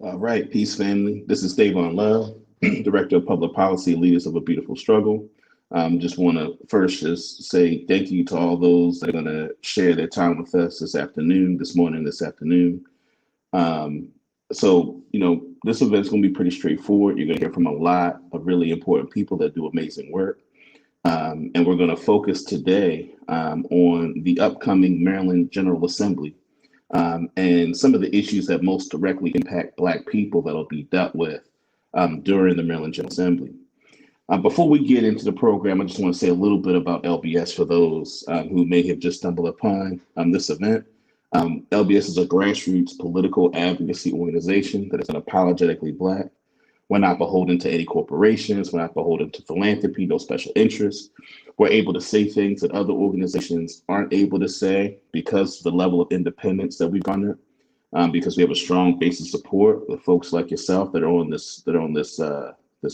All right, peace family. This is Davon Love, Director of Public Policy, Leaders of a Beautiful Struggle. Just want to first just say thank you to all those that are going to share their time with us this morning, this afternoon. Um, this event's going to be pretty straightforward. You're going to hear from a lot of really important people that do amazing work. And we're going to focus today on the upcoming Maryland General Assembly and some of the issues that most directly impact Black people that'll be dealt with during the Maryland General Assembly. Before we get into the program, I just want to say a little bit about LBS for those who may have just stumbled upon this event. LBS is a grassroots political advocacy organization that is unapologetically Black. We're not beholden to any corporations. We're not beholden to philanthropy, no special interests. We're able to say things that other organizations aren't able to say because of the level of independence that we've garnered, because we have a strong base of support with folks like yourself that are on this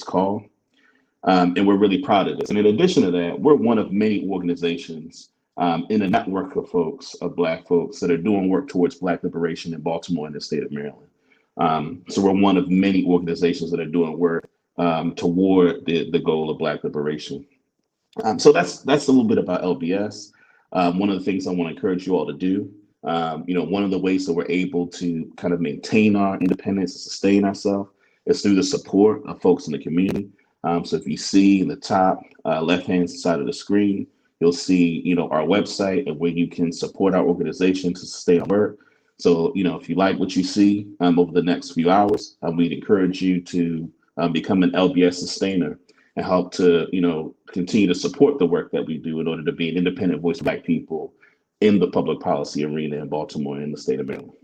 call. And we're really proud of this. And in addition to that, we're one of many organizations in a network of folks, of Black folks that are doing work towards Black liberation in Baltimore and the state of Maryland. So we're one of many organizations that are doing work toward the goal of Black liberation. So that's a little bit about LBS. One of the things I want to encourage you all to do, one of the ways that we're able to kind of maintain our independence and sustain ourselves is through the support of folks in the community. So if you see in the top left-hand side of the screen, you'll see, our website and where you can support our organization to sustain our work. So, if you like what you see over the next few hours, we'd encourage you to become an LBS sustainer and help to, continue to support the work that we do in order to be an independent voice of Black people in the public policy arena in Baltimore and the state of Maryland.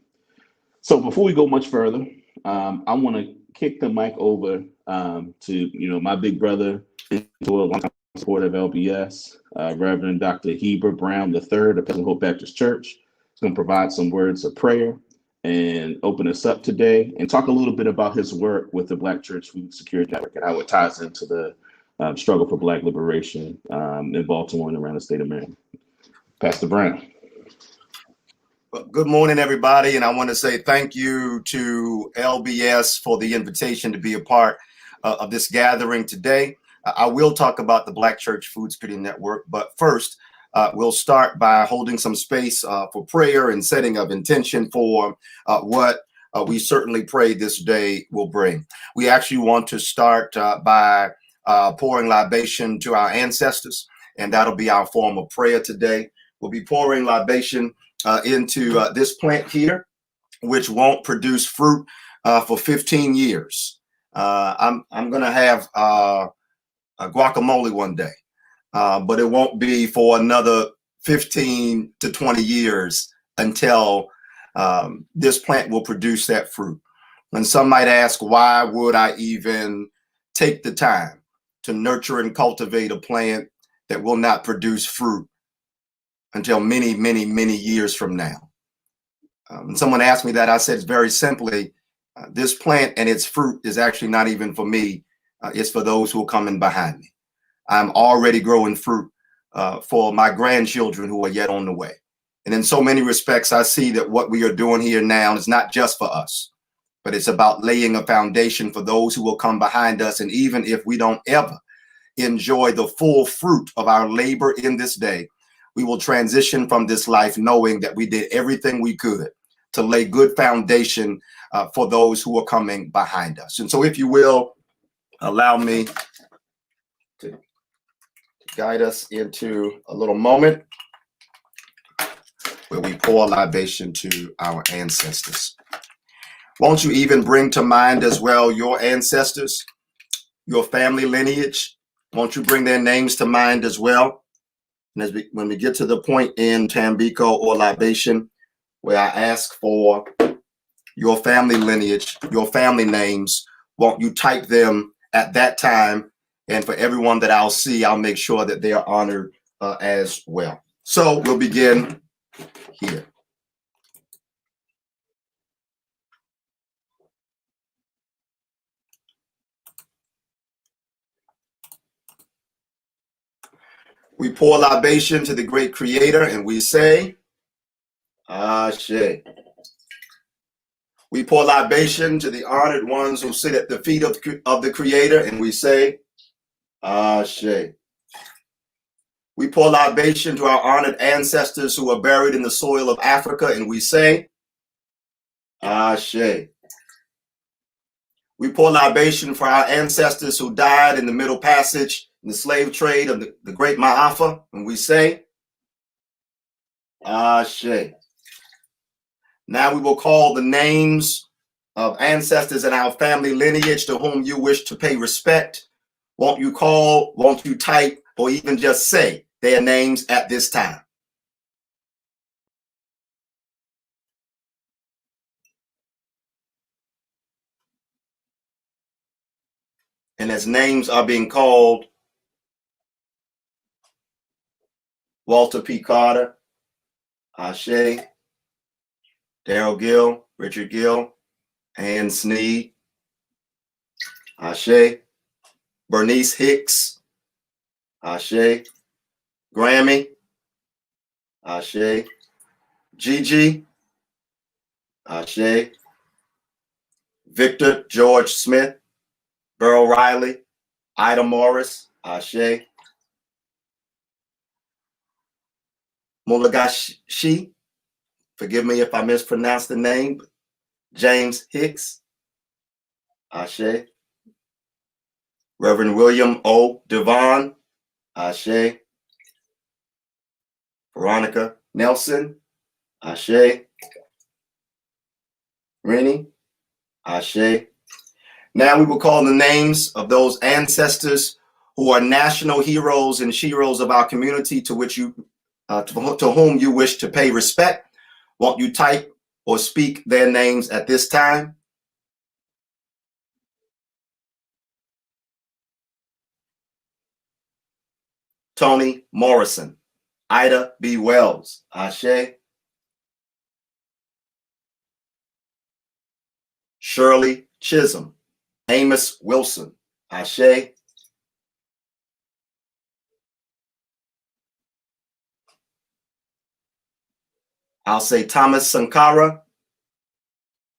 So before we go much further, I want to kick the mic over to, my big brother, a longtime supporter of LBS, Reverend Dr. Heber Brown III of Pleasant Hope Baptist Church. He's going to provide some words of prayer and open us up today and talk a little bit about his work with the Black Church Food Security Network and how it ties into the struggle for Black liberation in Baltimore and around the state of Maryland. Pastor Brown. Well, good morning, everybody. And I want to say thank you to LBS for the invitation to be a part of this gathering today. I will talk about the Black Church Food Security Network, but first, we'll start by holding some space for prayer and setting of intention for what we certainly pray this day will bring. We actually want to start by pouring libation to our ancestors, and that'll be our form of prayer today. We'll be pouring libation into this plant here, which won't produce fruit for 15 years. I'm going to have a guacamole one day. But it won't be for another 15 to 20 years until this plant will produce that fruit. And some might ask, why would I even take the time to nurture and cultivate a plant that will not produce fruit until many, many, many years from now? When someone asked me that, I said, very simply, this plant and its fruit is actually not even for me. It's for those who are coming behind me. I'm already growing fruit for my grandchildren who are yet on the way. And in so many respects, I see that what we are doing here now is not just for us, but it's about laying a foundation for those who will come behind us. And even if we don't ever enjoy the full fruit of our labor in this day, we will transition from this life knowing that we did everything we could to lay good foundation for those who are coming behind us. And so if you will, allow me to guide us into a little moment where we pour libation to our ancestors. Won't you even bring to mind as well your ancestors, your family lineage? Won't you bring their names to mind as well? And when we get to the point in Tambico or libation where I ask for your family lineage, your family names, won't you type them at that time? And for everyone that I'll see, I'll make sure that they are honored as well. So we'll begin here. We pour libation to the great creator and we say, Ashe. We pour libation to the honored ones who sit at the feet of the Creator, and we say, Ashe. We pour libation to our honored ancestors who are buried in the soil of Africa, and we say, Ashe. We pour libation for our ancestors who died in the Middle Passage in the slave trade of the great Ma'afa, and we say, Ashe. Now we will call the names of ancestors in our family lineage to whom you wish to pay respect. Won't you call, won't you type, or even just say their names at this time? And as names are being called, Walter P. Carter, Ashe, Darrell Gill, Richard Gill, Ann Sneed, Ashe, Bernice Hicks, Ashe, Grammy, Ashe, Gigi, Ashe, Victor George Smith, Burl Riley, Ida Morris, Ashe, Mulagashi, forgive me if I mispronounced the name, James Hicks, Ashe, Reverend William O. Devon, Ashe, Veronica Nelson, Ashe, Rennie, Ashe. Now we will call the names of those ancestors who are national heroes and sheroes of our community to which you, to whom you wish to pay respect. Won't you type or speak their names at this time? Toni Morrison, Ida B. Wells, Ashe. Shirley Chisholm, Amos Wilson, Ashe. I'll say Thomas Sankara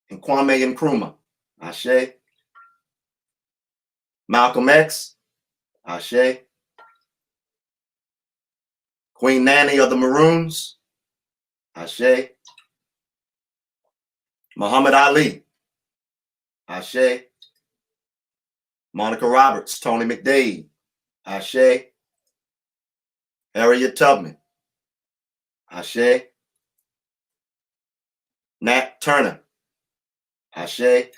and Kwame Nkrumah, Ashe. Malcolm X, Ashe. Queen Nanny of the Maroons, Ashe. Muhammad Ali, Ashe. Monica Roberts, Tony McDade, Ashe. Harriet Tubman, Ashe. Nat Turner, Ashe.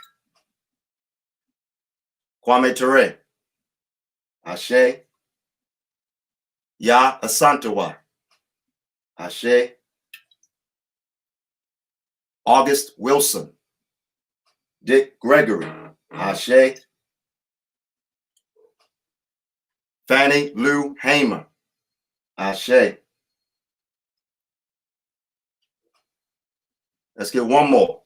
Kwame Ture, Ashe. Ya Asantewa, Ashe. August Wilson, Dick Gregory, Ashe. Fannie Lou Hamer, Ashe. Let's get one more.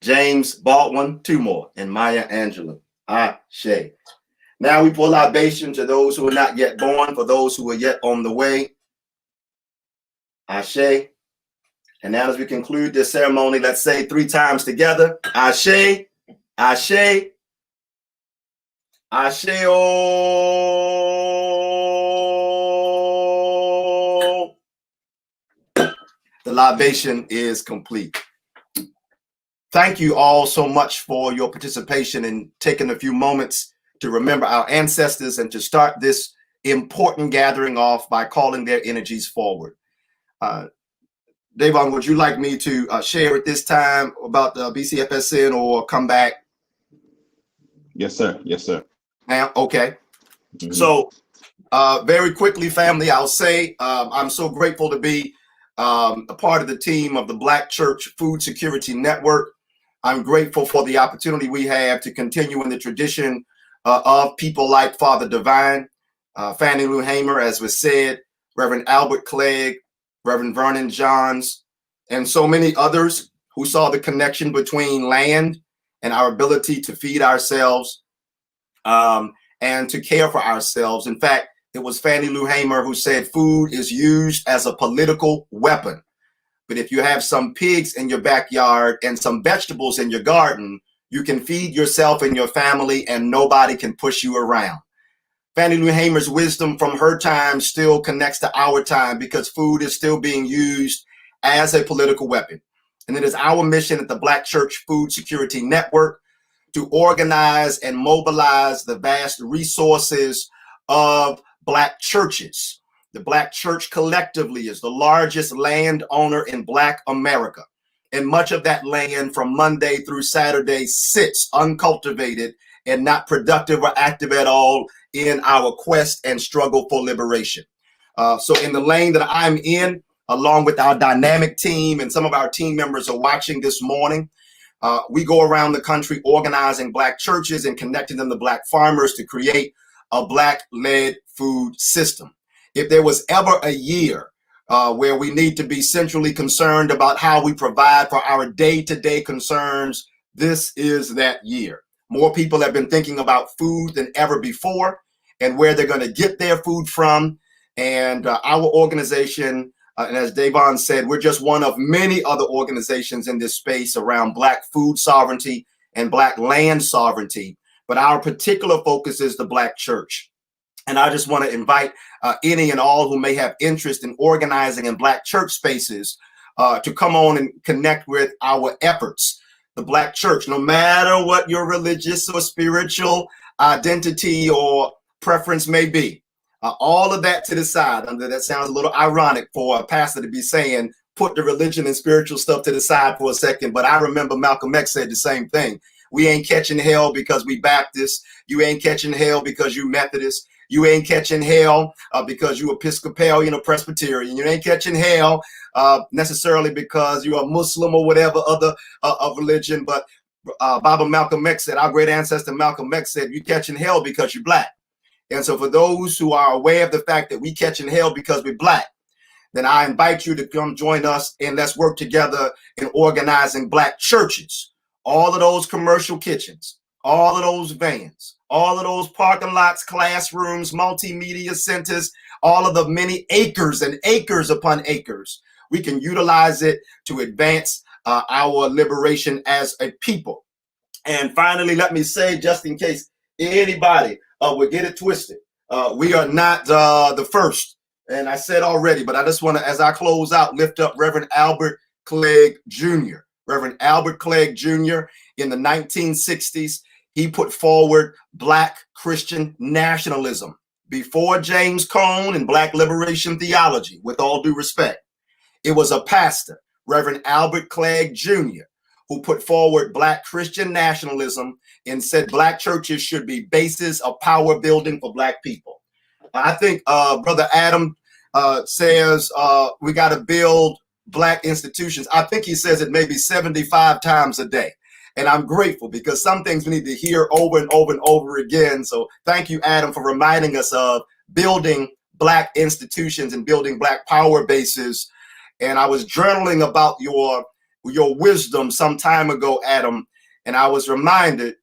James Baldwin, two more, and Maya Angelou, Ashe. Now we pour libation to those who are not yet born, for those who are yet on the way, Ashe. And now as we conclude this ceremony, let's say 3 times together, Ashe, Ashe, Ashe. Oh. The libation is complete. Thank you all so much for your participation in taking a few moments to remember our ancestors and to start this important gathering off by calling their energies forward. Davon, would you like me to share at this time about the BCFSN or come back? Yes, sir. Yes, sir. Now, okay. Mm-hmm. So very quickly, family, I'll say I'm so grateful to be a part of the team of the Black Church Food Security Network. I'm grateful for the opportunity we have to continue in the tradition of people like Father Divine, Fannie Lou Hamer, as was said, Reverend Albert Clegg, Reverend Vernon Johns, and so many others who saw the connection between land and our ability to feed ourselves and to care for ourselves. In fact, it was Fannie Lou Hamer who said food is used as a political weapon. But if you have some pigs in your backyard and some vegetables in your garden, you can feed yourself and your family and nobody can push you around. Fannie Lou Hamer's wisdom from her time still connects to our time because food is still being used as a political weapon. And it is our mission at the Black Church Food Security Network to organize and mobilize the vast resources of Black churches. The Black church collectively is the largest landowner in Black America. And much of that land from Monday through Saturday sits uncultivated and not productive or active at all in our quest and struggle for liberation. So in the lane that I'm in, along with our dynamic team, and some of our team members are watching this morning, we go around the country organizing Black churches and connecting them to Black farmers to create a Black-led food system. If there was ever a year where we need to be centrally concerned about how we provide for our day-to-day concerns, this is that year. More people have been thinking about food than ever before and where they're going to get their food from. And our organization, and as Davon said, we're just one of many other organizations in this space around Black food sovereignty and Black land sovereignty. But our particular focus is the Black church. And I just want to invite any and all who may have interest in organizing in Black church spaces to come on and connect with our efforts. The Black church, no matter what your religious or spiritual identity or preference may be, all of that to the side. That sounds a little ironic for a pastor to be saying, put the religion and spiritual stuff to the side for a second. But I remember Malcolm X said the same thing. We ain't catching hell because we Baptist. You ain't catching hell because you Methodist. You ain't catching hell because you Episcopalian or Presbyterian. You ain't catching hell necessarily because you're a Muslim or whatever other of religion. But Baba Malcolm X said, our great ancestor Malcolm X said, you catching hell because you're Black. And so for those who are aware of the fact that we catching hell because we're Black, then I invite you to come join us and let's work together in organizing Black churches. All of those commercial kitchens, all of those vans, all of those parking lots, classrooms, multimedia centers, all of the many acres and acres upon acres. We can utilize it to advance our liberation as a people. And finally, let me say, just in case anybody would get it twisted, we are not the first. And I said already, but I just want to, as I close out, lift up Reverend Albert Clegg Jr. Reverend Albert Clegg Jr. in the 1960s, he put forward Black Christian nationalism before James Cone and Black liberation theology, with all due respect. It was a pastor, Reverend Albert Clegg Jr., who put forward Black Christian nationalism and said Black churches should be bases of power building for Black people. I think Brother Adam says we got to build Black institutions. I think he says it maybe 75 times a day. And I'm grateful because some things we need to hear over and over and over again. So thank you, Adam, for reminding us of building Black institutions and building Black power bases. And I was journaling about your wisdom some time ago, Adam, and I was reminded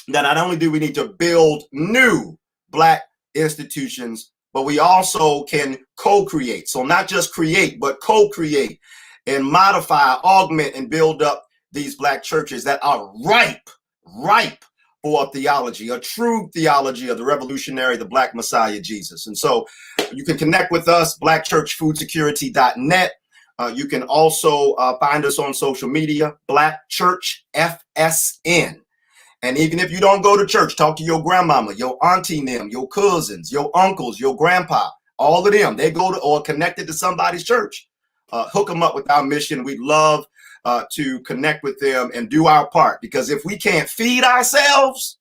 that not only do we need to build new Black institutions, but we also can co-create. So not just create, but co-create and modify, augment, and build up these Black churches that are ripe for a theology, a true theology of the revolutionary, the Black Messiah, Jesus. And so you can connect with us, blackchurchfoodsecurity.net. You can also find us on social media, Black Church FSN. And even if you don't go to church, talk to your grandmama, your auntie, them, your cousins, your uncles, your grandpa, all of them. They go to or connected to somebody's church. Hook them up with our mission. We'd love to connect with them and do our part, because if we can't feed ourselves,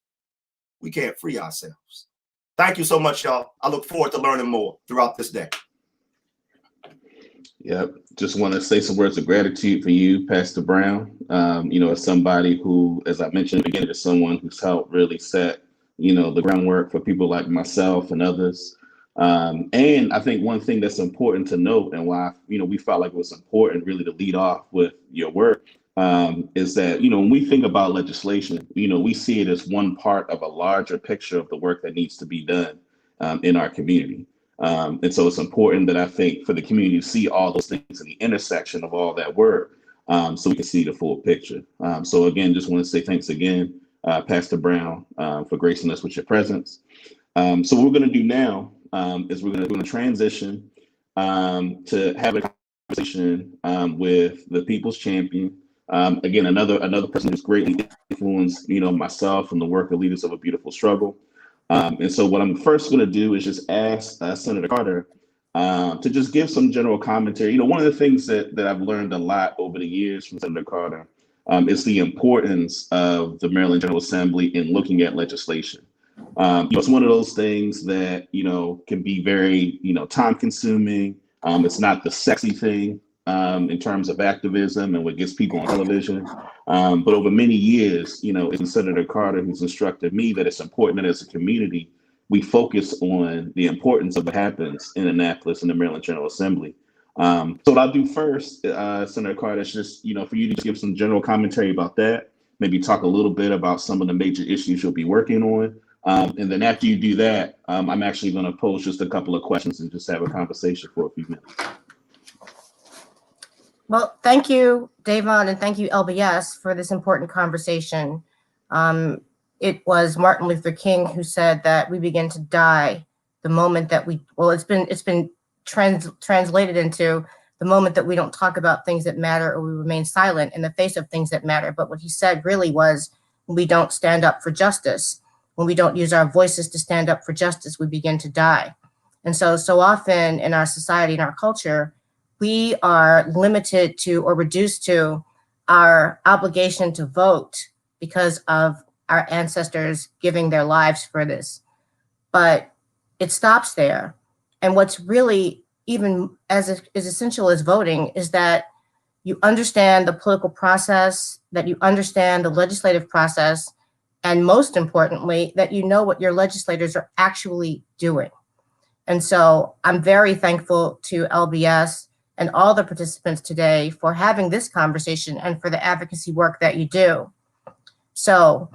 we can't free ourselves. Thank you so much, y'all. I look forward to learning more throughout this day. Yep. Just want to say some words of gratitude for you, Pastor Brown. As somebody who, as I mentioned at the beginning, is someone who's helped really set, the groundwork for people like myself and others. And I think one thing that's important to note, and why, we felt like it was important really to lead off with your work, is that, when we think about legislation, we see it as one part of a larger picture of the work that needs to be done in our community. And so it's important that I think for the community to see all those things in the intersection of all that work, so we can see the full picture. So again, just want to say thanks again, Pastor Brown, for gracing us with your presence. So what we're going to do now is we're going to transition to have a conversation with the People's Champion. Again, another person who's greatly influenced, myself and the work of Leaders of a Beautiful Struggle. And so what I'm first going to do is just ask Senator Carter to just give some general commentary. One of the things that I've learned a lot over the years from Senator Carter is the importance of the Maryland General Assembly in looking at legislation. It's one of those things that, can be very, time consuming. It's not the sexy thing in terms of activism and what gets people on television. But over many years, it's Senator Carter who's instructed me that it's important that as a community, we focus on the importance of what happens in Annapolis and the Maryland General Assembly. So what I'll do first, Senator Carter, is just, for you to just give some general commentary about that, maybe talk a little bit about some of the major issues you'll be working on. And then after you do that, I'm actually going to pose just a couple of questions and just have a conversation for a few minutes. Well, thank you, Davon, and thank you, LBS, for this important conversation. It was Martin Luther King who said that we begin to die the moment that it's been translated into the moment that we don't talk about things that matter or we remain silent in the face of things that matter. But what he said really was, when we don't stand up for justice, when we don't use our voices to stand up for justice, we begin to die. And so often in our society, in our culture, we are limited to or reduced to our obligation to vote because of our ancestors giving their lives for this. But it stops there. And what's really even as essential as voting is that you understand the political process, that you understand the legislative process, and most importantly, that you know what your legislators are actually doing. And so I'm very thankful to LBS and all the participants today for having this conversation and for the advocacy work that you do. So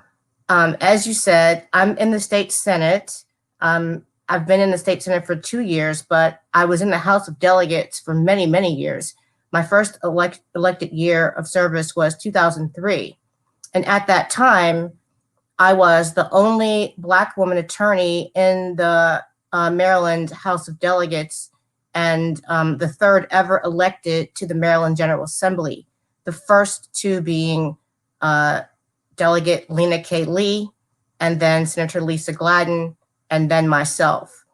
as you said, I'm in the state Senate. I've been in the state Senate for 2 years, but I was in the House of Delegates for many, many years. My first elected year of service was 2003. And at that time, I was the only Black woman attorney in the Maryland House of Delegates and the third ever elected to the Maryland General Assembly, the first two being Delegate Lena K. Lee, and then Senator Lisa Gladden, and then myself.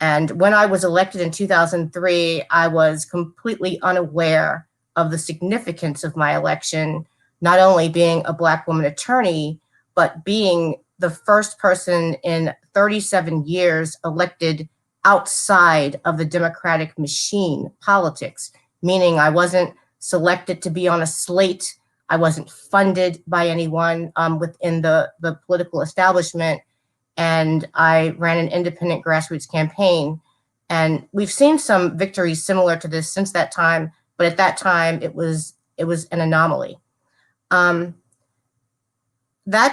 And when I was elected in 2003, I was completely unaware of the significance of my election, not only being a Black woman attorney, but being the first person in 37 years elected outside of the Democratic machine politics, meaning I wasn't selected to be on a slate. I wasn't funded by anyone within the political establishment. And I ran an independent grassroots campaign. And we've seen some victories similar to this since that time, but at that time it was an anomaly. That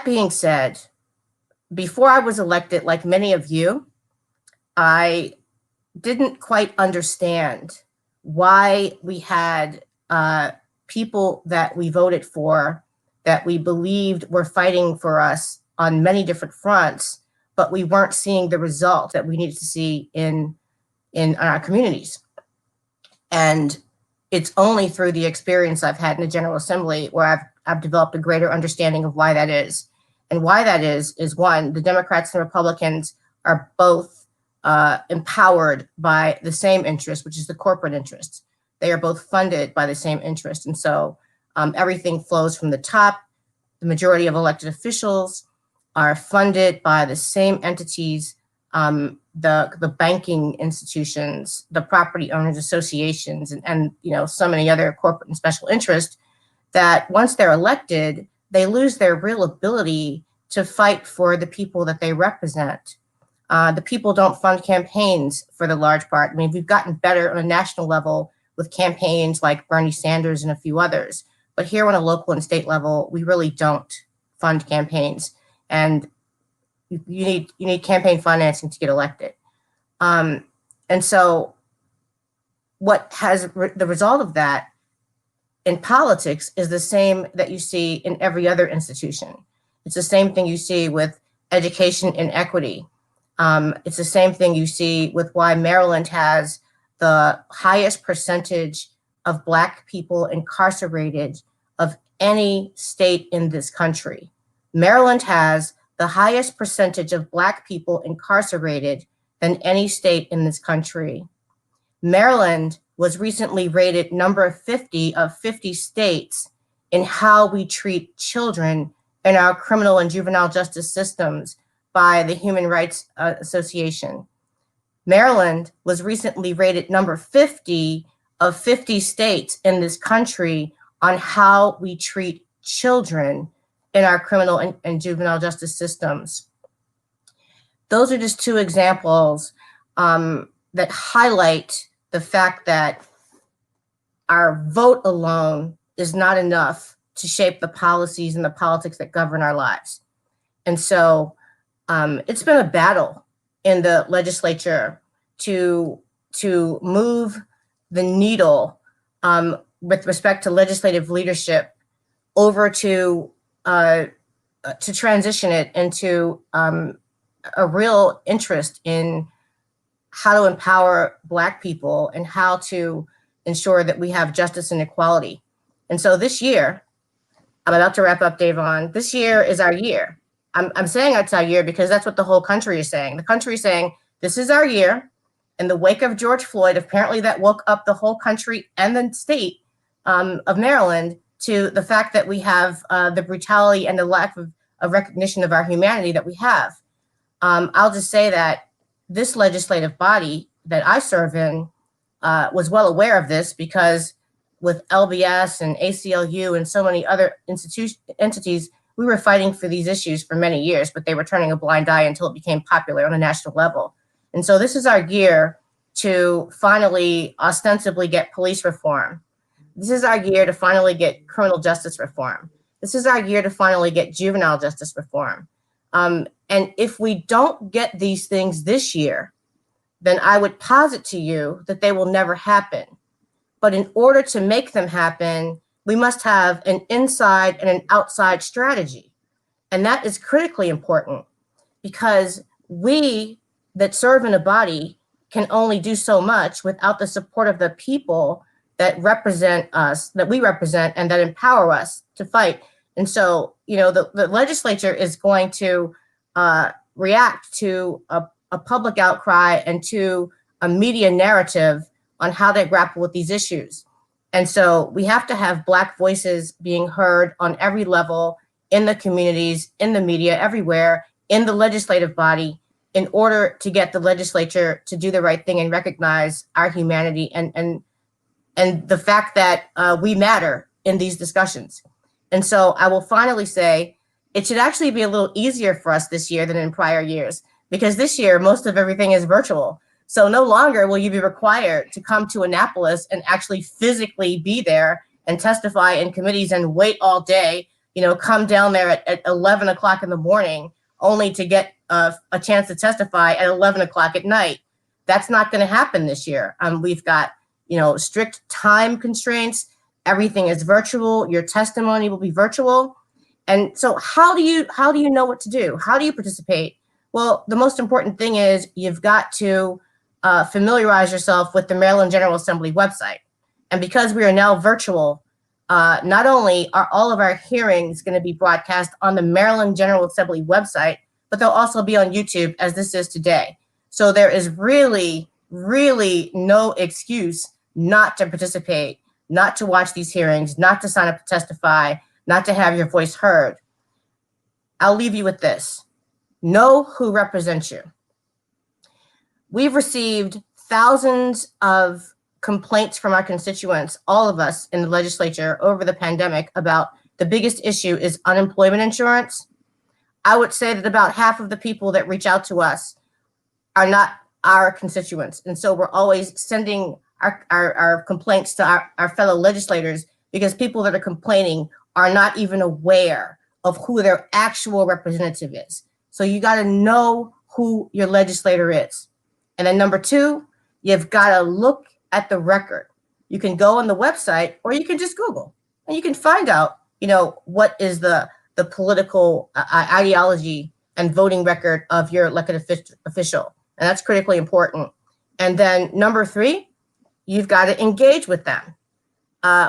being said, before I was elected, like many of you, I didn't quite understand why we had people that we voted for, that we believed were fighting for us on many different fronts, but we weren't seeing the results that we needed to see in our communities. And it's only through the experience I've had in the General Assembly where I've developed a greater understanding of why that is. And why that is one, the Democrats and Republicans are both empowered by the same interest, which is the corporate interest. They are both funded by the same interest. And so everything flows from the top. The majority of elected officials are funded by the same entities, the banking institutions, the property owners associations, and so many other corporate and special interests, that once they're elected, they lose their real ability to fight for the people that they represent. The people don't fund campaigns for the large part. I mean, we've gotten better on a national level with campaigns like Bernie Sanders and a few others. But here on a local and state level, we really don't fund campaigns. And you need campaign financing to get elected. And so what has the result of that in politics is the same that you see in every other institution. It's the same thing you see with education inequity. It's the same thing you see with why Maryland has the highest percentage of Black people incarcerated of any state in this country. Maryland has the highest percentage of Black people incarcerated than any state in this country. Maryland was recently rated number 50 of 50 states in how we treat children in our criminal and juvenile justice systems by the Human Rights Association. Maryland was recently rated number 50 of 50 states in this country on how we treat children in our criminal and juvenile justice systems. Those are just two examples that highlight the fact that our vote alone is not enough to shape the policies and the politics that govern our lives. And so it's been a battle in the legislature to move the needle with respect to legislative leadership over to transition it into a real interest in how to empower Black people and how to ensure that we have justice and equality. And so this year, I'm about to wrap up, Davon. This year is our year. I'm saying it's our year because that's what the whole country is saying. The country is saying, this is our year. In the wake of George Floyd, apparently that woke up the whole country and the state of Maryland to the fact that we have the brutality and the lack of recognition of our humanity that we have. I'll just say that this legislative body that I serve in was well aware of this because with LBS and ACLU and so many other entities, we were fighting for these issues for many years, but they were turning a blind eye until it became popular on a national level. And so this is our year to finally ostensibly get police reform. This is our year to finally get criminal justice reform. This is our year to finally get juvenile justice reform. And if we don't get these things this year, then I would posit to you that they will never happen. But in order to make them happen, we must have an inside and an outside strategy. And that is critically important because we that serve in a body can only do so much without the support of the people that represent us, that we represent, and that empower us to fight. And so, you know, the legislature is going to react to a public outcry and to a media narrative on how they grapple with these issues. And so we have to have Black voices being heard on every level, in the communities, in the media, everywhere, in the legislative body, in order to get the legislature to do the right thing and recognize our humanity and the fact that we matter in these discussions. And so I will finally say it should actually be a little easier for us this year than in prior years, because this year most of everything is virtual. So no longer will you be required to come to Annapolis and actually physically be there and testify in committees and wait all day, you know, come down there at 11 o'clock in the morning only to get a chance to testify at 11 o'clock at night. That's not going to happen this year. We've got, you know, strict time constraints. Everything is virtual. Your testimony will be virtual. And so how do you know what to do? How do you participate? Well, the most important thing is you've got to familiarize yourself with the Maryland General Assembly website. And because we are now virtual, not only are all of our hearings going to be broadcast on the Maryland General Assembly website, but they'll also be on YouTube as this is today. So there is really, really no excuse not to participate, not to watch these hearings, not to sign up to testify, not to have your voice heard. I'll leave you with this. Know who represents you. We've received thousands of complaints from our constituents, all of us in the legislature over the pandemic, about the biggest issue is unemployment insurance. I would say that about half of the people that reach out to us are not our constituents. And so we're always sending our complaints to our fellow legislators because people that are complaining are not even aware of who their actual representative is. So you got to know who your legislator is. And then number two, You've got to look at the record. You can go on the website or you can just Google and you can find out, what is the political ideology and voting record of your elected official. And that's critically important. And then number 3, you've got to engage with them.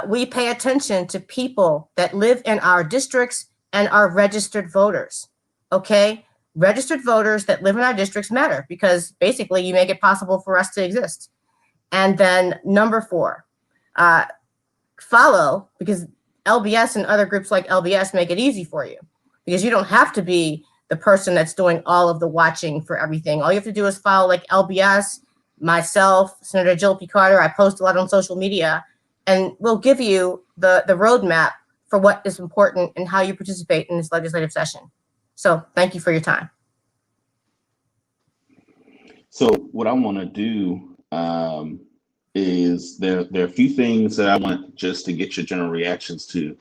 We pay attention to people that live in our districts and are registered voters. Okay? Registered voters that live in our districts matter because basically you make it possible for us to exist. And then number 4, follow, because LBS and other groups like LBS make it easy for you because you don't have to be the person that's doing all of the watching for everything. All you have to do is follow like LBS, myself, Senator Jill P. Carter. I post a lot on social media, and we'll give you the roadmap for what is important and how you participate in this legislative session. So thank you for your time. So what I want to do is there are a few things that I want just to get your general reactions to.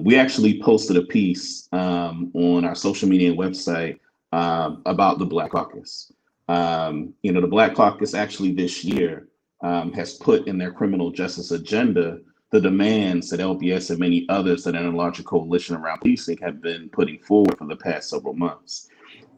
We actually posted a piece on our social media website about the Black Caucus. The Black Caucus actually this year has put in their criminal justice agenda the demands that LBS and many others that are in a larger coalition around policing have been putting forward for the past several months.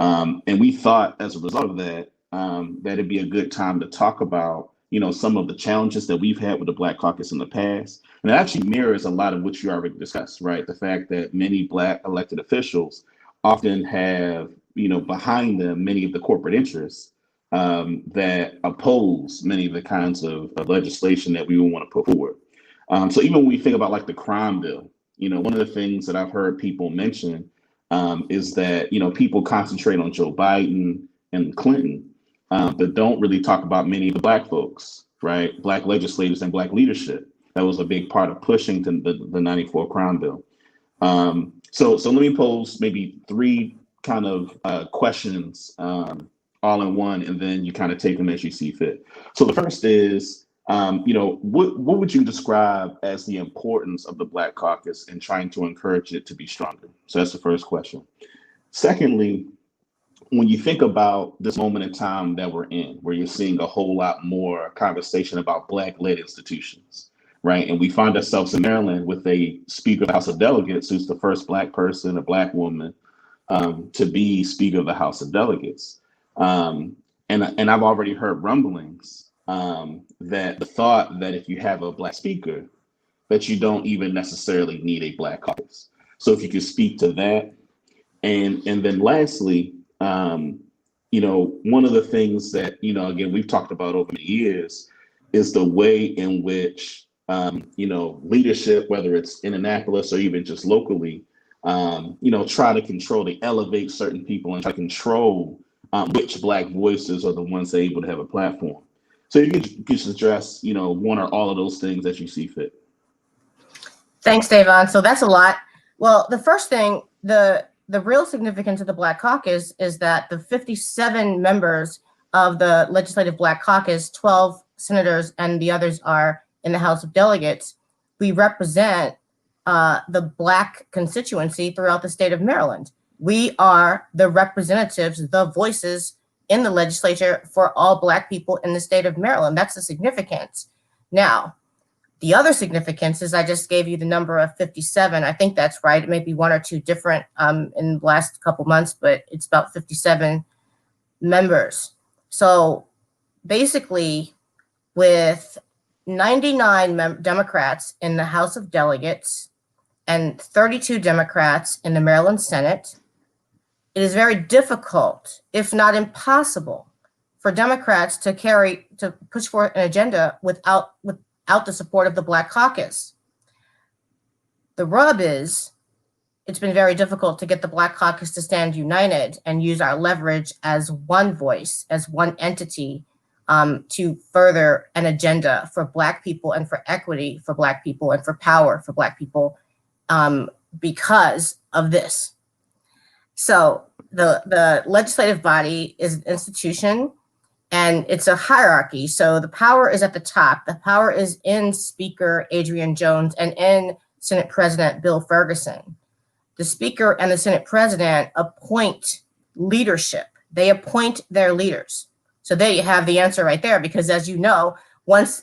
And we thought as a result of that, that it'd be a good time to talk about some of the challenges that we've had with the Black Caucus in the past. And it actually mirrors a lot of what you already discussed, right? The fact that many Black elected officials often have, behind them, many of the corporate interests that oppose many of the kinds of legislation that we would want to put forward. So even when we think about like the crime bill, one of the things that I've heard people mention is that, people concentrate on Joe Biden and Clinton, but don't really talk about many of the Black folks, right? Black legislators and Black leadership. That was a big part of pushing the 94 crime bill. So let me pose maybe 3 kind of questions all in one, and then you kind of take them as you see fit. So the first is, what would you describe as the importance of the Black Caucus in trying to encourage it to be stronger? So that's the first question. Secondly, when you think about this moment in time that we're in, where you're seeing a whole lot more conversation about Black-led institutions, right? And we find ourselves in Maryland with a Speaker of the House of Delegates who's the first Black person, a Black woman, to be Speaker of the House of Delegates. And I've already heard rumblings that the thought that if you have a Black speaker, that you don't even necessarily need a Black caucus. So if you could speak to that. And then lastly, one of the things that, again, we've talked about over the years is the way in which, leadership, whether it's in Annapolis or even just locally, try to control, they elevate certain people and try to control which Black voices are the ones that are able to have a platform. So you could just address, one or all of those things that you see fit. Thanks, Davon. So that's a lot. Well, the first thing, the real significance of the Black Caucus is that the 57 members of the Legislative Black Caucus, 12 senators and the others are in the House of Delegates, we represent the Black constituency throughout the state of Maryland. We are the representatives, the voices in the legislature for all Black people in the state of Maryland. That's the significance. Now, the other significance is I just gave you the number of 57. I think that's right. It may be 1 or 2 different in the last couple months, but it's about 57 members. So basically, with 99 Democrats in the House of Delegates and 32 Democrats in the Maryland Senate, it is very difficult, if not impossible, for Democrats to push forward an agenda without the support of the Black Caucus. The rub is, it's been very difficult to get the Black Caucus to stand united and use our leverage as one voice, as one entity, to further an agenda for Black people and for equity for Black people and for power for Black people because of this. So the legislative body is an institution and it's a hierarchy. So the power is at the top. The power is in Speaker Adrian Jones and in Senate President Bill Ferguson. The Speaker and the Senate President appoint leadership. They appoint their leaders. So there you have the answer right there, because as you know, once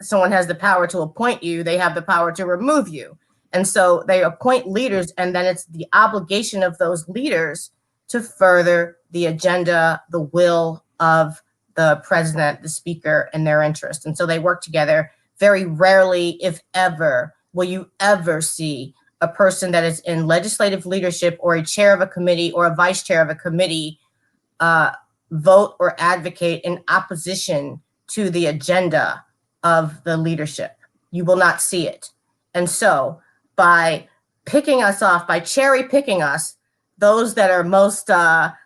someone has the power to appoint you, they have the power to remove you. And so they appoint leaders, and then it's the obligation of those leaders to further the agenda, the will of the president, the speaker, and their interest. And so they work together. Very rarely, if ever, will you ever see a person that is in legislative leadership or a chair of a committee or a vice chair of a committee vote or advocate in opposition to the agenda of the leadership. You will not see it. And so by picking us off, by cherry picking us, those that are most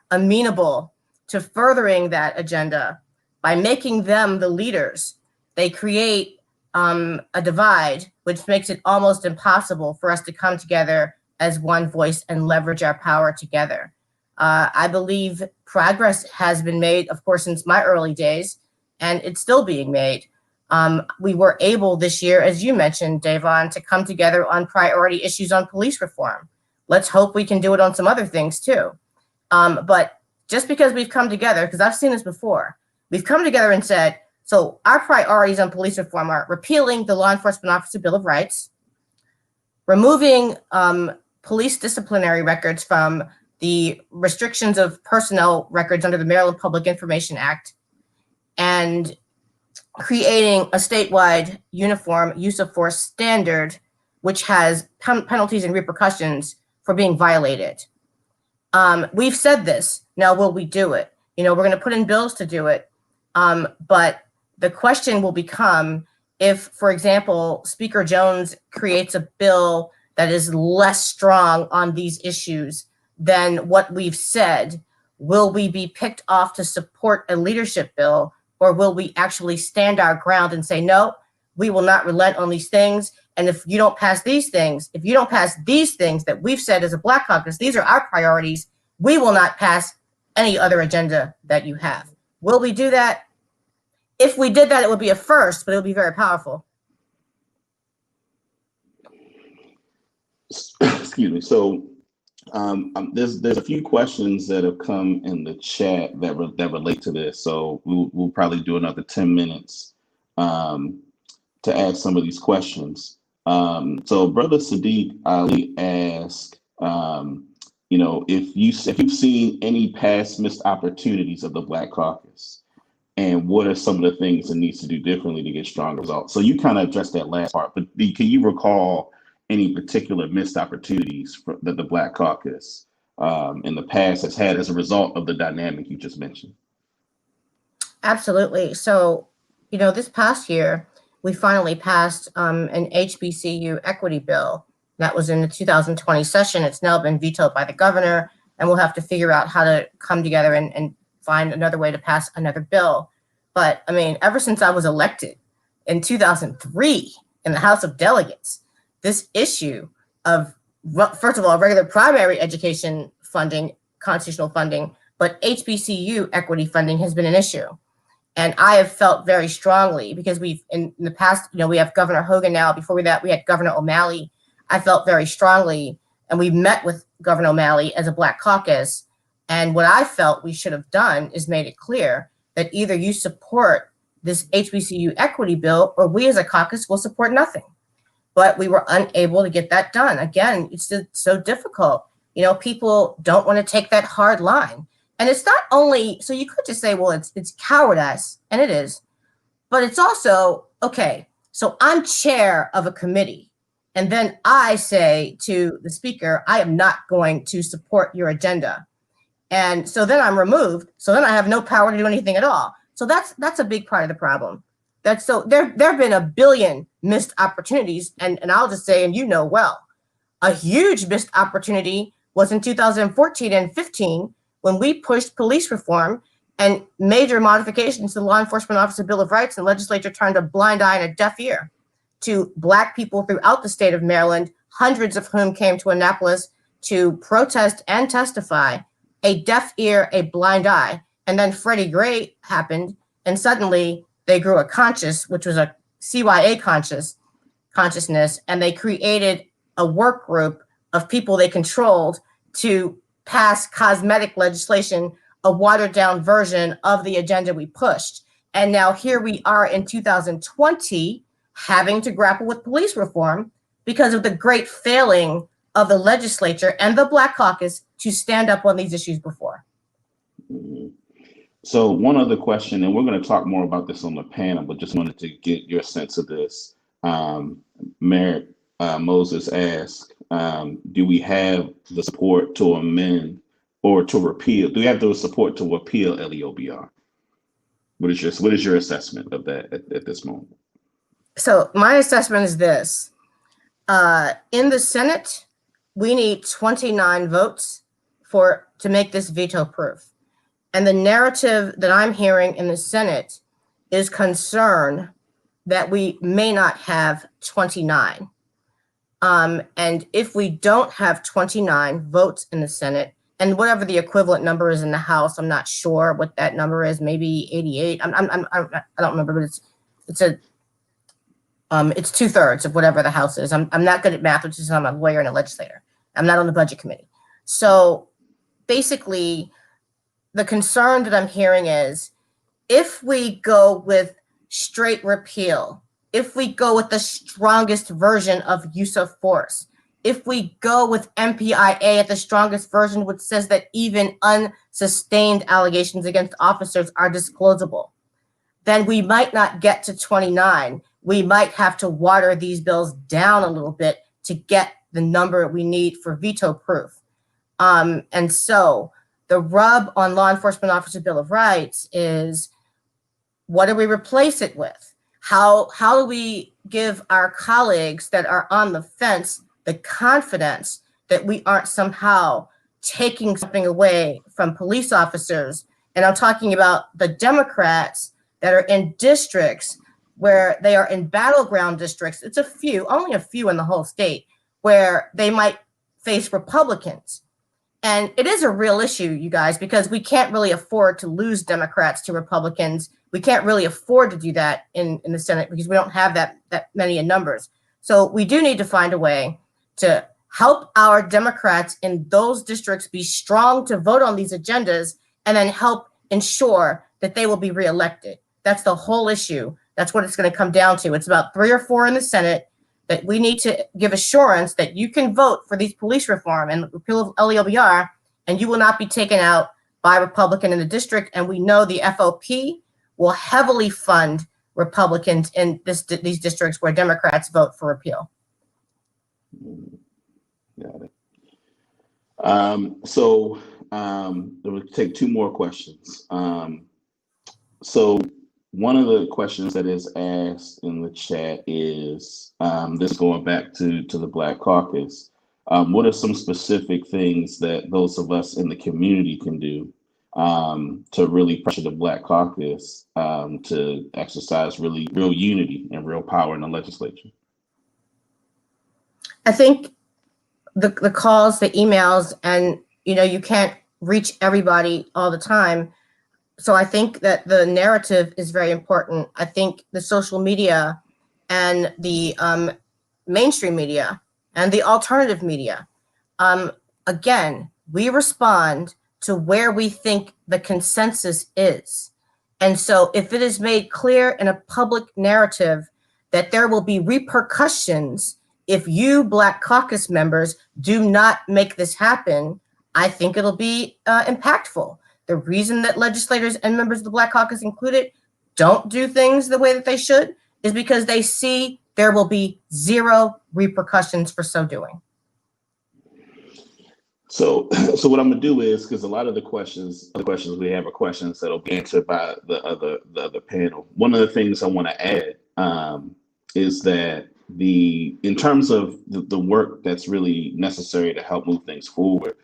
amenable to furthering that agenda, by making them the leaders, they create a divide, which makes it almost impossible for us to come together as one voice and leverage our power together. I believe progress has been made, of course, since my early days, and it's still being made. We were able this year, as you mentioned, Davon, to come together on priority issues on police reform. Let's hope we can do it on some other things too. But just because we've come together, because I've seen this before, we've come together and said, so our priorities on police reform are repealing the Law Enforcement Officer Bill of Rights, removing police disciplinary records from the restrictions of personnel records under the Maryland Public Information Act, and creating a statewide uniform use of force standard, which has penalties and repercussions for being violated. We've said this. Now, will we do it? We're going to put in bills to do it. But the question will become if, for example, Speaker Jones creates a bill that is less strong on these issues than what we've said, will we be picked off to support a leadership bill, or will we actually stand our ground and say, no, we will not relent on these things? And if you don't pass these things, if you don't pass these things that we've said as a Black Caucus, these are our priorities, we will not pass any other agenda that you have. Will we do that? If we did that, it would be a first, but it would be very powerful. Excuse me. So there's a few questions that have come in the chat that relate to this. So we'll probably do another 10 minutes to ask some of these questions. So Brother Sadiq Ali asked, if you've seen any past missed opportunities of the Black Caucus, and what are some of the things it needs to do differently to get stronger results? So you kind of addressed that last part, but can you recall any particular missed opportunities that the Black Caucus in the past has had as a result of the dynamic you just mentioned? Absolutely. So, this past year, we finally passed an HBCU equity bill that was in the 2020 session. It's now been vetoed by the governor, and we'll have to figure out how to come together and find another way to pass another bill. But I mean, ever since I was elected in 2003 in the House of Delegates, this issue of, first of all, regular primary education funding, constitutional funding, but HBCU equity funding has been an issue. And I have felt very strongly, because we've, in the past, we have Governor Hogan now. Before that, we had Governor O'Malley. I felt very strongly, and we met with Governor O'Malley as a Black Caucus. And what I felt we should have done is made it clear that either you support this HBCU equity bill, or we as a caucus will support nothing. But we were unable to get that done. Again, it's so difficult. People don't want to take that hard line. And it's not only, so you could just say, well, it's cowardice, and it is, but it's also, okay, so I'm chair of a committee, and then I say to the speaker, I am not going to support your agenda. And so then I'm removed. So then I have no power to do anything at all. So that's a big part of the problem. So there have been a billion missed opportunities. And I'll just say, and well, a huge missed opportunity was in 2014 and 15, when we pushed police reform and major modifications to the Law Enforcement Officer Bill of Rights, and the legislature turned a blind eye and a deaf ear to Black people throughout the state of Maryland, hundreds of whom came to Annapolis to protest and testify. A deaf ear, a blind eye. And then Freddie Gray happened, and suddenly they grew a conscience, which was a CYA consciousness, and they created a work group of people they controlled to pass cosmetic legislation a watered down version of the agenda we pushed. And now here we are in 2020 having to grapple with police reform because of the great failing of the legislature and the Black Caucus to stand up on these issues before. Mhm. So one other question, and we're going to talk more about this on the panel, but just wanted to get your sense of this. Merritt Moses asked, do we have the support to amend or to repeal? Do we have the support to repeal LEOBR? What is your assessment of that at this moment? So my assessment is this. In the Senate, we need 29 votes to make this veto proof. And the narrative that I'm hearing in the Senate is concern that we may not have 29. And if we don't have 29 votes in the Senate, and whatever the equivalent number is in the House, I'm not sure what that number is, maybe 88. I don't remember, but it's 2/3 of whatever the House is. I'm not good at math, which is I'm a lawyer and a legislator. I'm not on the budget committee. So basically, the concern that I'm hearing is if we go with straight repeal, if we go with the strongest version of use of force, if we go with MPIA at the strongest version, which says that even unsustained allegations against officers are disclosable, then we might not get to 29. We might have to water these bills down a little bit to get the number we need for veto proof. And so the rub on Law Enforcement Officer Bill of Rights is, what do we replace it with? How do we give our colleagues that are on the fence the confidence that we aren't somehow taking something away from police officers? And I'm talking about the Democrats that are in districts where they are in battleground districts. It's only a few in the whole state, where they might face Republicans. And it is a real issue, you guys, because we can't really afford to lose Democrats to Republicans. We can't really afford to do that in the Senate because we don't have that many in numbers. So we do need to find a way to help our Democrats in those districts be strong to vote on these agendas and then help ensure that they will be reelected. That's the whole issue. That's what it's going to come down to. It's about 3 or 4 in the Senate that we need to give assurance that you can vote for these police reform and repeal of LEOBR, and you will not be taken out by a Republican in the district. And we know the FOP will heavily fund Republicans in these districts where Democrats vote for repeal. Got it. So we'll take 2 more questions. So one of the questions that is asked in the chat is, this going back to the Black Caucus, what are some specific things that those of us in the community can do to really pressure the Black Caucus to exercise really real unity and real power in the legislature? I think the calls, the emails, and you can't reach everybody all the time. So I think that the narrative is very important. I think the social media and the mainstream media and the alternative media, again, we respond to where we think the consensus is. And so if it is made clear in a public narrative that there will be repercussions if you Black Caucus members do not make this happen, I think it'll be impactful. The reason that legislators and members of the Black Caucus included don't do things the way that they should is because they see there will be 0 repercussions for so doing. So what I'm gonna do is, because a lot of the questions we have are questions that'll be answered by the other panel. One of the things I want to add is that in terms of the work that's really necessary to help move things forward.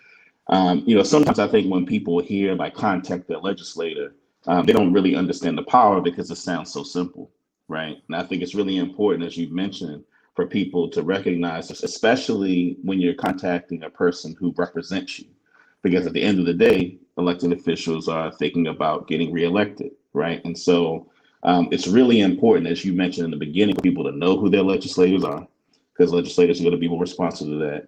Sometimes I think when people hear contact their legislator, they don't really understand the power because it sounds so simple, right? And I think it's really important, as you mentioned, for people to recognize this, especially when you're contacting a person who represents you, because at the end of the day, elected officials are thinking about getting reelected, right? And so it's really important, as you mentioned in the beginning, for people to know who their legislators are, because legislators are going to be more responsive to that.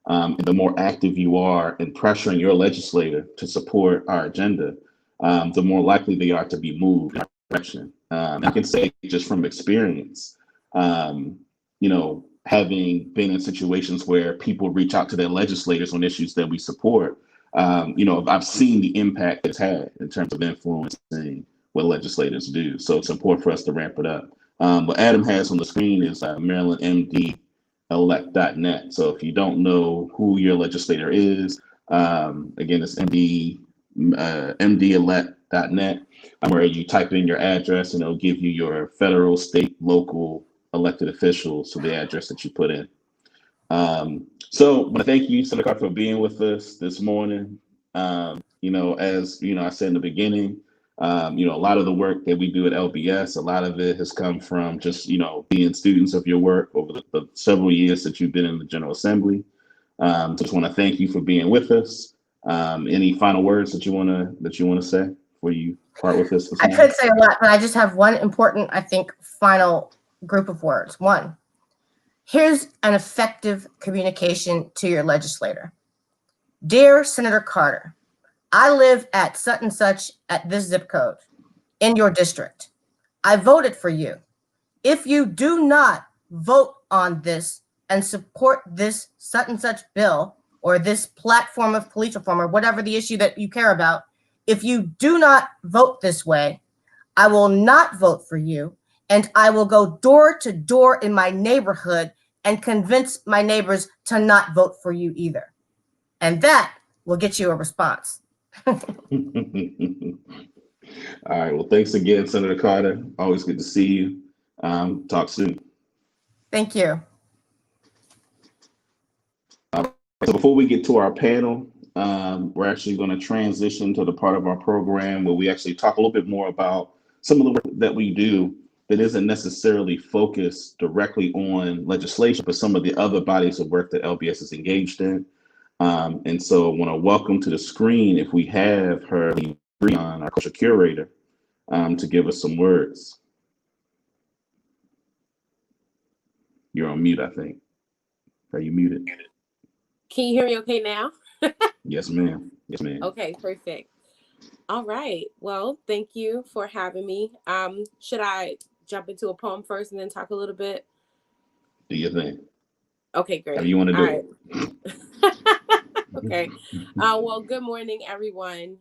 And the more active you are in pressuring your legislator to support our agenda, the more likely they are to be moved in our direction. I can say just from experience, you know, having been in situations where people reach out to their legislators on issues that we support, you know, I've seen the impact it's had in terms of influencing what legislators do. So it's important for us to ramp it up. What Adam has on the screen is MarylandMDelect.net. So if you don't know who your legislator is, again, it's MDelect.net, where you type in your address and it'll give you your federal, state, local elected officials to the address that you put in. So I want to thank you, Senator Carter, for being with us this morning. You know, as you know, I said in the beginning, you know, a lot of the work that we do at LBS, a lot of it has come from just, you know, being students of your work over the several years that you've been in the General Assembly. Just want to thank you for being with us. Any final words that you want to say before you part with us this I morning? could say a lot, but I just have one important, I think, final group of words. One, here's an effective communication to your legislator. Dear Senator Carter, I live at such and such at this zip code in your district. I voted for you. If you do not vote on this and support this such and such bill or this platform of police reform or whatever the issue that you care about, if you do not vote this way, I will not vote for you, and I will go door to door in my neighborhood and convince my neighbors to not vote for you either. And that will get you a response. All right. Well, thanks again, Senator Carter. Always good to see you. Talk soon. Thank you. So before we get to our panel, we're actually going to transition to the part of our program where we actually talk a little bit more about some of the work that we do that isn't necessarily focused directly on legislation, but some of the other bodies of work that LBS is engaged in. And so I want to welcome to the screen, if we have her, Breon, our culture curator, to give us some words. You're on mute, I think. Are you muted? Can you hear me okay now? Yes, ma'am. Yes, ma'am. Okay, perfect. All right. Well, thank you for having me. Should I jump into a poem first and then talk a little bit? Do your thing. Okay, great. How you want to do it? Okay. Well, good morning, everyone.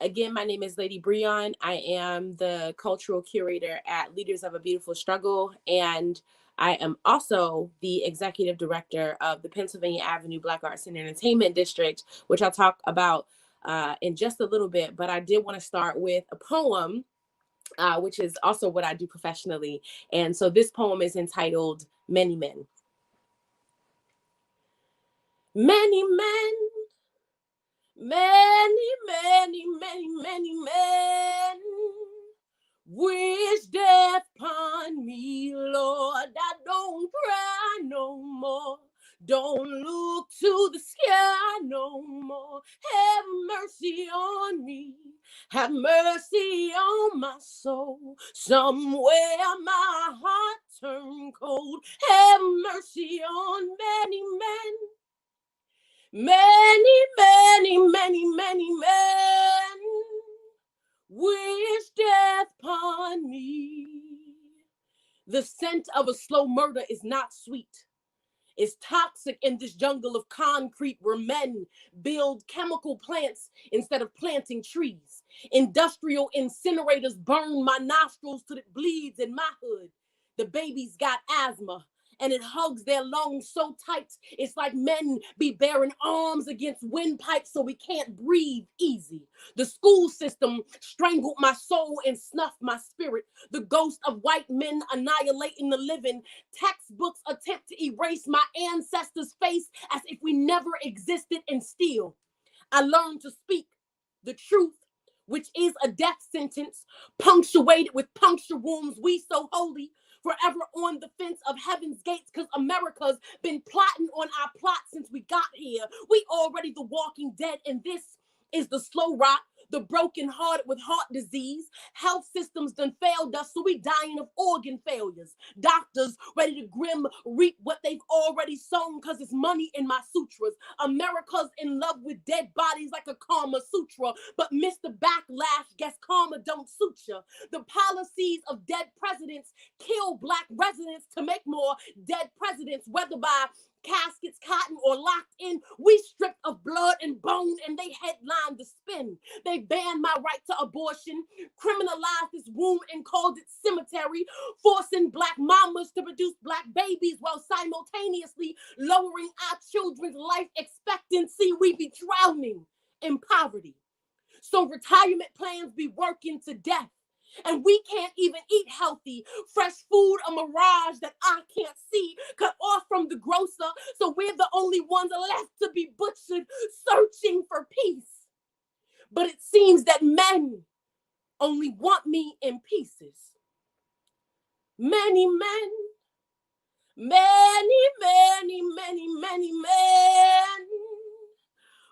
Again, my name is Lady Breon. I am the cultural curator at Leaders of a Beautiful Struggle, and I am also the executive director of the Pennsylvania Avenue Black Arts and Entertainment District, which I'll talk about in just a little bit. But I did want to start with a poem, which is also what I do professionally. And so this poem is entitled Many Men. Many men, many, many, many, many men wish death upon me, Lord. I don't cry no more. Don't look to the sky no more. Have mercy on me. Have mercy on my soul. Somewhere my heart turned cold. Have mercy on many men. Many, many, many, many men wish death upon me. The scent of a slow murder is not sweet. It's toxic in this jungle of concrete where men build chemical plants instead of planting trees. Industrial incinerators burn my nostrils till it bleeds in my hood. The baby's got asthma, and it hugs their lungs so tight, it's like men be bearing arms against windpipes so we can't breathe easy. The school system strangled my soul and snuffed my spirit. The ghost of white men annihilating the living. Textbooks attempt to erase my ancestors' face as if we never existed, and still I learned to speak the truth, which is a death sentence, punctuated with puncture wounds. We so holy, forever on the fence of heaven's gates, because America's been plotting on our plot since we got here. We already the walking dead, and this is the slow rot, the broken hearted with heart disease. Health systems done failed us, so we dying of organ failures. Doctors ready to grim reap what they've already sown because it's money in my sutras. America's in love with dead bodies like a Karma Sutra, but miss the backlash, guess karma don't suit ya. The policies of dead presidents kill Black residents to make more dead presidents, whether by caskets, cotton, or locked in. We stripped of blood and bone, and they headlined the spin. They banned my right to abortion, criminalized this womb and called it cemetery, forcing Black mamas to produce Black babies while simultaneously lowering our children's life expectancy. We be drowning in poverty. So retirement plans be working to death. And we can't even eat healthy. Fresh food, a mirage that I can't see, cut off from the grocer. So we're the only ones left to be butchered, searching for peace. But it seems that men only want me in pieces. Many men, many men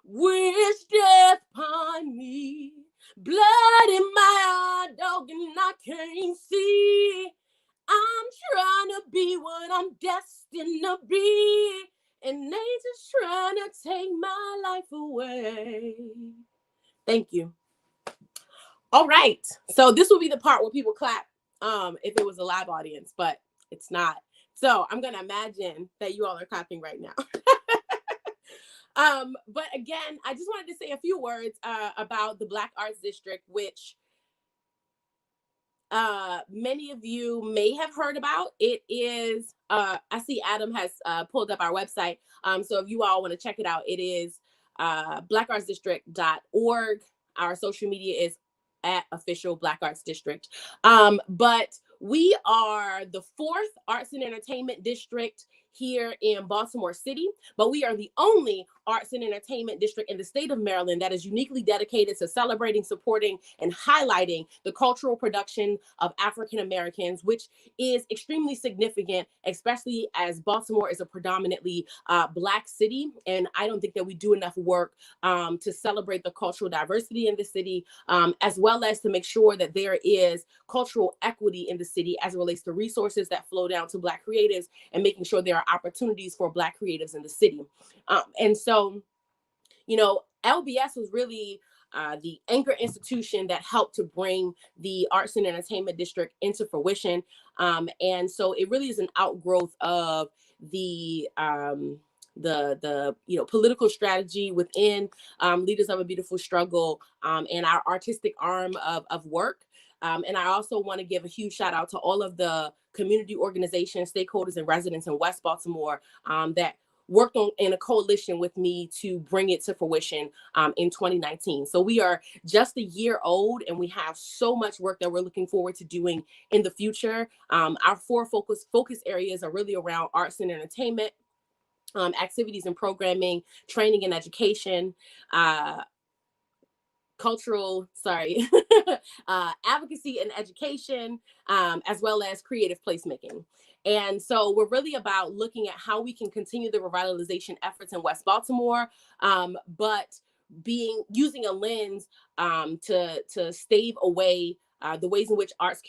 wish death upon me. Blood in my eye, dog, and I can't see. I'm trying to be what I'm destined to be, and they just trying to take my life away. Thank you. All right, so this will be the part where people clap if it was a live audience, but it's not. So I'm gonna imagine that you all are clapping right now. But again, I just wanted to say a few words about the Black Arts District, which many of you may have heard about. It is, I see Adam has pulled up our website. So if you all want to check it out, it is blackartsdistrict.org. Our social media is at official Black Arts District. But we are the 4th Arts and Entertainment District here in Baltimore City, but we are the only arts and entertainment district in the state of Maryland that is uniquely dedicated to celebrating, supporting, and highlighting the cultural production of African Americans, which is extremely significant, especially as Baltimore is a predominantly Black city. And I don't think that we do enough work to celebrate the cultural diversity in the city, as well as to make sure that there is cultural equity in the city as it relates to resources that flow down to Black creatives and making sure there are opportunities for Black creatives in the city. And so, you know, LBS was really the anchor institution that helped to bring the Arts and Entertainment District into fruition. And so it really is an outgrowth of the political strategy within Leaders of a Beautiful Struggle and our artistic arm of work. And I also want to give a huge shout out to all of the community organizations, stakeholders, and residents in West Baltimore that worked in a coalition with me to bring it to fruition in 2019. So we are just a year old, and we have so much work that we're looking forward to doing in the future. Our 4 focus areas are really around arts and entertainment, activities and programming, training and education, advocacy and education, as well as creative placemaking. And so we're really about looking at how we can continue the revitalization efforts in West Baltimore, but using a lens to stave away the ways in which arts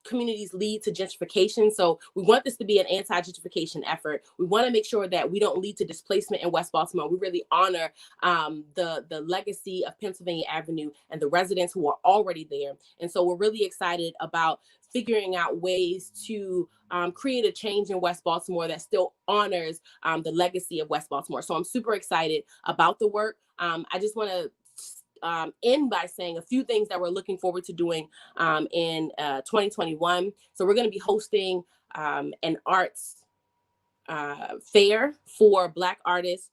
communities lead to gentrification. So we want this to be an anti-gentrification effort. We want to make sure that we don't lead to displacement in West Baltimore. We really honor the legacy of Pennsylvania Avenue and the residents who are already there. And so we're really excited about figuring out ways to create a change in West Baltimore that still honors the legacy of West Baltimore. So I'm super excited about the work. I just want to end by saying a few things that we're looking forward to doing in 2021. So we're going to be hosting an arts fair for Black artists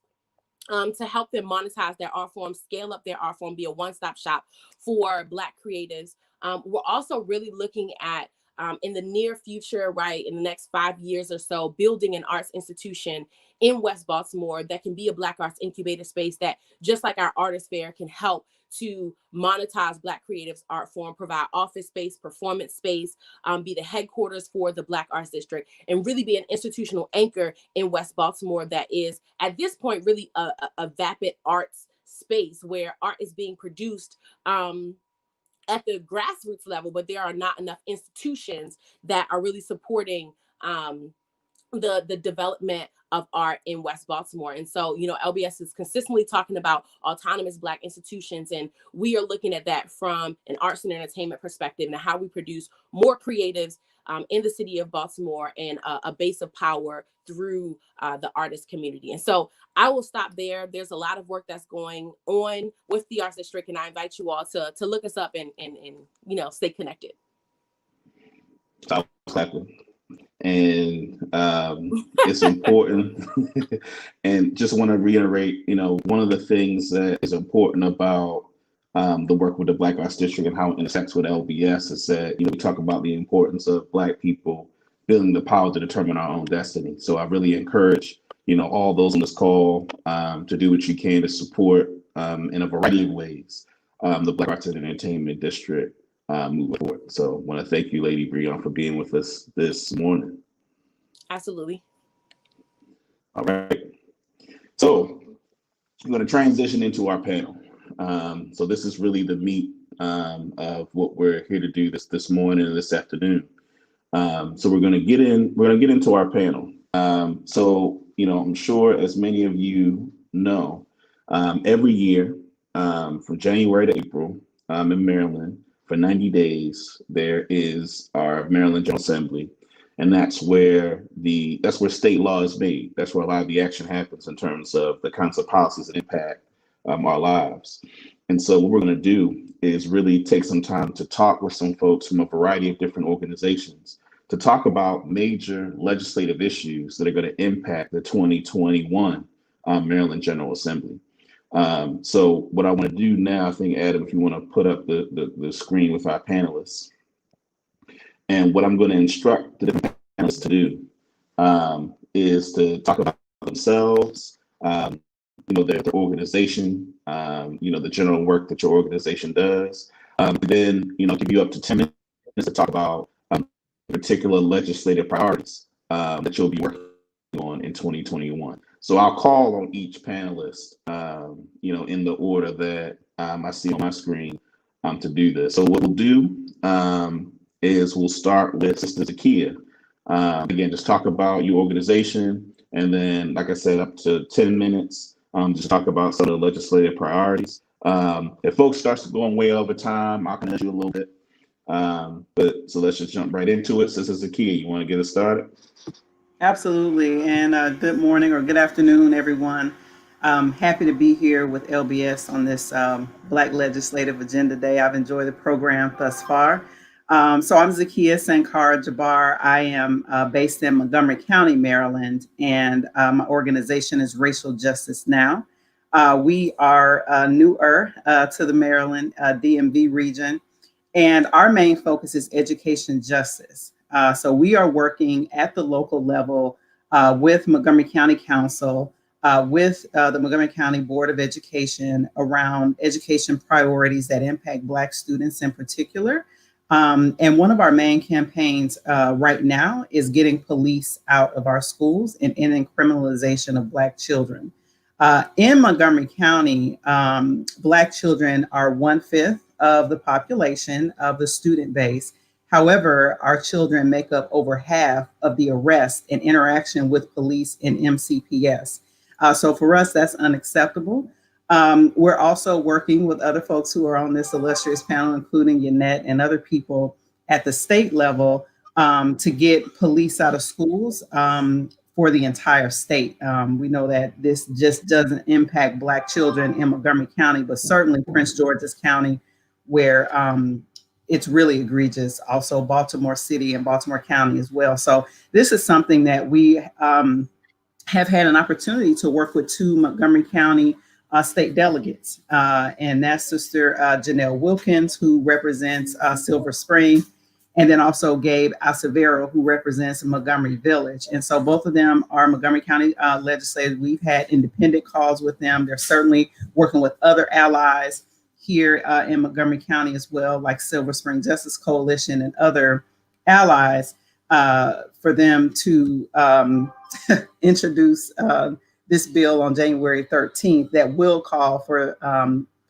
to help them monetize their art form, scale up their art form, be a one-stop shop for Black creatives. We're also really looking at in the near future, right, in the next 5 years or so, building an arts institution in West Baltimore that can be a Black arts incubator space that, just like our artist fair, can help to monetize Black creatives' art form, provide office space, performance space, be the headquarters for the Black Arts District, and really be an institutional anchor in West Baltimore that is, at this point, really a vapid arts space where art is being produced at the grassroots level, but there are not enough institutions that are really supporting the development of art in West Baltimore. And so, LBS is consistently talking about autonomous Black institutions, and we are looking at that from an arts and entertainment perspective and how we produce more creatives in the city of Baltimore and a base of power through the artist community. And so I will stop there. There's a lot of work that's going on with the Arts District, and I invite you all to look us up and stay connected. Exactly. And it's important. And just want to reiterate, one of the things that is important about the work with the Black Arts District and how it intersects with LBS is that, we talk about the importance of Black people feeling the power to determine our own destiny. So I really encourage, all those on this call to do what you can to support in a variety of ways the Black Arts and Entertainment District moving forward. So I want to thank you, Lady Breon, for being with us this morning. Absolutely. All right. So I'm going to transition into our panel. So this is really the meat of what we're here to do this morning and this afternoon. So we're going to get into our panel. So, I'm sure as many of you know, every year from January to April in Maryland, for 90 days, there is our Maryland General Assembly. And that's where state law is made. That's where a lot of the action happens in terms of the kinds of policies that impact our lives. And so what we're going to do is really take some time to talk with some folks from a variety of different organizations to talk about major legislative issues that are going to impact the 2021 Maryland General Assembly. So what I want to do now, I think, Adam, if you want to put up the screen with our panelists, and what I'm going to instruct the different panelists to do is to talk about themselves, their organization, the general work that your organization does, then, give you up to 10 minutes to talk about particular legislative priorities that you'll be working on in 2021. So I'll call on each panelist, in the order that I see on my screen to do this. So what we'll do is we'll start with Sister Zakia. Again, just talk about your organization, and then, like I said, up to 10 minutes, just talk about some of the legislative priorities. If folks start going way over time, I'll connect you a little bit. But so let's just jump right into it. Sister Zakia, you want to get us started? Absolutely. And good morning or good afternoon, everyone. Happy to be here with LBS on this Black Legislative Agenda Day. I've enjoyed the program thus far. So I'm Zakia Sankara Jabbar. I am based in Montgomery County, Maryland, and my organization is Racial Justice Now. We are newer to the Maryland DMV region, and our main focus is education justice. So we are working at the local level with Montgomery County Council, with the Montgomery County Board of Education around education priorities that impact Black students in particular. And one of our main campaigns right now is getting police out of our schools and ending criminalization of Black children. In Montgomery County, Black children are 1/5 of the population of the student base. However, our children make up over half of the arrest and interaction with police in MCPS. So for us, that's unacceptable. We're also working with other folks who are on this illustrious panel, including Yannette and other people at the state level, to get police out of schools for the entire state. We know that this just doesn't impact Black children in Montgomery County, but certainly Prince George's County, where it's really egregious. Also Baltimore City and Baltimore County as well. So this is something that we have had an opportunity to work with 2 Montgomery County state delegates. And that's Sister Janelle Wilkins, who represents Silver Spring, and then also Gabe Acevero, who represents Montgomery Village. And so both of them are Montgomery County legislators. We've had independent calls with them. They're certainly working with other allies here in Montgomery County as well, like Silver Spring Justice Coalition and other allies, for them to introduce this bill on January 13th that will call for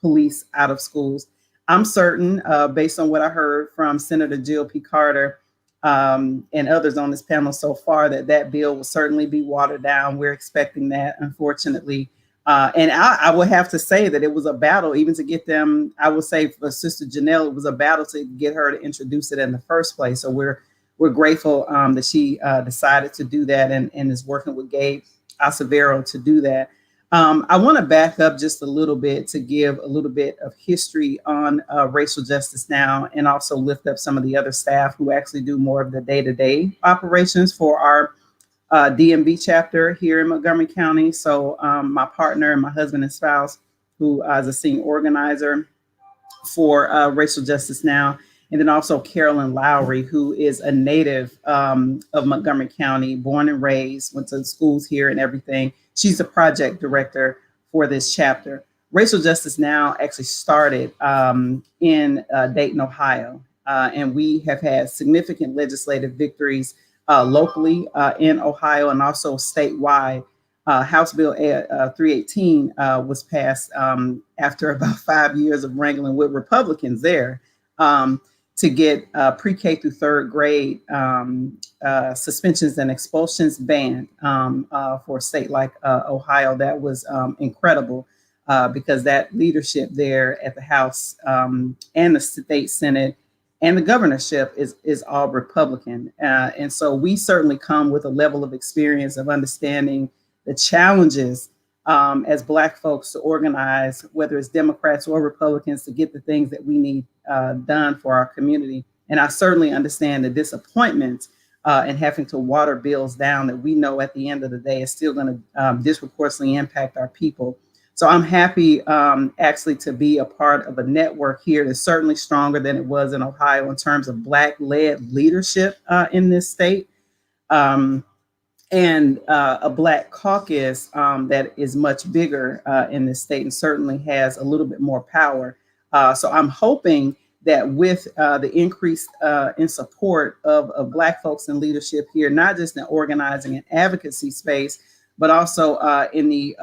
police out of schools. I'm certain, based on what I heard from Senator Jill P. Carter and others on this panel so far, that bill will certainly be watered down. We're expecting that, unfortunately. And I will have to say that it was a battle even to get them. I will say for Sister Janelle, it was a battle to get her to introduce it in the first place. So we're grateful that she decided to do that and is working with Gabe Acevero to do that. I want to back up just a little bit to give a little bit of history on racial justice now, and also lift up some of the other staff who actually do more of the day-to-day operations for our DMV chapter here in Montgomery County. So my partner and my husband and spouse, who is a senior organizer for Racial Justice Now, and then also Carolyn Lowry, who is a native of Montgomery County, born and raised, went to schools here and everything. She's the project director for this chapter. Racial Justice Now actually started in Dayton, Ohio, and we have had significant legislative victories locally in Ohio and also statewide. House Bill 318 was passed after about 5 years of wrangling with Republicans there to get pre-K through third grade suspensions and expulsions banned for a state like Ohio. That was incredible because that leadership there at the House and the state Senate and the governorship is all Republican. And so we certainly come with a level of experience of understanding the challenges as Black folks to organize, whether it's Democrats or Republicans, to get the things that we need done for our community. And I certainly understand the disappointment and having to water bills down that we know at the end of the day is still going to disproportionately impact our people. So I'm happy actually to be a part of a network here that's certainly stronger than it was in Ohio in terms of Black-led leadership in this state. And a Black caucus that is much bigger in this state and certainly has a little bit more power. So I'm hoping that with the increase in support of Black folks in leadership here, not just in organizing and advocacy space, but also in the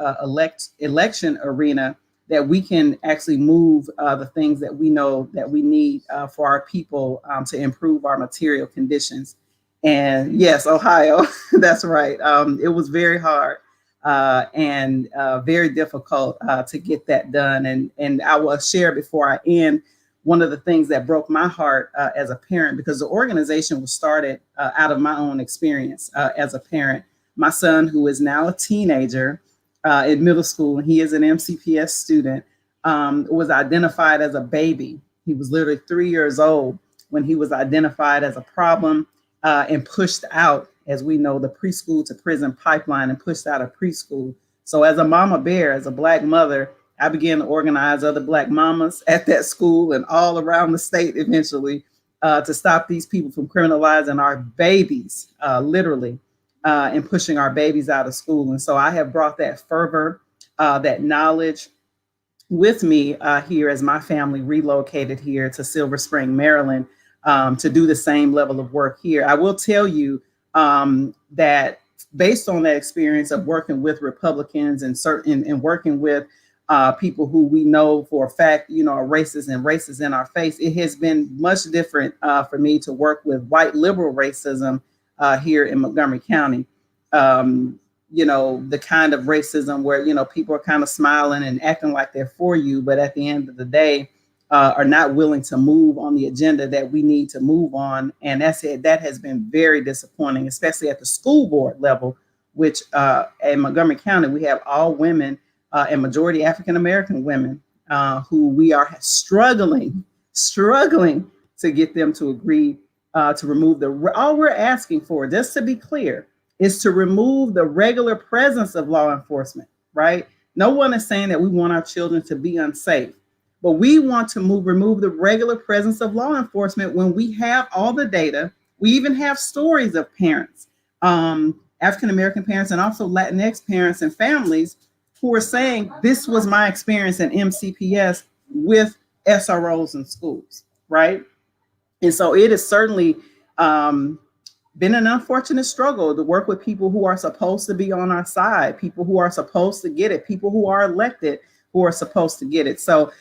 election arena, that we can actually move the things that we know that we need for our people to improve our material conditions. And yes, Ohio, that's right. It was very hard and very difficult to get that done. And I will share before I end one of the things that broke my heart as a parent, because the organization was started out of my own experience as a parent. My son, who is now a teenager in middle school, and he is an MCPS student, was identified as a baby. He was literally 3 years old when he was identified as a problem and pushed out, as we know, the preschool to prison pipeline, and pushed out of preschool. So as a mama bear, as a Black mother, I began to organize other Black mamas at that school and all around the state eventually to stop these people from criminalizing our babies, literally, and pushing our babies out of school. And so I have brought that fervor, that knowledge with me here as my family relocated here to Silver Spring, Maryland, to do the same level of work here. I will tell you that based on that experience of working with Republicans and working with people who we know for a fact, are racist and racist in our face, it has been much different for me to work with white liberal racism here in Montgomery County. The kind of racism where, people are kind of smiling and acting like they're for you, but at the end of the day, are not willing to move on the agenda that we need to move on. And that has been very disappointing, especially at the school board level, which in Montgomery County, we have all women and majority African-American women who we are struggling to get them to agree to remove all we're asking for, just to be clear, is to remove the regular presence of law enforcement, right? No one is saying that we want our children to be unsafe, but we want to remove the regular presence of law enforcement when we have all the data. We even have stories of parents, African-American parents, and also Latinx parents and families who are saying, this was my experience in MCPS with SROs in schools, right? And so it is certainly been an unfortunate struggle to work with people who are supposed to be on our side, people who are supposed to get it, people who are elected who are supposed to get it. So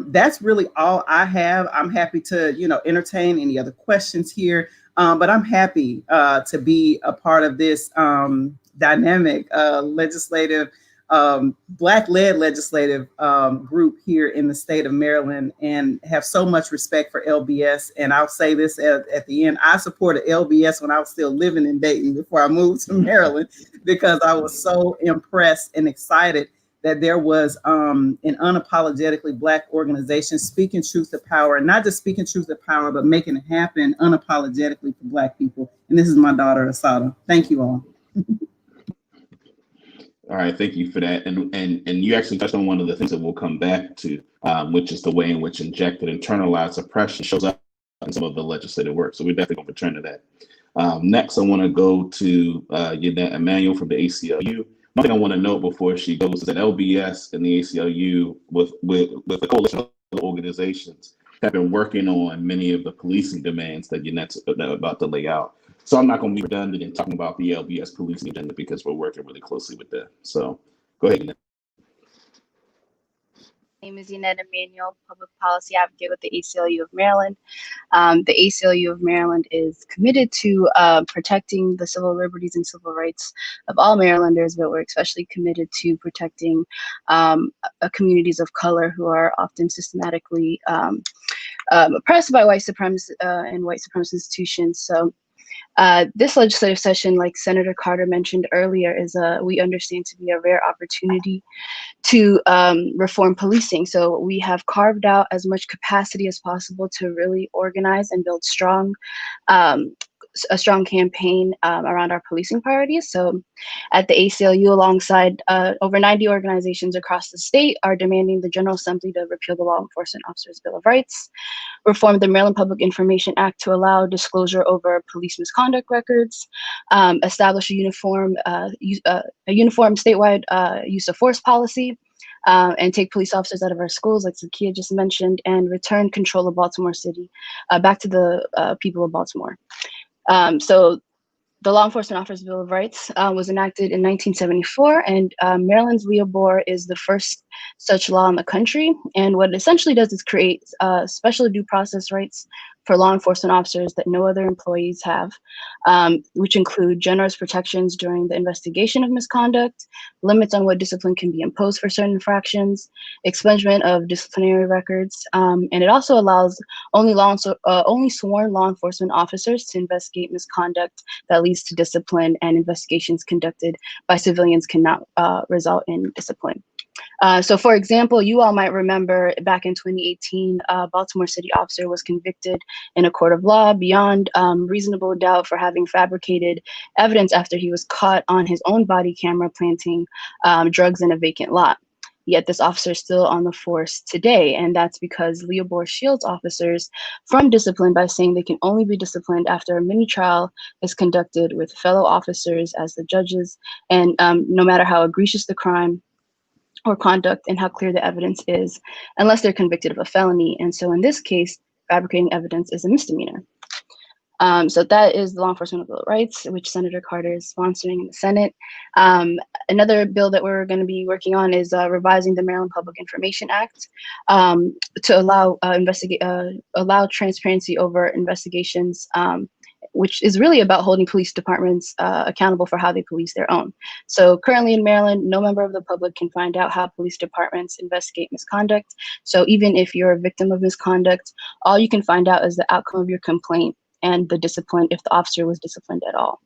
that's really all I have. I'm happy to, entertain any other questions here, but I'm happy to be a part of this dynamic legislative, Black-led legislative group here in the state of Maryland, and have so much respect for LBS. And I'll say this at the end, I supported LBS when I was still living in Dayton before I moved to Maryland, because I was so impressed and excited that there was an unapologetically Black organization speaking truth to power, and not just speaking truth to power, but making it happen unapologetically for Black people. And this is my daughter, Asada. Thank you all. All right, thank you for that. And you actually touched on one of the things that we'll come back to, which is the way in which injected internalized oppression shows up in some of the legislative work. So we're definitely going to return to that. Next, I want to go to Yannette Emanuel from the ACLU. One thing I want to note before she goes is that LBS and the ACLU, with the coalition of other organizations, have been working on many of the policing demands that Yannette's about to lay out. So I'm not going to be redundant in talking about the LBS policing agenda because we're working really closely with them. So go ahead, Yannette. My name is Yannette Emanuel, Public Policy Advocate with the ACLU of Maryland. The ACLU of Maryland is committed to protecting the civil liberties and civil rights of all Marylanders, but we're especially committed to protecting communities of color who are often systematically oppressed by white supremacists and white supremacist institutions. So this legislative session, like Senator Carter mentioned earlier, is we understand to be a rare opportunity to reform policing. So we have carved out as much capacity as possible to really organize and build a strong campaign around our policing priorities. So at the ACLU, alongside over 90 organizations across the state, are demanding the General Assembly to repeal the Law Enforcement Officers' Bill of Rights, reform the Maryland Public Information Act to allow disclosure over police misconduct records, establish a uniform statewide use of force policy, and take police officers out of our schools, like Zakia just mentioned, and return control of Baltimore City back to the people of Baltimore. So the Law Enforcement Officers' Bill of Rights was enacted in 1974, and Maryland's Leo Bore is the first such law in the country. And what it essentially does is create special due process rights for law enforcement officers that no other employees have, which include generous protections during the investigation of misconduct, limits on what discipline can be imposed for certain infractions, expungement of disciplinary records, and it also allows only sworn law enforcement officers to investigate misconduct that leads to discipline, and investigations conducted by civilians cannot result in discipline. So for example, you all might remember back in 2018, a Baltimore City officer was convicted in a court of law beyond reasonable doubt for having fabricated evidence after he was caught on his own body camera planting drugs in a vacant lot. Yet this officer is still on the force today, and that's because Leo Bore shields officers from discipline by saying they can only be disciplined after a mini trial is conducted with fellow officers as the judges, and no matter how egregious the crime or conduct and how clear the evidence is, unless they're convicted of a felony. And so in this case, fabricating evidence is a misdemeanor. So that is the Law Enforcement Bill of Rights, which Senator Carter is sponsoring in the Senate. Another bill that we're going to be working on is revising the Maryland Public Information Act to allow transparency over investigations, which is really about holding police departments accountable for how they police their own. So currently in Maryland, no member of the public can find out how police departments investigate misconduct. So even if you're a victim of misconduct, all you can find out is the outcome of your complaint and the discipline, if the officer was disciplined at all.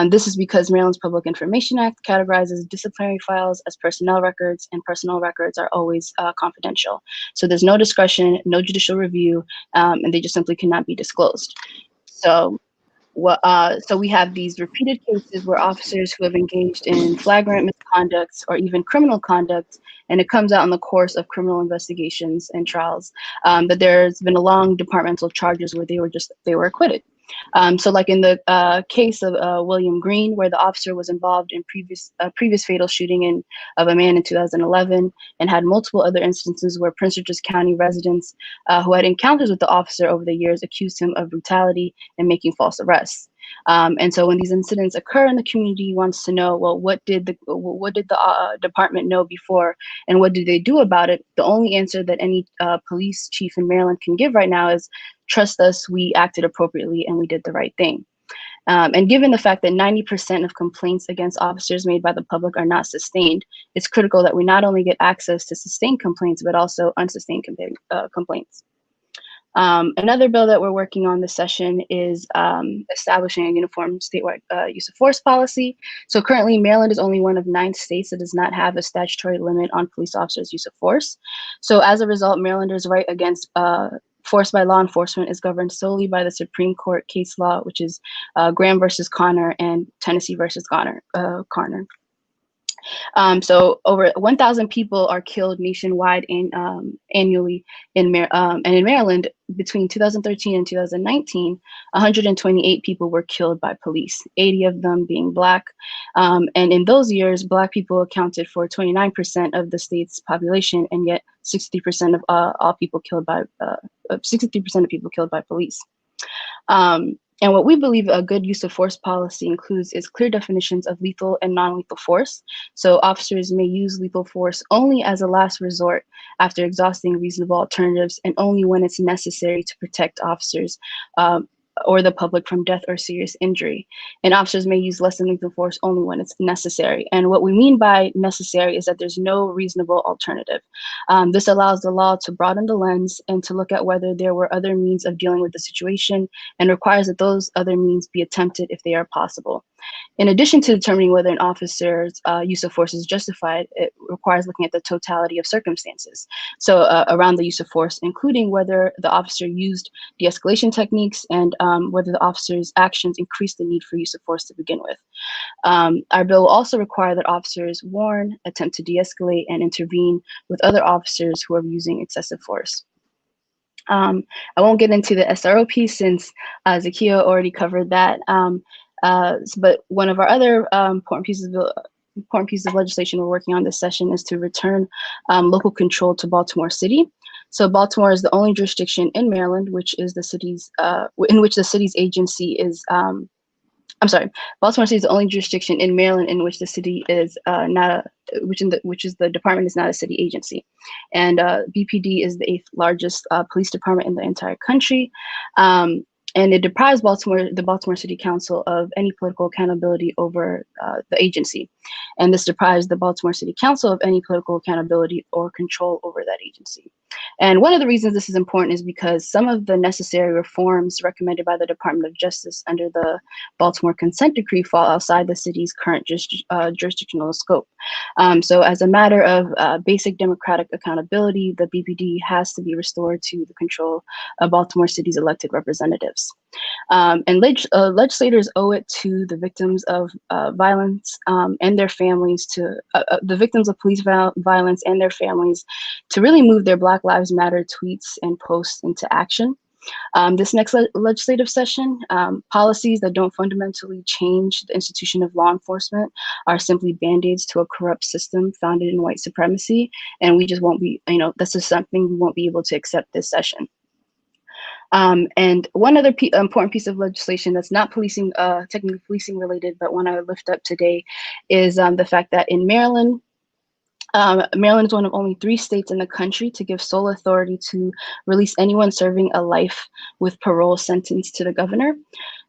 This is because Maryland's Public Information Act categorizes disciplinary files as personnel records, and personnel records are always confidential. So there's no discretion, no judicial review, and they just simply cannot be disclosed. So we have these repeated cases where officers who have engaged in flagrant misconduct or even criminal conduct, and it comes out in the course of criminal investigations and trials, that there's been a long departmental charges where they were acquitted. So like in the case of William Green, where the officer was involved in previous fatal shooting of a man in 2011, and had multiple other instances where Prince George's County residents who had encounters with the officer over the years accused him of brutality and making false arrests. And so when these incidents occur and the community wants to know, well, what did the department know before, and what did they do about it? The only answer that any police chief in Maryland can give right now is, trust us, we acted appropriately and we did the right thing. And given the fact that 90% of complaints against officers made by the public are not sustained, it's critical that we not only get access to sustained complaints, but also unsustained complaints. Another bill that we're working on this session is establishing a uniform statewide use of force policy. So currently, Maryland is only one of 9 states that does not have a statutory limit on police officers' use of force. So as a result, Marylanders' right against force by law enforcement is governed solely by the Supreme Court case law, which is Graham versus Connor and Tennessee versus Connor. So over 1,000 people are killed nationwide annually in Maryland. Between 2013 and 2019, 128 people were killed by police, 80 of them being Black. And in those years, Black people accounted for 29% of the state's population, and yet 60% of all people killed by 63% of people killed by police. And what we believe a good use of force policy includes is clear definitions of lethal and non-lethal force. So officers may use lethal force only as a last resort after exhausting reasonable alternatives, and only when it's necessary to protect officers or the public from death or serious injury. And officers may use less than lethal force only when it's necessary. And what we mean by necessary is that there's no reasonable alternative. This allows the law to broaden the lens and to look at whether there were other means of dealing with the situation, and requires that those other means be attempted if they are possible. In addition to determining whether an officer's use of force is justified, it requires looking at the totality of circumstances. So around the use of force, including whether the officer used de-escalation techniques and whether the officer's actions increased the need for use of force to begin with. Our bill will also require that officers warn, attempt to de-escalate, and intervene with other officers who are using excessive force. I won't get into the SRO piece since Zakiya already covered that. But one of our other important pieces of legislation we're working on this session is to return local control to Baltimore City. So Baltimore is the only jurisdiction in Maryland, which is the city's, in which the city's agency is, Baltimore City is the only jurisdiction in Maryland in which the city is which is the department is not a city agency. And BPD is the 8th largest police department in the entire country. And it deprives the Baltimore City Council of any political accountability over the agency. And this deprives the Baltimore City Council of any political accountability or control over that agency. And one of the reasons this is important is because some of the necessary reforms recommended by the Department of Justice under the Baltimore Consent Decree fall outside the city's current jurisdictional scope. So as a matter of basic democratic accountability, the BPD has to be restored to the control of Baltimore City's elected representatives. And legislators owe it to the victims of violence and their families, to the victims of police violence and their families, to really move their Black Lives Matter tweets and posts into action. This next legislative session, policies that don't fundamentally change the institution of law enforcement are simply band-aids to a corrupt system founded in white supremacy. And we just won't be, that's just something we won't be able to accept this session. And one other important piece of legislation that's not policing, technically policing related, but one I lift up today is the fact that in Maryland, Maryland is one of only 3 states in the country to give sole authority to release anyone serving a life with parole sentence to the governor.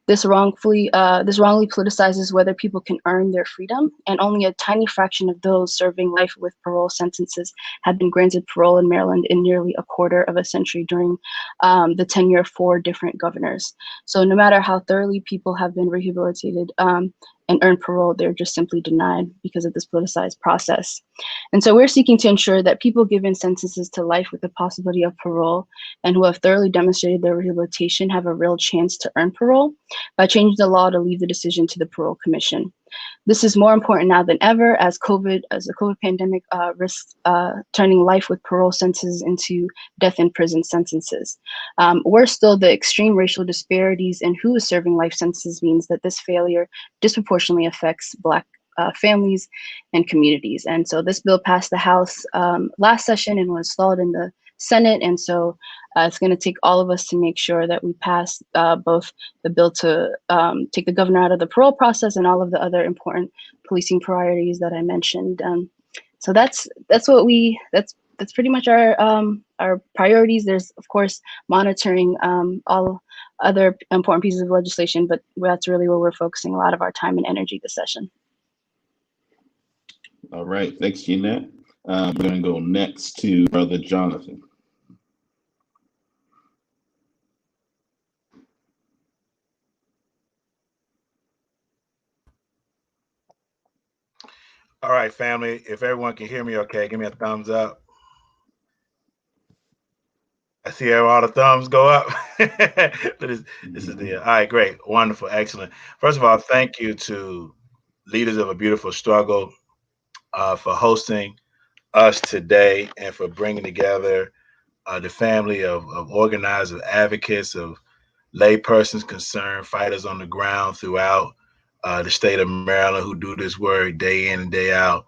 This wrongly politicizes whether people can earn their freedom, and only a tiny fraction of those serving life with parole sentences have been granted parole in Maryland in nearly a quarter of a century during the tenure of 4 different governors. So no matter how thoroughly people have been rehabilitated and earned parole, they're just simply denied because of this politicized process. And so we're seeking to ensure that people given sentences to life with the possibility of parole and who have thoroughly demonstrated their rehabilitation have a real chance to earn parole by changing the law to leave the decision to the Parole Commission. This is more important now than ever as the COVID pandemic risks turning life with parole sentences into death in prison sentences. Worse still, the extreme racial disparities in who is serving life sentences means that this failure disproportionately affects Black families and communities. And so this bill passed the House last session and was stalled in the Senate. And so it's going to take all of us to make sure that we pass both the bill to take the governor out of the parole process and all of the other important policing priorities that I mentioned. So that's pretty much our priorities. There's of course monitoring all other important pieces of legislation, but that's really where we're focusing a lot of our time and energy this session. All right, thanks, Jeanette. We're going to go next to Brother Jonathan. All right, family, if everyone can hear me okay, give me a thumbs up. I see all the thumbs go up. But this is the, all right, great, wonderful, excellent. First of all, thank you to Leaders of a Beautiful Struggle for hosting us today and for bringing together the family of organizers, advocates, of laypersons concerned, fighters on the ground throughout the state of Maryland who do this work day in and day out.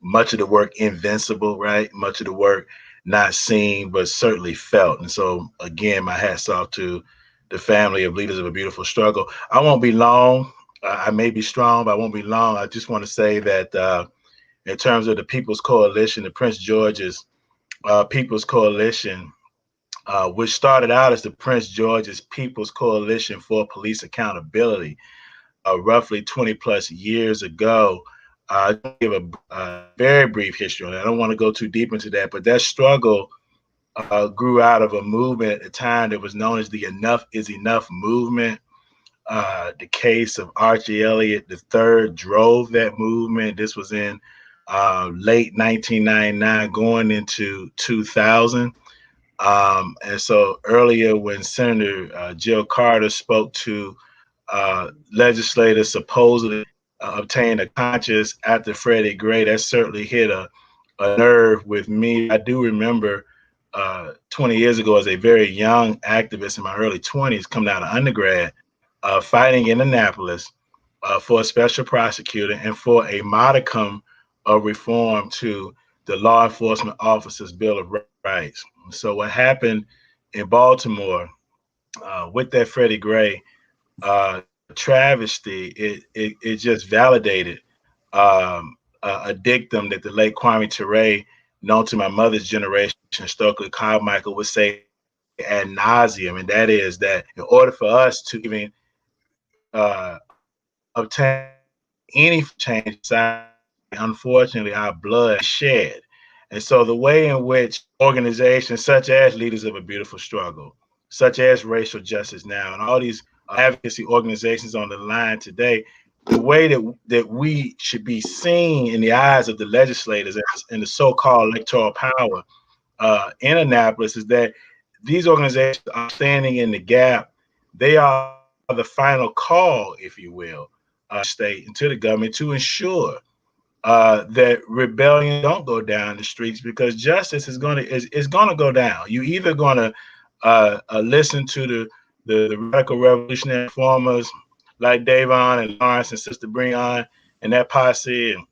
Much of the work invincible, right? Much of the work not seen, but certainly felt. And so, again, my hat's off to the family of Leaders of a Beautiful Struggle. I won't be long. I may be strong, but I won't be long. I just want to say that in terms of the People's Coalition, the Prince George's People's Coalition, which started out as the Prince George's People's Coalition for Police Accountability, roughly 20 plus years ago. I'll give a very brief history on that. I don't want to go too deep into that, but that struggle grew out of a movement at the time that was known as the Enough is Enough movement. The case of Archie Elliott III drove that movement. This was in late 1999, going into 2000. And so earlier when Senator Jill Carter spoke to legislators supposedly obtained a conscience after Freddie Gray, that certainly hit a nerve with me. I do remember 20 years ago as a very young activist in my early 20s, coming out of undergrad, fighting in Annapolis for a special prosecutor and for a modicum of reform to the Law Enforcement Officers' Bill of Rights. So what happened in Baltimore with that Freddie Gray travesty, it just validated a dictum that the late Kwame Ture, known to my mother's generation, Stokely Carmichael, would say ad nauseum, and that is that in order for us to even obtain any change, unfortunately, our blood is shed. And so the way in which organizations such as Leaders of a Beautiful Struggle, such as Racial Justice Now, and all these advocacy organizations on the line today, the way that we should be seen in the eyes of the legislators and the so-called electoral power in Annapolis is that these organizations are standing in the gap. They are the final call, if you will, state and to the government to ensure that rebellion don't go down the streets, because justice is going to go down. You either going to listen to the radical revolutionary reformers like Davon and Lawrence and Sister Breon and that posse and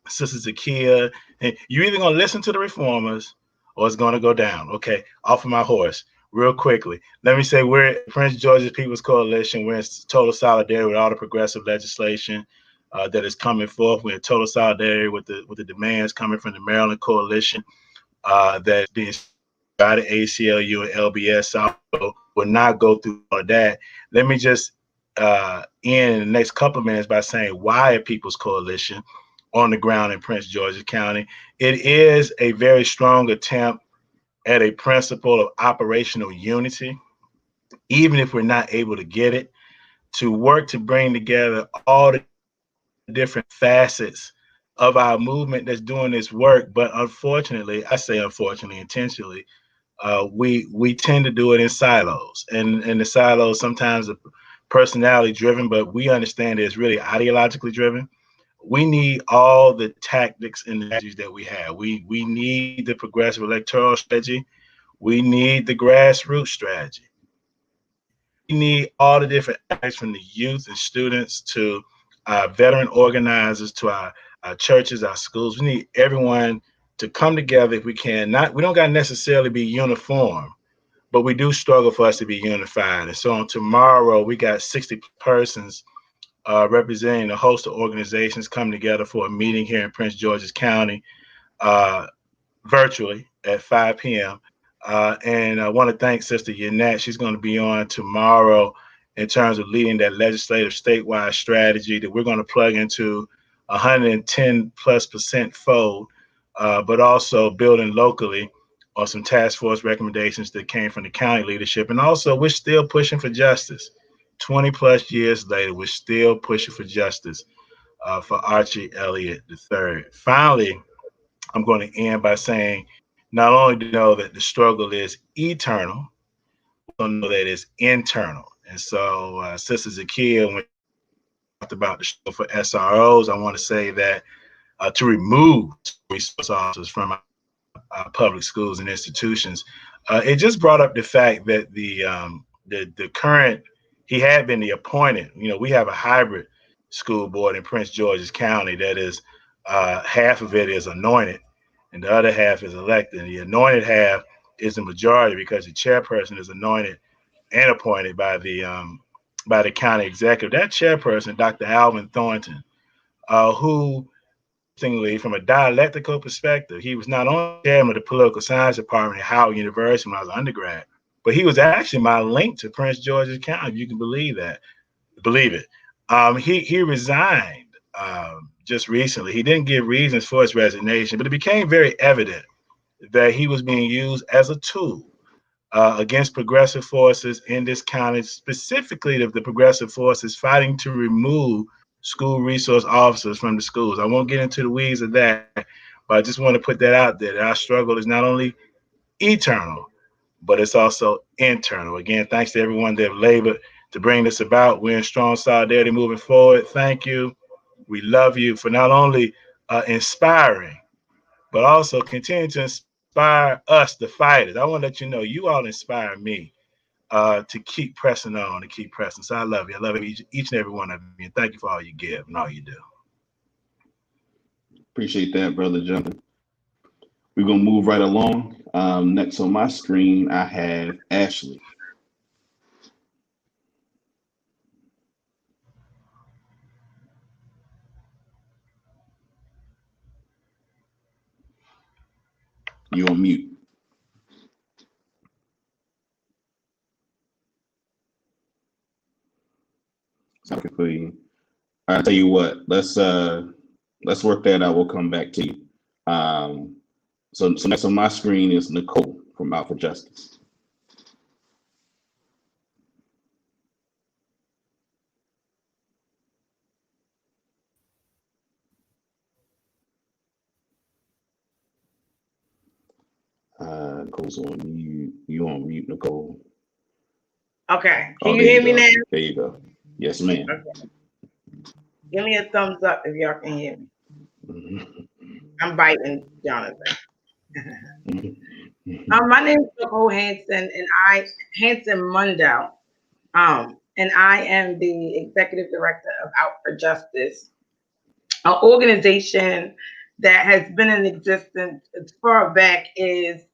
Sister Zakia, and you're either going to listen to the reformers or it's going to go down. Okay, off of my horse. Real quickly, let me say we're Prince George's People's Coalition. We're in total solidarity with all the progressive legislation that is coming forth. We're in total solidarity with the demands coming from the Maryland Coalition that's being by the ACLU and LBS. So I will not go through all of that. Let me just end in the next couple of minutes by saying why a People's Coalition on the ground in Prince George's County. It is a very strong attempt at a principle of operational unity, even if we're not able to get it, to work to bring together all the different facets of our movement that's doing this work. But unfortunately, I say unfortunately intentionally, we tend to do it in silos, and the silos sometimes are personality driven, but we understand it's really ideologically driven. We need all the tactics and the strategies that we have. We need the progressive electoral strategy. We need the grassroots strategy. We need all the different acts, from the youth and students to our veteran organizers to our churches, our schools. We need everyone to come together if we can. We don't got to necessarily be uniform, but we do struggle for us to be unified. And so on tomorrow, we got 60 persons representing a host of organizations coming together for a meeting here in Prince George's County, virtually at 5 p.m. And I want to thank Sister Yannette. She's going to be on tomorrow in terms of leading that legislative statewide strategy that we're going to plug into 110+% fold, but also building locally on some task force recommendations that came from the county leadership. And also, we're still pushing for justice. 20+ years later, we're still pushing for justice for Archie Elliott III. Finally, I'm going to end by saying, not only do you know that the struggle is eternal, we know that it's internal. And so, Sister Zakiya, when we talked about the struggle for SROs, I want to say that to remove resource officers from our public schools and institutions, it just brought up the fact that the current, he had been the appointed, we have a hybrid school board in Prince George's County that is half of it is anointed and the other half is elected. And the anointed half is the majority because the chairperson is anointed and appointed by the county executive. That chairperson, Dr. Alvin Thornton, who, from a dialectical perspective, he was not only chairman of the political science department at Howard University when I was an undergrad, but he was actually my link to Prince George's County. You can believe that. Believe it. He resigned just recently. He didn't give reasons for his resignation, but it became very evident that he was being used as a tool against progressive forces in this county, specifically the progressive forces fighting to remove school resource officers from the schools. I won't get into the weeds of that, but I just want to put that out there, that our struggle is not only eternal, but it's also internal. Again, thanks to everyone that have labored to bring this about. We're in strong solidarity moving forward. Thank you. We love you for not only inspiring, but also continue to inspire us, the fighters. I want to let you know, you all inspire me to keep pressing on, to keep pressing. So I love you. I love each and every one of you. And thank you for all you give and all you do. Appreciate that, Brother Jonathan. We're going to move right along. Next on my screen, I have Ashley. You on mute. Okay, for you. I'll tell you what. Let's work that out. We'll come back to you. So next on my screen is Nicole from Out for Justice. Nicole's on mute. You on mute, Nicole? Okay. Can you hear me now? There you go. Yes, ma'am. Okay. Give me a thumbs up if y'all can hear me. Mm-hmm. I'm biting Jonathan. My name is Nicole Hanson, and Hanson Mundo, and I am the executive director of Out for Justice, an organization that has been in existence as far back as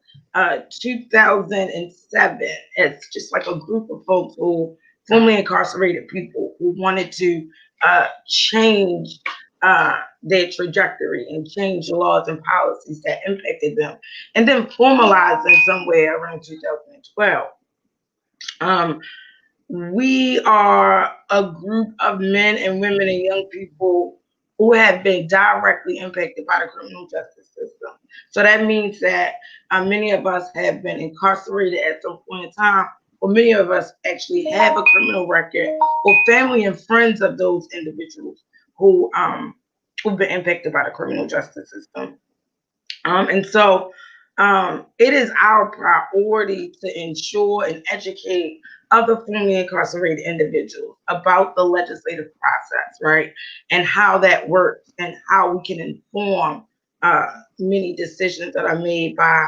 2007. It's just like a group of folks who formerly incarcerated people who wanted to change their trajectory and change laws and policies that impacted them, and then formalize them somewhere around 2012. We are a group of men and women and young people who have been directly impacted by the criminal justice system. So that means that many of us have been incarcerated at some point in time, or many of us actually have a criminal record, or family and friends of those individuals who've been impacted by the criminal justice system. And so it is our priority to ensure and educate other formerly incarcerated individuals about the legislative process, right? And how that works and how we can inform many decisions that are made by,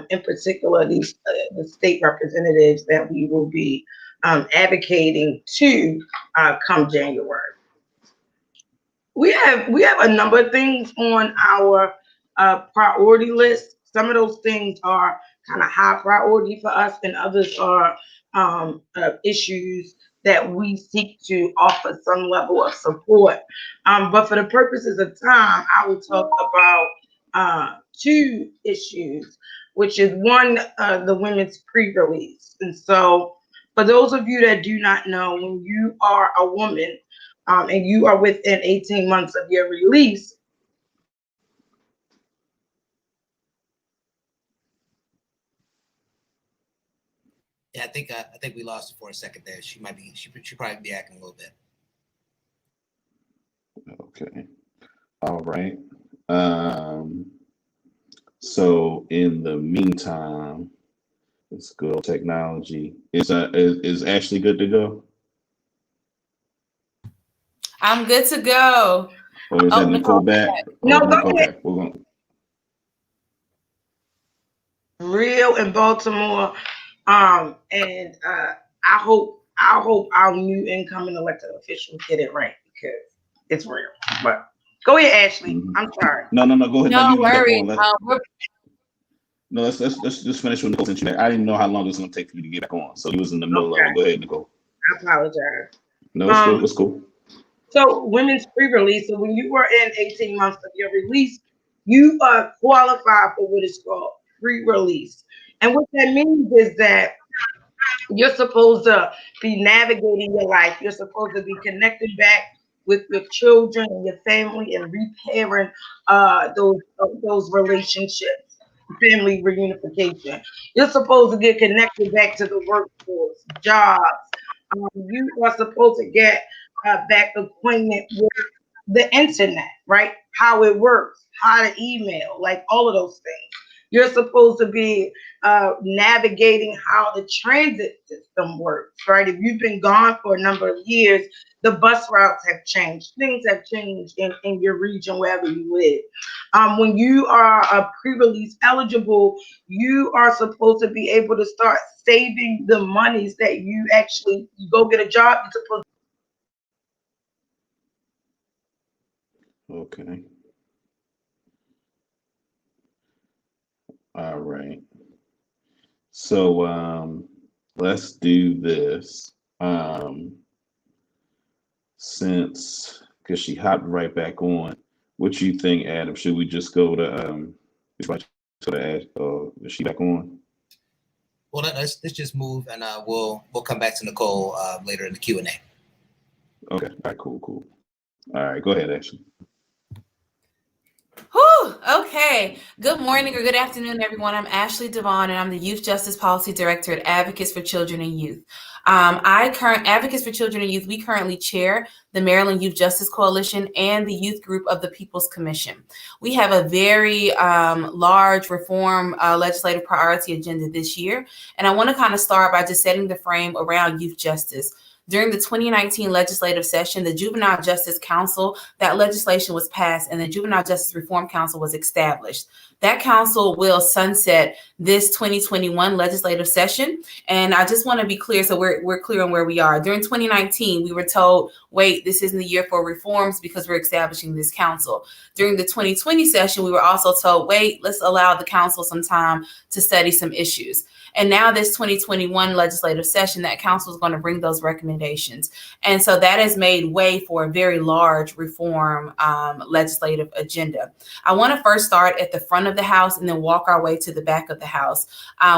in particular, the state representatives that we will be advocating to come January. We have a number of things on our priority list. Some of those things are kind of high priority for us, and others are issues that we seek to offer some level of support. But for the purposes of time, I will talk about two issues, which is one, the women's pre-release. And so for those of you that do not know, when you are a woman and you are within 18 months of your release, yeah, I think we lost her for a second there. She probably be acting a little bit. Okay. All right. So in the meantime, it's good old technology. Is Ashley good to go? I'm good to go. Or is that Nicole back? No, go okay. ahead. We're going. Real in Baltimore, and I hope our new incoming elected officials get it right, because it's real. But go ahead, Ashley. Mm-hmm. I'm sorry. No, go ahead. No worries. No, let's just finish with Nicole, since you I didn't know how long it was going to take for you to get back on. So he was in the middle of it. Go ahead, Nicole. I apologize. No, it's cool. It's cool. So women's pre-release. So when you were in 18 months of your release, you qualify for what is called pre-release. And what that means is that you're supposed to be navigating your life. You're supposed to be connected back with your children and your family and repairing those relationships, family reunification. You're supposed to get connected back to the workforce, jobs. You are supposed to get back acquainted with the internet, right? How it works, how to email, like all of those things. You're supposed to be navigating how the transit system works, right? If you've been gone for a number of years, the bus routes have changed. Things have changed in your region, wherever you live. When you are pre-release eligible, you are supposed to be able to start saving the monies that you go get a job. You're supposed Okay. All right. So let's do this. Since because she hopped right back on, what you think, Adam? Should we just go to Ash, is she back on? Well, let's just move, and we'll come back to Nicole later in the Q&A. Okay. All right. Cool. All right. Go ahead, Ashley. Whew, okay. Good morning or good afternoon, everyone. I'm Ashley Devon, and I'm the Youth Justice Policy Director at Advocates for Children and Youth. Advocates for Children and Youth, we currently chair the Maryland Youth Justice Coalition and the youth group of the People's Commission. We have a very large reform legislative priority agenda this year, and I want to kind of start by just setting the frame around youth justice. During the 2019 legislative session, the Juvenile Justice Council, that legislation was passed and the Juvenile Justice Reform Council was established. That council will sunset this 2021 legislative session. And I just want to be clear, so we're clear on where we are. During 2019, we were told, wait, this isn't the year for reforms because we're establishing this council. During the 2020 session, we were also told, wait, let's allow the council some time to study some issues. And now this 2021 legislative session, that council is going to bring those recommendations. And so that has made way for a very large reform legislative agenda. I want to first start at the front of the House and then walk our way to the back of the House.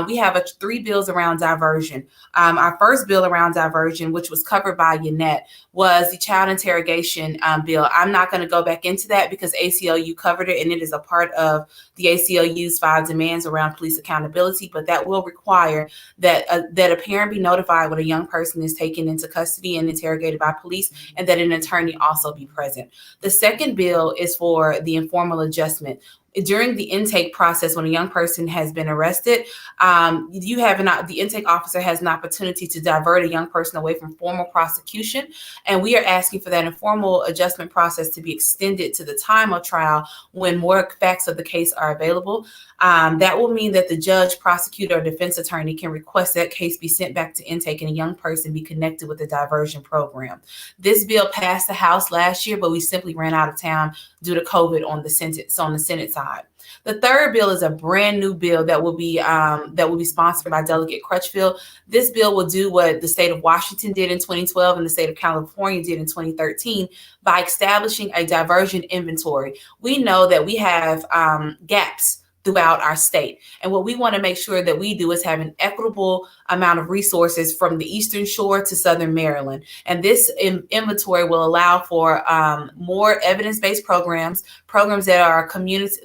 We have 3 bills around diversion. Our first bill around diversion, which was covered by Yannette, was the child interrogation bill. I'm not going to go back into that because ACLU covered it, and it is a part of the ACLU's 5 demands around police accountability, but that will require that a parent be notified when a young person is taken into custody and interrogated by police, and that an attorney also be present. The second bill is for the informal adjustment. During the intake process, when a young person has been arrested, the intake officer has an opportunity to divert a young person away from formal prosecution. And we are asking for that informal adjustment process to be extended to the time of trial when more facts of the case are available. That will mean that the judge, prosecutor, or defense attorney can request that case be sent back to intake and a young person be connected with the diversion program. This bill passed the House last year, but we simply ran out of time due to COVID on the Senate side. 2025. The third bill is a brand new bill that will be sponsored by Delegate Crutchfield. This bill will do what the state of Washington did in 2012 and the state of California did in 2013 by establishing a diversion inventory. We know that we have gaps throughout our state. And what we want to make sure that we do is have an equitable amount of resources from the Eastern Shore to Southern Maryland. And this inventory will allow for more evidence-based programs that are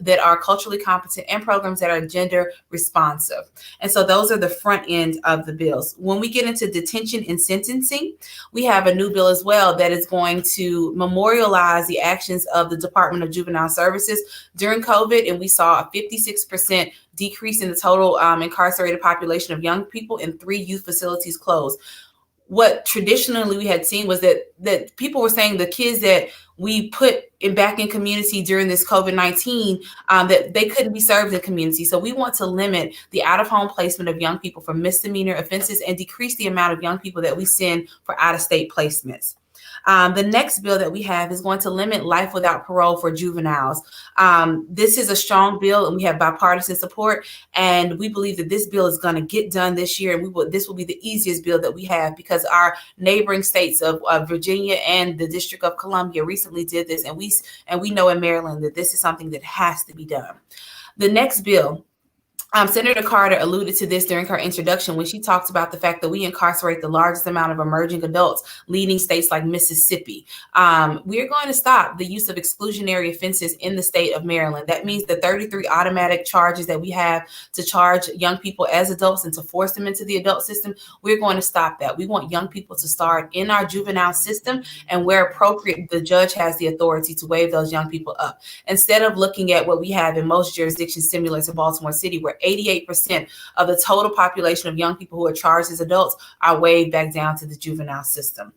that are culturally competent, and programs that are gender responsive. And so those are the front end of the bills. When we get into detention and sentencing, we have a new bill as well that is going to memorialize the actions of the Department of Juvenile Services during COVID. And we saw a 56% decrease in the total incarcerated population of young people, and 3 youth facilities closed. What traditionally we had seen was that people were saying the kids that we put back in community during this COVID-19, that they couldn't be served in community. So we want to limit the out-of-home placement of young people for misdemeanor offenses and decrease the amount of young people that we send for out-of-state placements. The next bill that we have is going to limit life without parole for juveniles. This is a strong bill, and we have bipartisan support. And we believe that this bill is going to get done this year. And this will be the easiest bill that we have, because our neighboring states of Virginia and the District of Columbia recently did this. And we know in Maryland that this is something that has to be done. The next bill, Senator Carter alluded to this during her introduction when she talked about the fact that we incarcerate the largest amount of emerging adults, leading states like Mississippi. We are going to stop the use of exclusionary offenses in the state of Maryland. That means the 33 automatic charges that we have to charge young people as adults and to force them into the adult system. We're going to stop that. We want young people to start in our juvenile system, and where appropriate, the judge has the authority to waive those young people up. Instead of looking at what we have in most jurisdictions similar to Baltimore City, where 88% of the total population of young people who are charged as adults are waived back down to the juvenile system.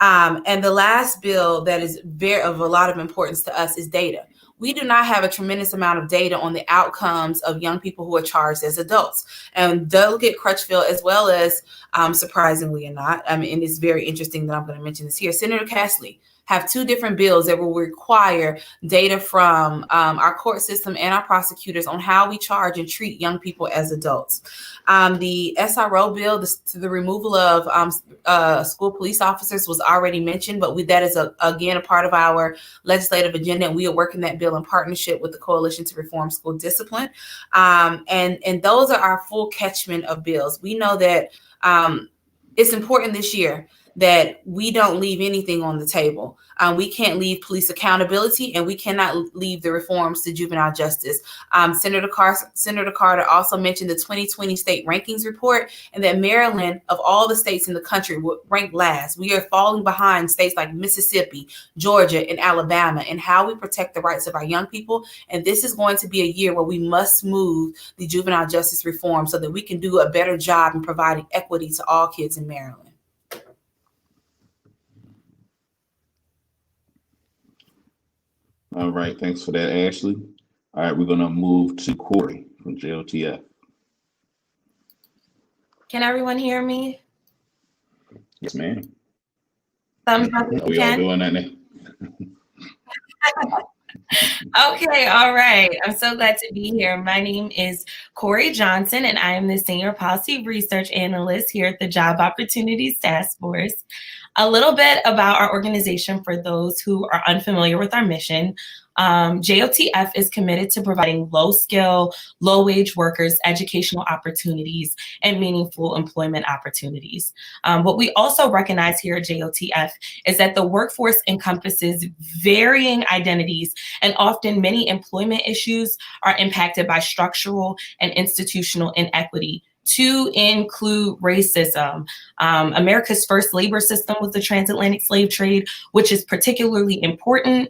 And the last bill that is of a lot of importance to us is data. We do not have a tremendous amount of data on the outcomes of young people who are charged as adults. And Delegate Crutchfield, as well as, surprisingly or not, and it's very interesting that I'm going to mention this here, Senator Castley, have 2 different bills that will require data from our court system and our prosecutors on how we charge and treat young people as adults. The SRO bill, the removal of school police officers, was already mentioned, but that is again a part of our legislative agenda, and we are working that bill in partnership with the Coalition to Reform School Discipline. And those are our full catchment of bills. We know that it's important this year that we don't leave anything on the table. We can't leave police accountability, and we cannot leave the reforms to juvenile justice. Senator Carter also mentioned the 2020 state rankings report, and that Maryland, of all the states in the country, would rank last. We are falling behind states like Mississippi, Georgia, and Alabama in how we protect the rights of our young people. And this is going to be a year where we must move the juvenile justice reform so that we can do a better job in providing equity to all kids in Maryland. All right, thanks for that, Ashley. All right, we're gonna move to Corey from JOTF. Can everyone hear me? Yes, ma'am. Thumbs up if you We all can. doing that now? Okay, all right. I'm so glad to be here. My name is Corey Johnson, and I am the Senior Policy Research Analyst here at the Job Opportunities Task Force. A little bit about our organization for those who are unfamiliar with our mission. JOTF is committed to providing low-skill, low-wage workers educational opportunities and meaningful employment opportunities. What we also recognize here at JOTF is that the workforce encompasses varying identities, and often many employment issues are impacted by structural and institutional inequity, to include racism. America's first labor system was the transatlantic slave trade, which is particularly important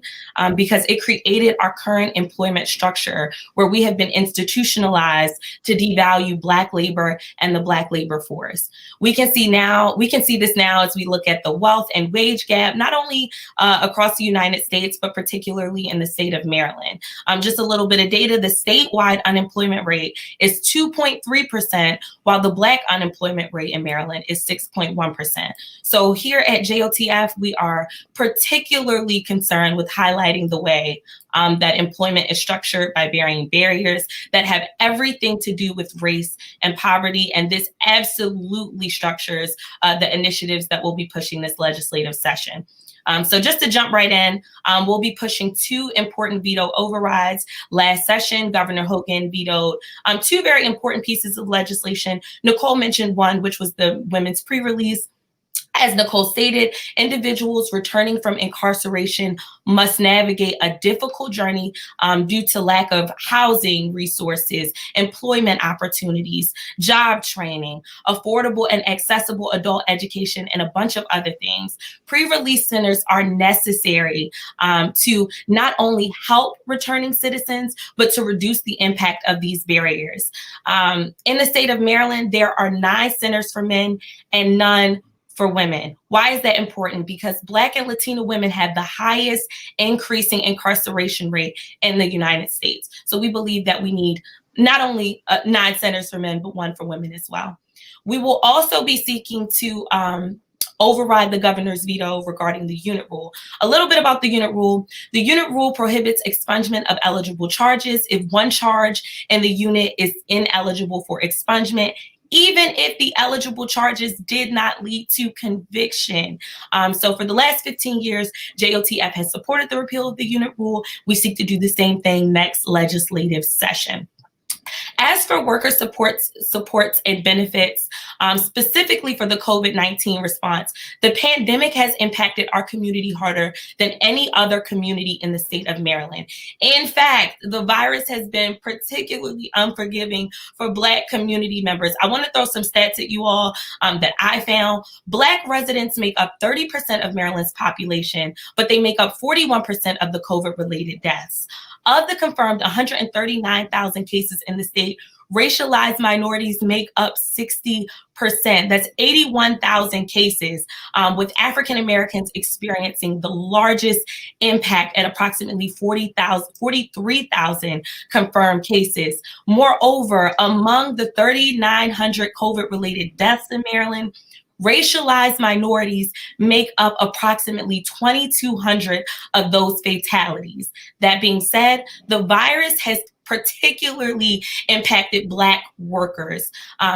because it created our current employment structure, where we have been institutionalized to devalue Black labor and the Black labor force. We can see this now as we look at the wealth and wage gap, not only across the United States, but particularly in the state of Maryland. Just a little bit of data: the statewide unemployment rate is 2.3%, while the Black unemployment rate in Maryland is 6%. 6.1%. So here at JOTF, we are particularly concerned with highlighting the way that employment is structured by varying barriers that have everything to do with race and poverty. And this absolutely structures the initiatives that we'll be pushing this legislative session. So just to jump right in, we'll be pushing 2 important veto overrides. Last session, Governor Hogan vetoed 2 very important pieces of legislation. Nicole mentioned one, which was the women's pre-release. As Nicole stated, individuals returning from incarceration must navigate a difficult journey due to lack of housing resources, employment opportunities, job training, affordable and accessible adult education, and a bunch of other things. Pre-release centers are necessary to not only help returning citizens, but to reduce the impact of these barriers. In the state of Maryland, there are 9 centers for men and none for women. Why is that important? Because Black and Latino women have the highest increasing incarceration rate in the United States. So we believe that we need not only 9 centers for men, but 1 for women as well. We will also be seeking to override the governor's veto regarding the unit rule. A little bit about the unit rule. The unit rule prohibits expungement of eligible charges if one charge in the unit is ineligible for expungement, even if the eligible charges did not lead to conviction. So for the last 15 years, JOTF has supported the repeal of the unit rule. We seek to do the same thing next legislative session. As for worker supports and benefits, specifically for the COVID-19 response, the pandemic has impacted our community harder than any other community in the state of Maryland. In fact, the virus has been particularly unforgiving for Black community members. I want to throw some stats at you all that I found. Black residents make up 30% of Maryland's population, but they make up 41% of the COVID-related deaths. Of the confirmed 139,000 cases in the state, racialized minorities make up 60%. That's 81,000 cases, with African Americans experiencing the largest impact at approximately 43,000 confirmed cases. Moreover, among the 3,900 COVID-related deaths in Maryland, racialized minorities make up approximately 2,200 of those fatalities. That being said, the virus has particularly impacted Black workers.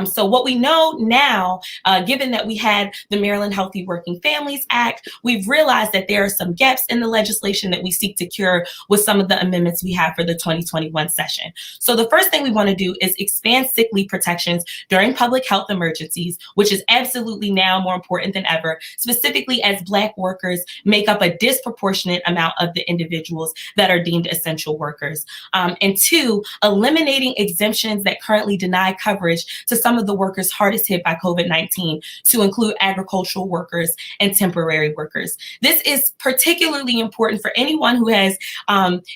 So what we know now, given that we had the Maryland Healthy Working Families Act, we've realized that there are some gaps in the legislation that we seek to cure with some of the amendments we have for the 2021 session. So the first thing we want to do is expand sick leave protections during public health emergencies, which is absolutely now more important than ever, specifically as Black workers make up a disproportionate amount of the individuals that are deemed essential workers. And 2, eliminating exemptions that currently deny coverage to some of the workers hardest hit by COVID-19, to include agricultural workers and temporary workers. This is particularly important for anyone who has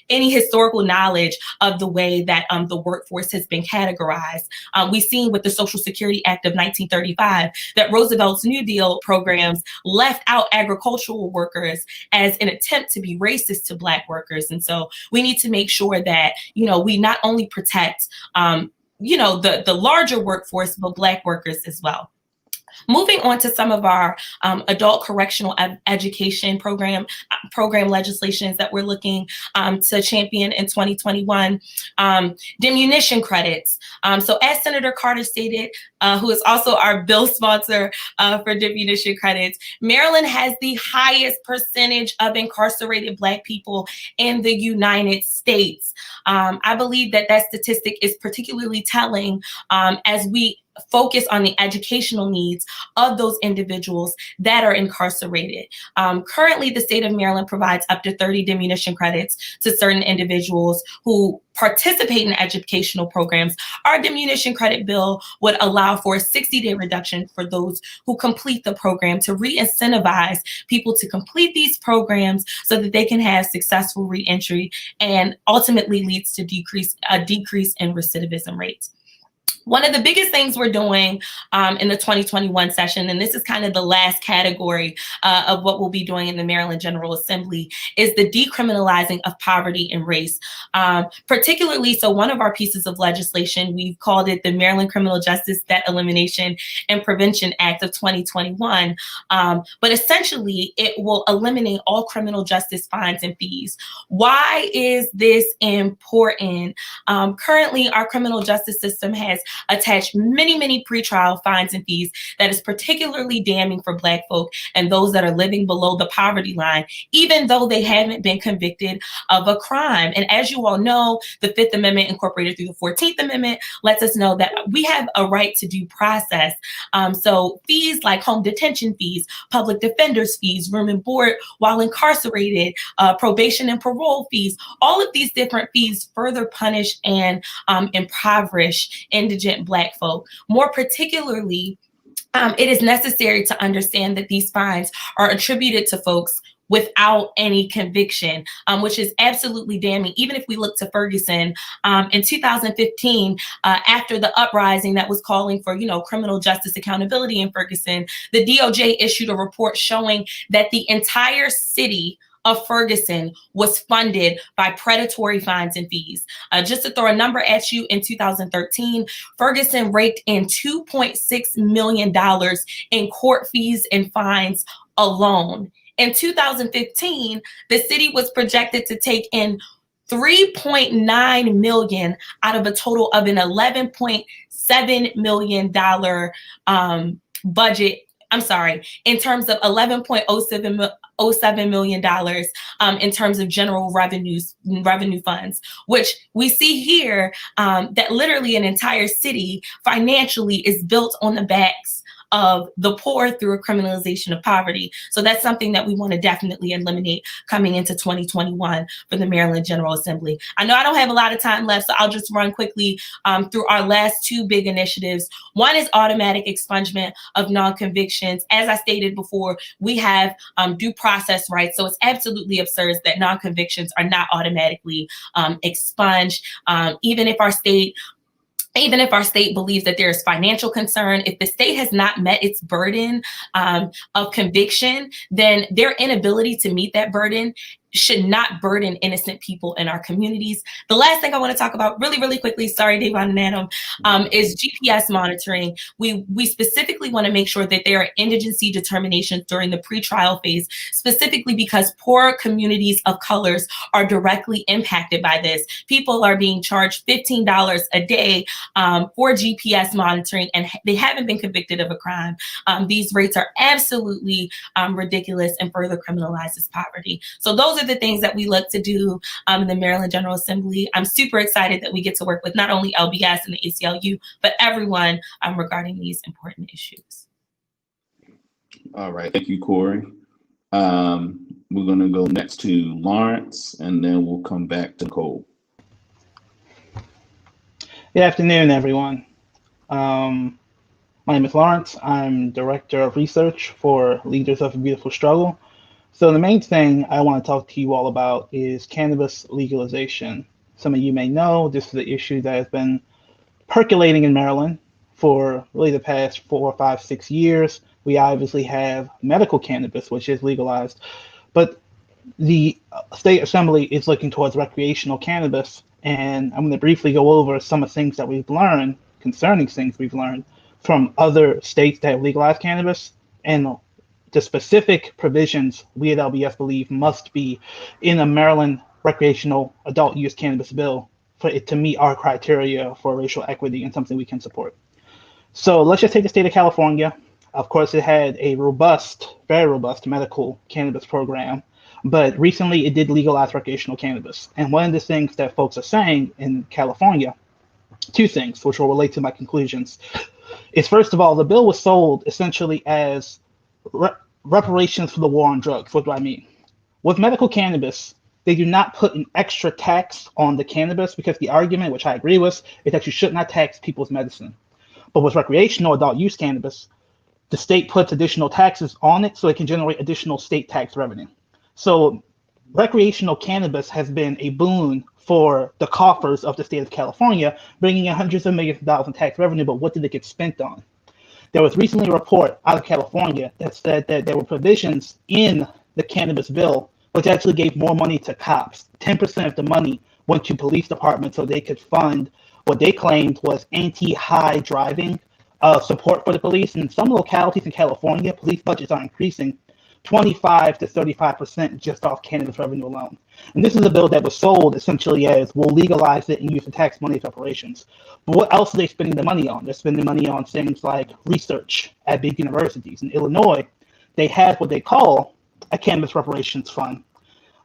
any historical knowledge of the way that the workforce has been categorized. We've seen with the Social Security Act of 1935 that Roosevelt's New Deal programs left out agricultural workers as an attempt to be racist to Black workers. And so we need to make sure that, we not only protect, the larger workforce, but Black workers as well. Moving on to some of our adult correctional education program legislations that we're looking to champion in 2021, diminution credits. So as Senator Carter stated, who is also our bill sponsor for diminution credits, Maryland has the highest percentage of incarcerated Black people in the United States. I believe that statistic is particularly telling as we focus on the educational needs of those individuals that are incarcerated. Currently, the state of Maryland provides up to 30 diminution credits to certain individuals who participate in educational programs. Our diminution credit bill would allow for a 60-day reduction for those who complete the program, to re-incentivize people to complete these programs so that they can have successful reentry, and ultimately leads to a decrease in recidivism rates. One of the biggest things we're doing in the 2021 session, and this is kind of the last category of what we'll be doing in the Maryland General Assembly, is the decriminalizing of poverty and race. Particularly, so one of our pieces of legislation, we've called it the Maryland Criminal Justice Debt Elimination and Prevention Act of 2021. But essentially, it will eliminate all criminal justice fines and fees. Why is this important? Currently, our criminal justice system has attached many pretrial fines and fees that is particularly damning for Black folk and those that are living below the poverty line, even though they haven't been convicted of a crime. And as you all know, the Fifth Amendment incorporated through the 14th Amendment lets us know that we have a right to due process. So fees like home detention fees, public defender's fees, room and board while incarcerated, probation and parole fees, all of these different fees further punish and impoverish indigent Black folk. More particularly, it is necessary to understand that these fines are attributed to folks without any conviction, which is absolutely damning. Even if we look to Ferguson, in 2015, after the uprising that was calling for, criminal justice accountability in Ferguson, the DOJ issued a report showing that the entire city of Ferguson was funded by predatory fines and fees. Just to throw a number at you, in 2013, Ferguson raked in $2.6 million in court fees and fines alone. In 2015, the city was projected to take in $3.9 million out of a total of an $11.7 million budget. I'm sorry, in terms of $11.07 million in terms of general revenue funds, which we see here that literally an entire city financially is built on the backs of the poor through a criminalization of poverty. So that's something that we want to definitely eliminate coming into 2021 for the Maryland General Assembly. I know I don't have a lot of time left, so I'll just run quickly through our last two big initiatives. One is automatic expungement of non-convictions. As I stated before, we have due process rights, so it's absolutely absurd that non-convictions are not automatically expunged, even if our state believes that there's financial concern. If the state has not met its burden of conviction, then their inability to meet that burden should not burden innocent people in our communities. The last thing I want to talk about really quickly, sorry, Davon and Adam, is GPS monitoring. We specifically want to make sure that there are indigency determinations during the pretrial phase, specifically because poor communities of colors are directly impacted by this. People are being charged $15 a day for GPS monitoring, and they haven't been convicted of a crime. These rates are absolutely ridiculous and further criminalizes poverty. So those are the things that we look to do in the Maryland General Assembly. I'm super excited that we get to work with not only LBS and the ACLU, but everyone regarding these important issues. All right, thank you, Corey. We're going to go next to Lawrence, and then we'll come back to Cole. Good afternoon, everyone. My name is Lawrence. I'm Director of Research for Leaders of a Beautiful Struggle. So the main thing I want to talk to you all about is cannabis legalization. Some of you may know this is an issue that has been percolating in Maryland for really the past 4, 5, 6 years. We obviously have medical cannabis, which is legalized, but the state assembly is looking towards recreational cannabis. And I'm going to briefly go over some of the things that we've learned, concerning things we've learned from other states that have legalized cannabis, and the specific provisions we at LBS believe must be in a Maryland recreational adult use cannabis bill for it to meet our criteria for racial equity and something we can support. So let's just take the state of California. Of course, it had a robust, very robust medical cannabis program, but recently it did legalize recreational cannabis. And one of the things that folks are saying in California, two things, which will relate to my conclusions, is first of all, the bill was sold essentially as reparations for the war on drugs. What do I mean? With medical cannabis, they do not put an extra tax on the cannabis because the argument, which I agree with, is that you should not tax people's medicine. But with recreational adult use cannabis, the state puts additional taxes on it so it can generate additional state tax revenue. So recreational cannabis has been a boon for the coffers of the state of California, bringing in hundreds of millions of dollars in tax revenue, but what did it get spent on? There was recently a report out of California that said that there were provisions in the cannabis bill which actually gave more money to cops. 10% of the money went to police departments so they could fund what they claimed was anti-high driving support for the police. In some localities in California, police budgets are increasing 25 to 35% just off cannabis revenue alone. And this is a bill that was sold essentially as we'll legalize it and use the tax money for operations. But what else are they spending the money on? They're spending money on things like research at big universities. In Illinois, they have what they call a cannabis reparations fund,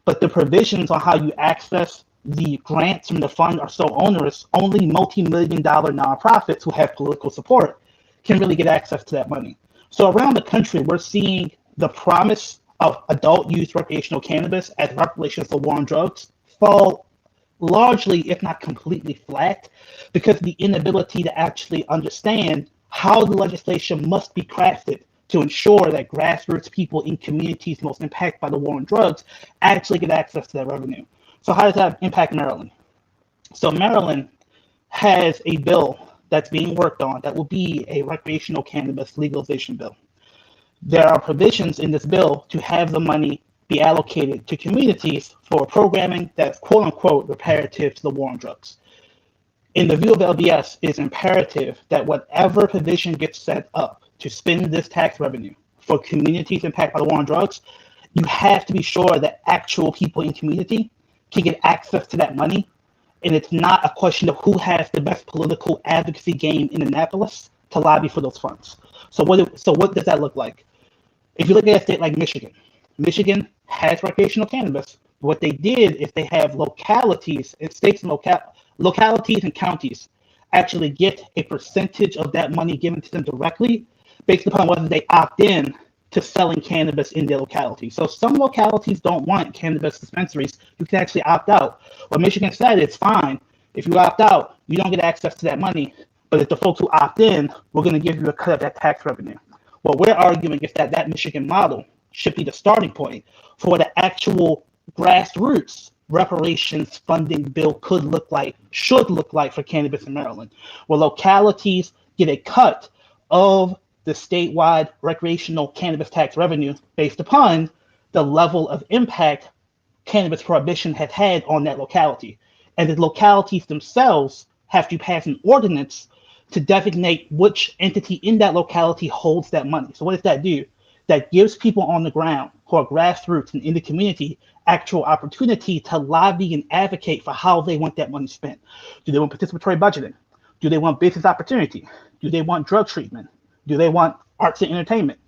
but the provisions on how you access the grants from the fund are so onerous, only multi-million-dollar nonprofits who have political support can really get access to that money. So around the country, we're seeing the promise of adult use recreational cannabis as reparations for war on drugs fall largely, if not completely flat, because of the inability to actually understand how the legislation must be crafted to ensure that grassroots people in communities most impacted by the war on drugs actually get access to that revenue. So how does that impact Maryland? So Maryland has a bill that's being worked on that will be a recreational cannabis legalization bill. There are provisions in this bill to have the money be allocated to communities for programming that's quote unquote reparative to the war on drugs. In the view of LBS, it's imperative that whatever provision gets set up to spend this tax revenue for communities impacted by the war on drugs, you have to be sure that actual people in community can get access to that money. And it's not a question of who has the best political advocacy game in Annapolis to lobby for those funds. So what does that look like? If you look at a state like Michigan, Michigan has recreational cannabis. What they did is they have localities and states and localities and counties actually get a percentage of that money given to them directly based upon whether they opt in to selling cannabis in their locality. So some localities don't want cannabis dispensaries. You can actually opt out. What Michigan said, it's fine. If you opt out, you don't get access to that money. But if the folks who opt in, we're going to give you a cut of that tax revenue. What we're arguing is that Michigan model should be the starting point for what the actual grassroots reparations funding bill should look like for cannabis in Maryland, where localities get a cut of the statewide recreational cannabis tax revenue based upon the level of impact cannabis prohibition has had on that locality. And the localities themselves have to pass an ordinance to designate which entity in that locality holds that money. So what does that do? That gives people on the ground who are grassroots and in the community actual opportunity to lobby and advocate for how they want that money spent. Do they want participatory budgeting? Do they want business opportunity? Do they want drug treatment? Do they want arts and entertainment?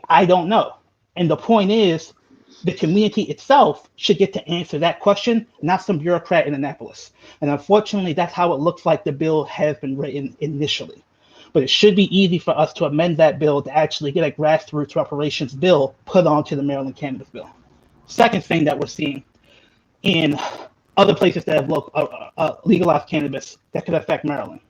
I don't know. And the point is, the community itself should get to answer that question, not some bureaucrat in Annapolis. And unfortunately, that's how it looks like the bill has been written initially. But it should be easy for us to amend that bill to actually get a grassroots reparations bill put onto the Maryland cannabis bill. Second thing that we're seeing in other places that have legalized cannabis that could affect Maryland.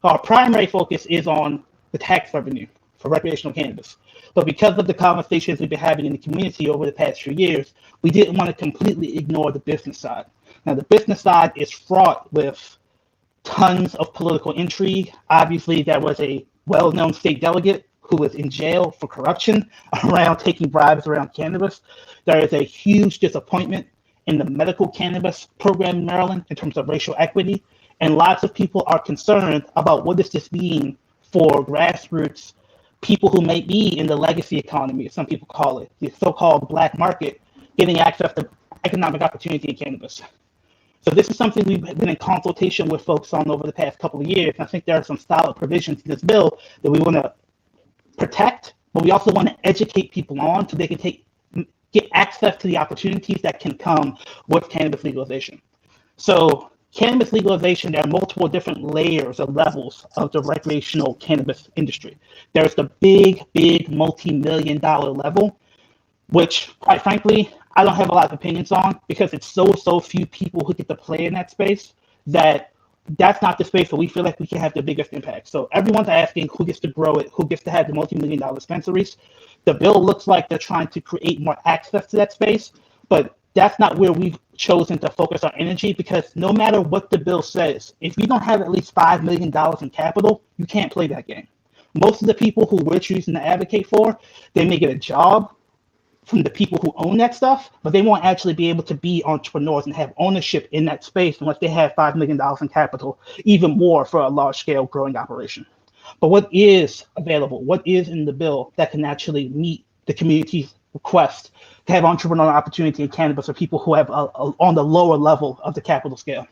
Our primary focus is on the tax revenue for recreational cannabis. But because of the conversations we've been having in the community over the past few years, we didn't want to completely ignore the business side. Now, the business side is fraught with tons of political intrigue. Obviously, there was a well-known state delegate who was in jail for corruption around taking bribes around cannabis. There is a huge disappointment in the medical cannabis program in Maryland in terms of racial equity. And lots of people are concerned about what does this mean for grassroots people who may be in the legacy economy, as some people call it, the so-called black market, getting access to economic opportunity in cannabis. So this is something we've been in consultation with folks on over the past couple of years. And I think there are some solid provisions in this bill that we want to protect, but we also want to educate people on so they can get access to the opportunities that can come with cannabis legalization. So cannabis legalization, there are multiple different layers or levels of the recreational cannabis industry. There's the big multi-million-dollar level, which, quite frankly, I don't have a lot of opinions on because it's so few people who get to play in that space that's not the space where we feel like we can have the biggest impact. So everyone's asking who gets to grow it, who gets to have the multi-million-dollar dispensaries. The bill looks like they're trying to create more access to that space, but that's not where we've chosen to focus our energy, because no matter what the bill says, if you don't have at least $5 million in capital, you can't play that game. Most of the people who we're choosing to advocate for, they may get a job from the people who own that stuff, but they won't actually be able to be entrepreneurs and have ownership in that space unless they have $5 million in capital, even more for a large-scale growing operation. But what is available, what is in the bill that can actually meet the community's request to have entrepreneurial opportunity in cannabis for people who have on the lower level of the capital scale?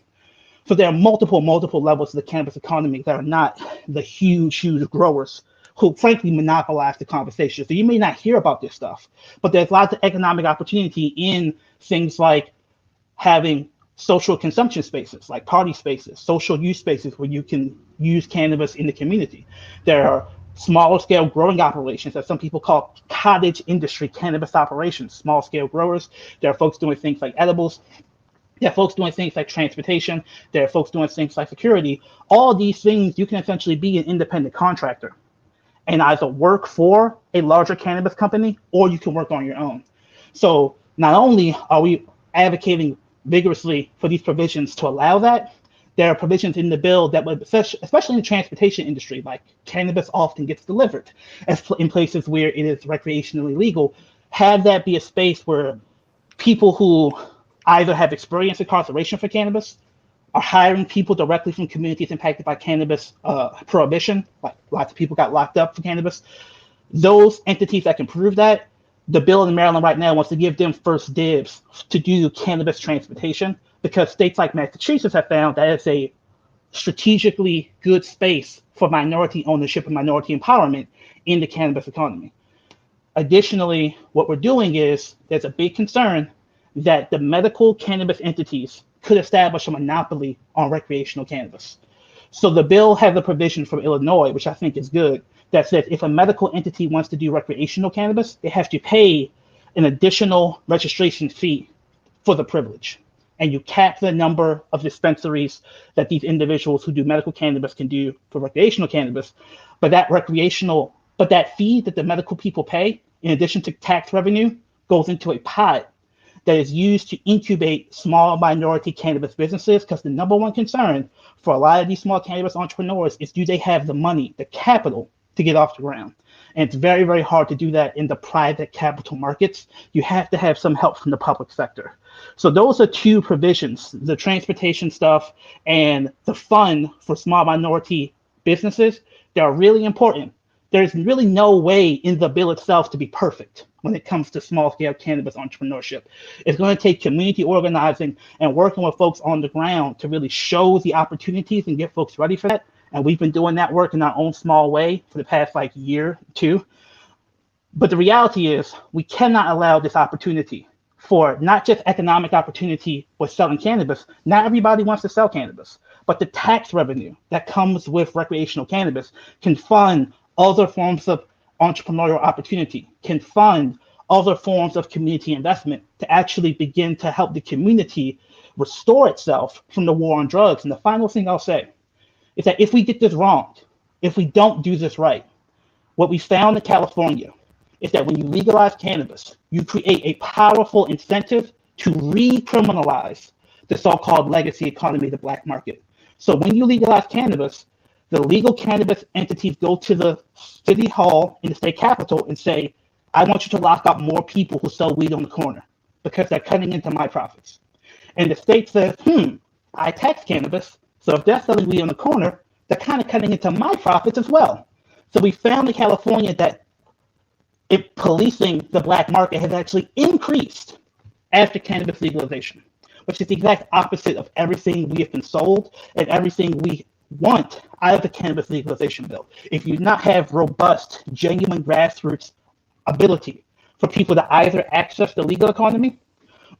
So there are multiple levels of the cannabis economy that are not the huge growers who frankly monopolize the conversation. So you may not hear about this stuff, but there's lots of economic opportunity in things like having social consumption spaces, like party spaces, social use spaces where you can use cannabis in the community. There are smaller scale growing operations that some people call cottage industry cannabis operations, small scale growers. There are folks doing things like edibles. There are folks doing things like transportation. There are folks doing things like security. All these things, you can essentially be an independent contractor and either work for a larger cannabis company or you can work on your own. So not only are we advocating vigorously for these provisions to allow that, there are provisions in the bill that would, especially in the transportation industry, like cannabis often gets delivered in places where it is recreationally legal, have that be a space where people who either have experienced incarceration for cannabis, are hiring people directly from communities impacted by cannabis prohibition, like lots of people got locked up for cannabis. Those entities that can prove that, the bill in Maryland right now wants to give them first dibs to do cannabis transportation, because states like Massachusetts have found that it's a strategically good space for minority ownership and minority empowerment in the cannabis economy. Additionally, what we're doing is there's a big concern that the medical cannabis entities could establish a monopoly on recreational cannabis. So the bill has a provision from Illinois, which I think is good, that says if a medical entity wants to do recreational cannabis, they have to pay an additional registration fee for the privilege. And you cap the number of dispensaries that these individuals who do medical cannabis can do for recreational cannabis. But that fee that the medical people pay, in addition to tax revenue, goes into a pot that is used to incubate small minority cannabis businesses, because the number one concern for a lot of these small cannabis entrepreneurs is, do they have the money, the capital to get off the ground? And it's very, very hard to do that in the private capital markets. You have to have some help from the public sector. So those are two provisions, the transportation stuff and the fund for small minority businesses. They are really important. There's really no way in the bill itself to be perfect when it comes to small-scale cannabis entrepreneurship. It's going to take community organizing and working with folks on the ground to really show the opportunities and get folks ready for that. And we've been doing that work in our own small way for the past year, two. But the reality is we cannot allow this opportunity for not just economic opportunity with selling cannabis. Not everybody wants to sell cannabis, but the tax revenue that comes with recreational cannabis can fund other forms of entrepreneurial opportunity, can fund other forms of community investment to actually begin to help the community restore itself from the war on drugs. And the final thing I'll say is that if we get this wrong, if we don't do this right, what we found in California is that when you legalize cannabis, you create a powerful incentive to recriminalize the so-called legacy economy, the black market. So when you legalize cannabis, the legal cannabis entities go to the city hall in the state capitol and say, I want you to lock up more people who sell weed on the corner because they're cutting into my profits. And the state says, I tax cannabis, so if they're selling weed on the corner, they're kind of cutting into my profits as well. So we found in California that policing the black market has actually increased after cannabis legalization, which is the exact opposite of everything we have been sold and everything we want out of the cannabis legalization bill. If you do not have robust, genuine grassroots ability for people to either access the legal economy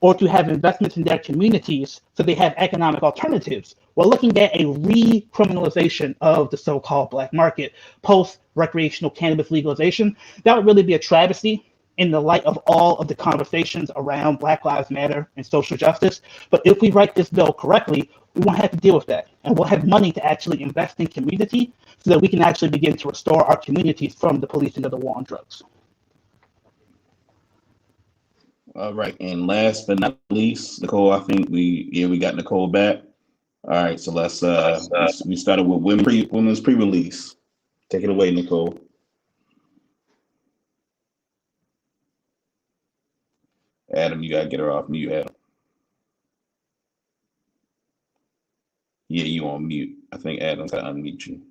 or to have investments in their communities so they have economic alternatives, we're looking at a recriminalization of the so-called black market post-recreational cannabis legalization. That would really be a travesty in the light of all of the conversations around Black Lives Matter and social justice. But if we write this bill correctly, we won't have to deal with that. And we'll have money to actually invest in community so that we can actually begin to restore our communities from the policing of the war on drugs. All right, and last but not least, Nicole. I think we got Nicole back. All right, so we started with women's pre-release. Take it away, Nicole. Adam, you gotta get her off mute, Adam. Yeah, you on mute. I think Adam's gotta unmute you.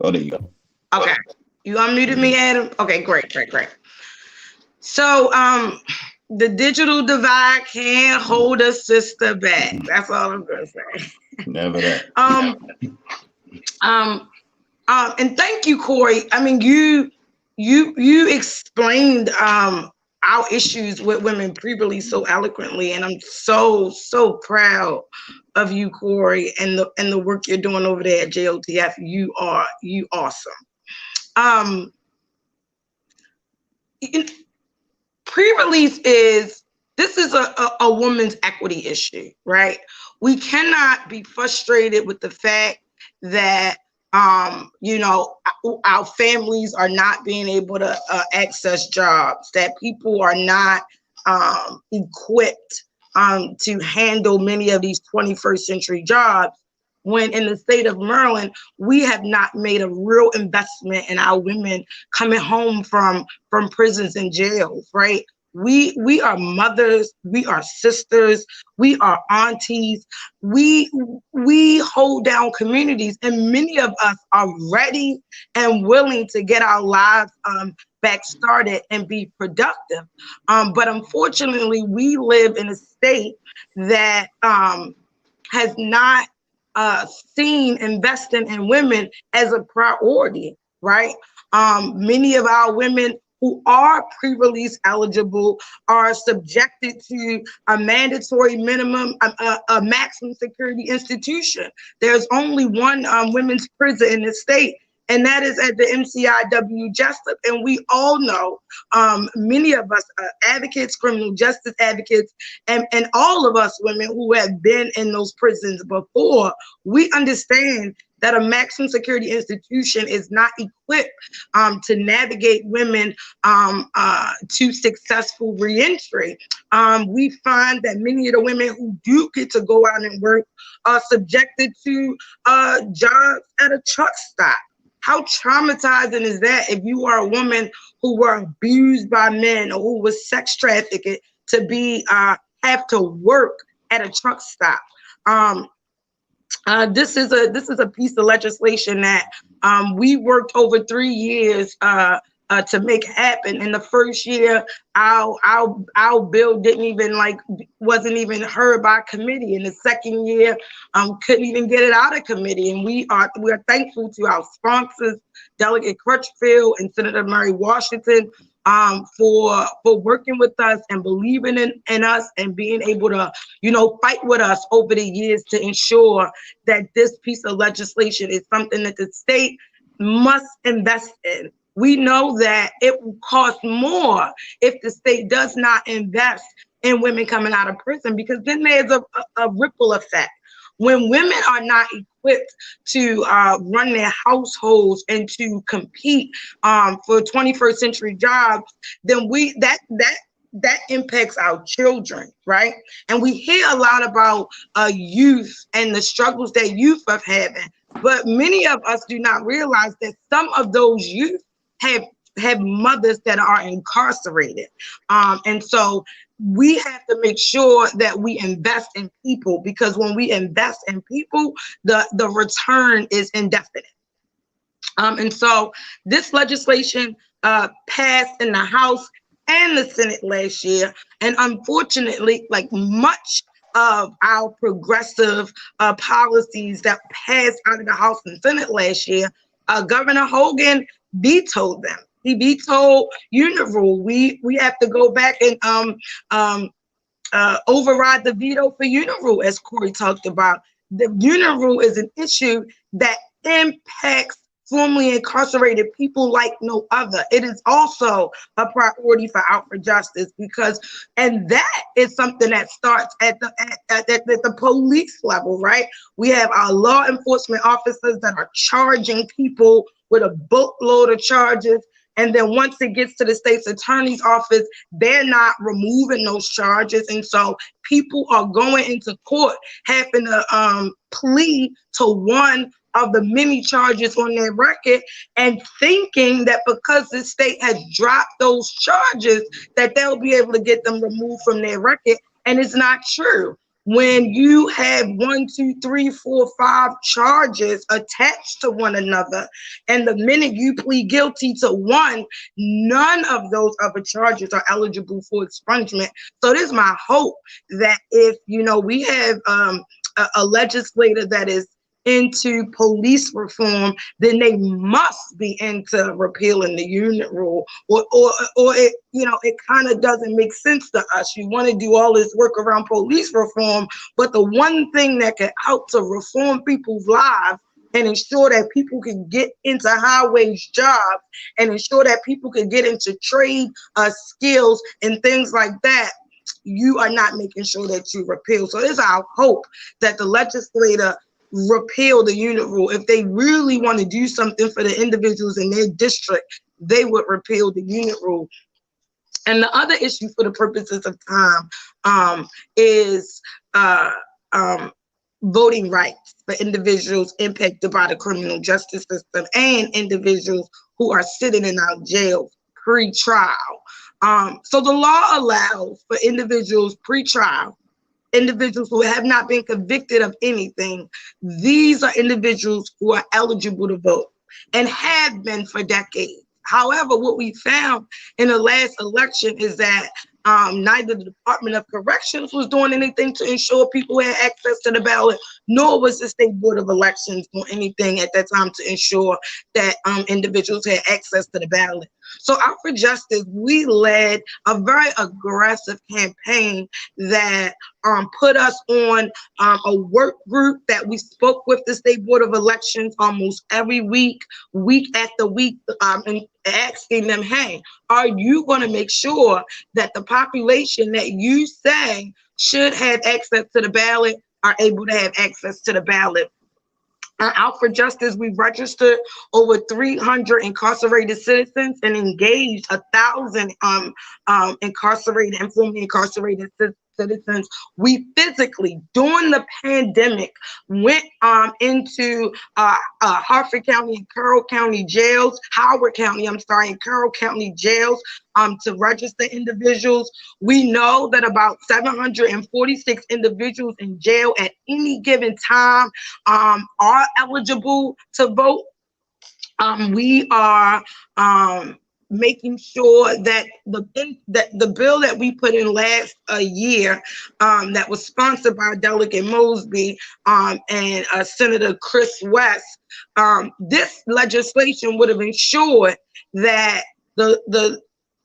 Oh, there you go. Okay. You unmuted me, Adam? Okay, great. So the digital divide can't hold a sister back. That's all I'm gonna say. Never that. And thank you, Corey. I mean, you explained our issues with women pre-release so eloquently, and I'm so proud of you, Corey, and the work you're doing over there at JOTF. You awesome. Pre-release is a woman's equity issue, right? We cannot be frustrated with the fact that our families are not being able to access jobs, that people are not equipped to handle many of these 21st century jobs, when in the state of Maryland, we have not made a real investment in our women coming home from prisons and jails, right? We are mothers, we are sisters, we are aunties, we hold down communities, and many of us are ready and willing to get our lives back started and be productive. But unfortunately, we live in a state that has not seen investing in women as a priority, right? Many of our women who are pre-release eligible are subjected to a mandatory minimum, a maximum security institution. There's only one women's prison in the state, and that is at the MCIW Jessup. And we all know, many of us advocates, criminal justice advocates, and all of us women who have been in those prisons before, we understand that a maximum security institution is not equipped to navigate women to successful reentry. We find that many of the women who do get to go out and work are subjected to jobs at a truck stop. How traumatizing is that if you are a woman who were abused by men or who was sex trafficked to be have to work at a truck stop? This is a piece of legislation that we worked over 3 years to make happen. In the first year, our bill wasn't even heard by committee. In the second year, couldn't even get it out of committee. And we are thankful to our sponsors, Delegate Crutchfield and Senator Murray Washington, for working with us and believing in us and being able to, fight with us over the years to ensure that this piece of legislation is something that the state must invest in. We know that it will cost more if the state does not invest in women coming out of prison, because then there's a ripple effect. When women are not equipped to run their households and to compete for 21st century jobs, then that impacts our children, right? And we hear a lot about youth and the struggles that youth are having, but many of us do not realize that some of those youth have mothers that are incarcerated. And so we have to make sure that we invest in people, because when we invest in people, the return is indefinite. And so this legislation passed in the House and the Senate last year. And unfortunately, like much of our progressive policies that passed out of the House and Senate last year, Governor Hogan vetoed them. He vetoed Unirule. We have to go back and override the veto for Unirule, as Corey talked about. The Unirule is an issue that impacts formerly incarcerated people like no other. It is also a priority for Out for Justice, and that is something that starts at the police level, right? We have our law enforcement officers that are charging people with a boatload of charges. And then once it gets to the state's attorney's office, they're not removing those charges. And so people are going into court having to plea to one of the many charges on their record and thinking that because the state has dropped those charges, that they'll be able to get them removed from their record. And it's not true. When you have 1, 2, 3, 4, 5 charges attached to one another, and the minute you plead guilty to one, none of those other charges are eligible for expungement. So it is my hope that if, you know, we have a legislator that is into police reform, then they must be into repealing the unit rule, or it, you know, it kind of doesn't make sense to us. You want to do all this work around police reform, but the one thing that can help to reform people's lives and ensure that people can get into high-wage jobs and ensure that people can get into trade skills and things like that, you are not making sure that you repeal. So it's our hope that the legislator repeal the unit rule. If they really want to do something for the individuals in their district, they would repeal the unit rule. And the other issue for the purposes of time is voting rights for individuals impacted by the criminal justice system and individuals who are sitting in our jails pre-trial. So the law allows for individuals pre-trial, individuals who have not been convicted of anything. These are individuals who are eligible to vote and have been for decades. However, what we found in the last election is that neither the Department of Corrections was doing anything to ensure people had access to the ballot, nor was the State Board of Elections doing anything at that time to ensure that individuals had access to the ballot. So Out for Justice, we led a very aggressive campaign that put us on a work group that we spoke with the State Board of Elections almost every week, week after week, and asking them, hey, are you going to make sure that the population that you say should have access to the ballot are able to have access to the ballot? Out for Justice, we registered over 300 incarcerated citizens and engaged 1,000 incarcerated and formerly incarcerated citizens. We physically, during the pandemic, went into Harford County and Carroll County jails, Howard County, I'm sorry, and Carroll County jails to register individuals. We know that about 746 individuals in jail at any given time are eligible to vote. We are making sure that the bill that we put in last year that was sponsored by Delegate Mosby and Senator Chris West, this legislation would have ensured that the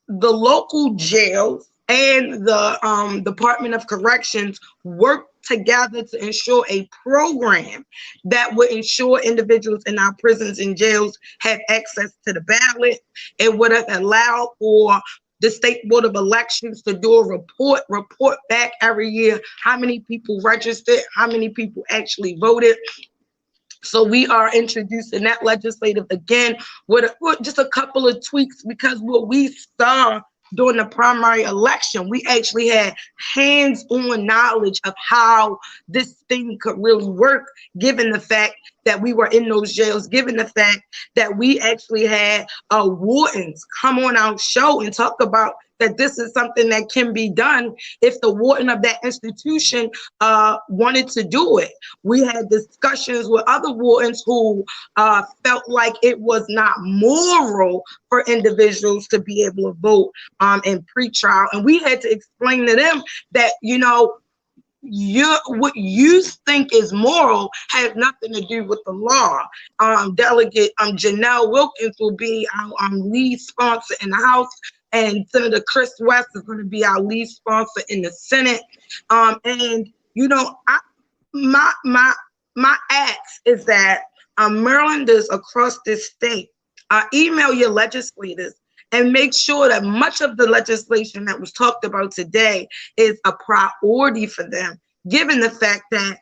local jails and the Department of Corrections work together to ensure a program that would ensure individuals in our prisons and jails have access to the ballot. It would have allowed for the State Board of Elections to do a report back every year, how many people registered, how many people actually voted. So we are introducing that legislative again with just a couple of tweaks, because what we saw during the primary election, we actually had hands-on knowledge of how this thing could really work, given the fact that we were in those jails, given the fact that we actually had wardens come on our show and talk about that this is something that can be done if the warden of that institution wanted to do it. We had discussions with other wardens who felt like it was not moral for individuals to be able to vote in pretrial. And we had to explain to them that, you know, what you think is moral has nothing to do with the law. Delegate Janelle Wilkins will be our lead sponsor in the House, and Senator Chris West is going to be our lead sponsor in the Senate. And you know, my ask is that Marylanders across this state email your legislators and make sure that much of the legislation that was talked about today is a priority for them, given the fact that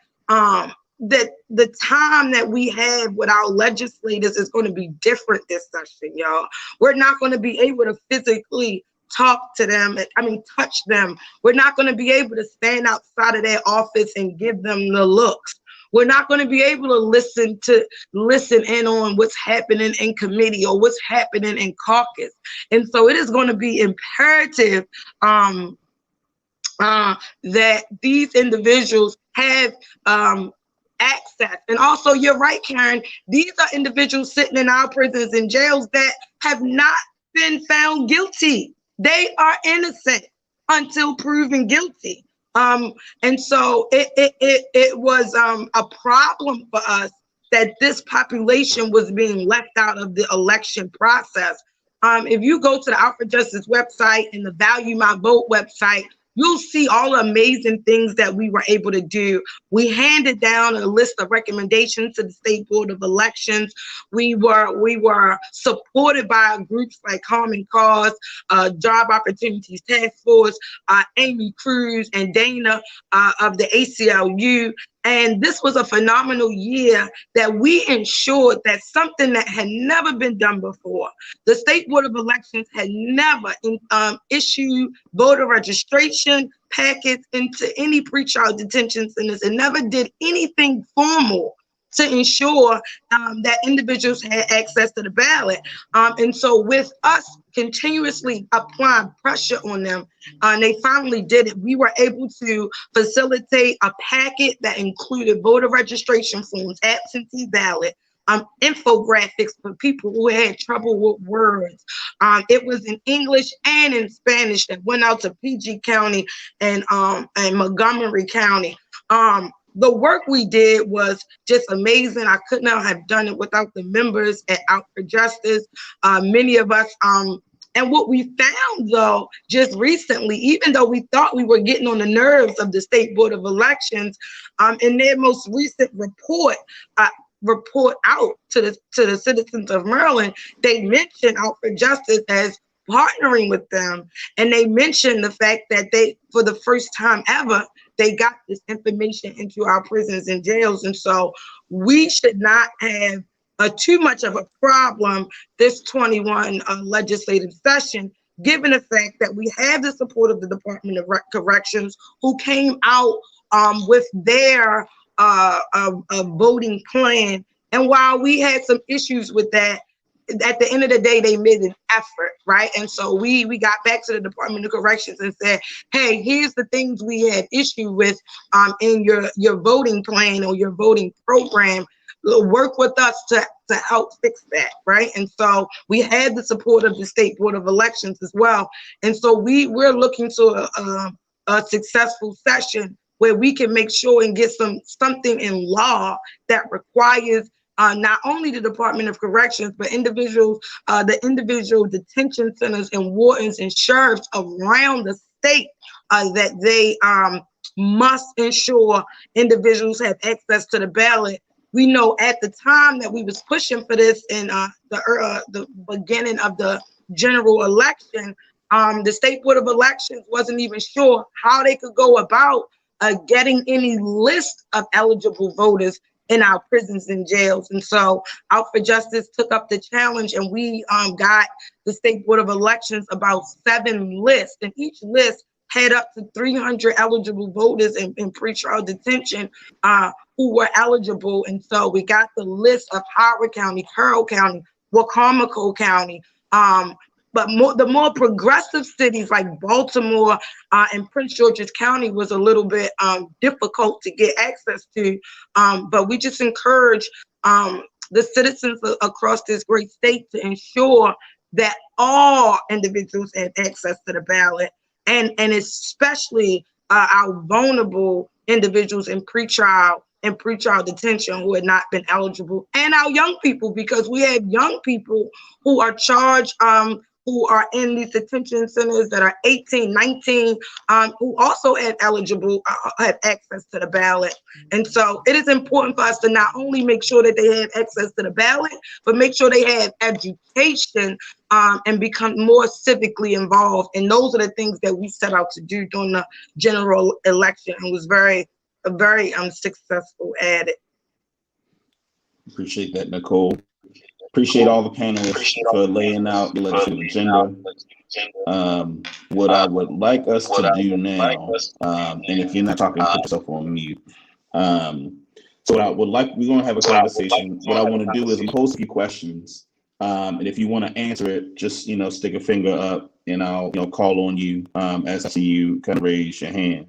that the time that we have with our legislators is going to be different this session, y'all. We're not going to be able to physically talk to them, touch them. We're not going to be able to stand outside of their office and give them the looks. We're not going to be able to listen in on what's happening in committee or what's happening in caucus. And so it is going to be imperative that these individuals have access. And also, you're right, Karen, these are individuals sitting in our prisons and jails that have not been found guilty. They are innocent until proven guilty. And so it was a problem for us that this population was being left out of the election process. If you go to the Alfred Justice website and the Value My Vote website, you'll see all the amazing things that we were able to do. We handed down a list of recommendations to the State Board of Elections. We were supported by groups like Common Cause, Job Opportunities Task Force, Amy Cruz and Dana of the ACLU. And this was a phenomenal year that we ensured that something that had never been done before. The State Board of Elections had never issued voter registration packets into any pretrial detention centers. It never did anything formal to ensure that individuals had access to the ballot. And so with us continuously applying pressure on them, they finally did it. We were able to facilitate a packet that included voter registration forms, absentee ballot, infographics for people who had trouble with words. It was in English and in Spanish that went out to PG County and Montgomery County. The work we did was just amazing. I could not have done it without the members at Out for Justice. Many of us, and what we found though, just recently, even though we thought we were getting on the nerves of the State Board of Elections, in their most recent report out to the citizens of Maryland, they mentioned Out for Justice as partnering with them. And they mentioned the fact that they, for the first time ever, they got this information into our prisons and jails. And so we should not have too much of a problem this 21 legislative session, given the fact that we have the support of the Department of Corrections, who came out with their voting plan. And while we had some issues with that, at the end of the day, they made an effort, right? And so we got back to the Department of Corrections and said, hey, here's the things we had issue with in your voting plan or your voting program. Work with us to help fix that, right? And so we had the support of the State Board of Elections as well. And so we're looking to a successful session where we can make sure and get something in law that requires not only the Department of Corrections, but the individual detention centers and wardens and sheriffs around the state that they must ensure individuals have access to the ballot. We know at the time that we was pushing for this in the beginning of the general election, the State Board of Elections wasn't even sure how they could go about getting any list of eligible voters in our prisons and jails. And so Out for Justice took up the challenge, and we got the State Board of Elections about 7 lists, and each list had up to 300 eligible voters in pretrial detention who were eligible. And so we got the list of Howard County, Carroll County, Wacomico County, but the more progressive cities like Baltimore and Prince George's County was a little bit difficult to get access to. But we just encourage the citizens across this great state to ensure that all individuals have access to the ballot, and especially our vulnerable individuals in pretrial detention who had not been eligible, and our young people, because we have young people who are charged, who are in these detention centers that are 18, 19, who also have access to the ballot. And so it is important for us to not only make sure that they have access to the ballot, but make sure they have education and become more civically involved. And those are the things that we set out to do during the general election, and was very successful at it. Appreciate that, Nicole. Appreciate all the panelists for laying out the legislative agenda. What I would like us to do now, and if you're not talking, put yourself on mute. So what I would like, we're going to have a conversation. What I want to do is pose a few questions, and if you want to answer it, just stick a finger up, and I'll call on you as I see you kind of raise your hand.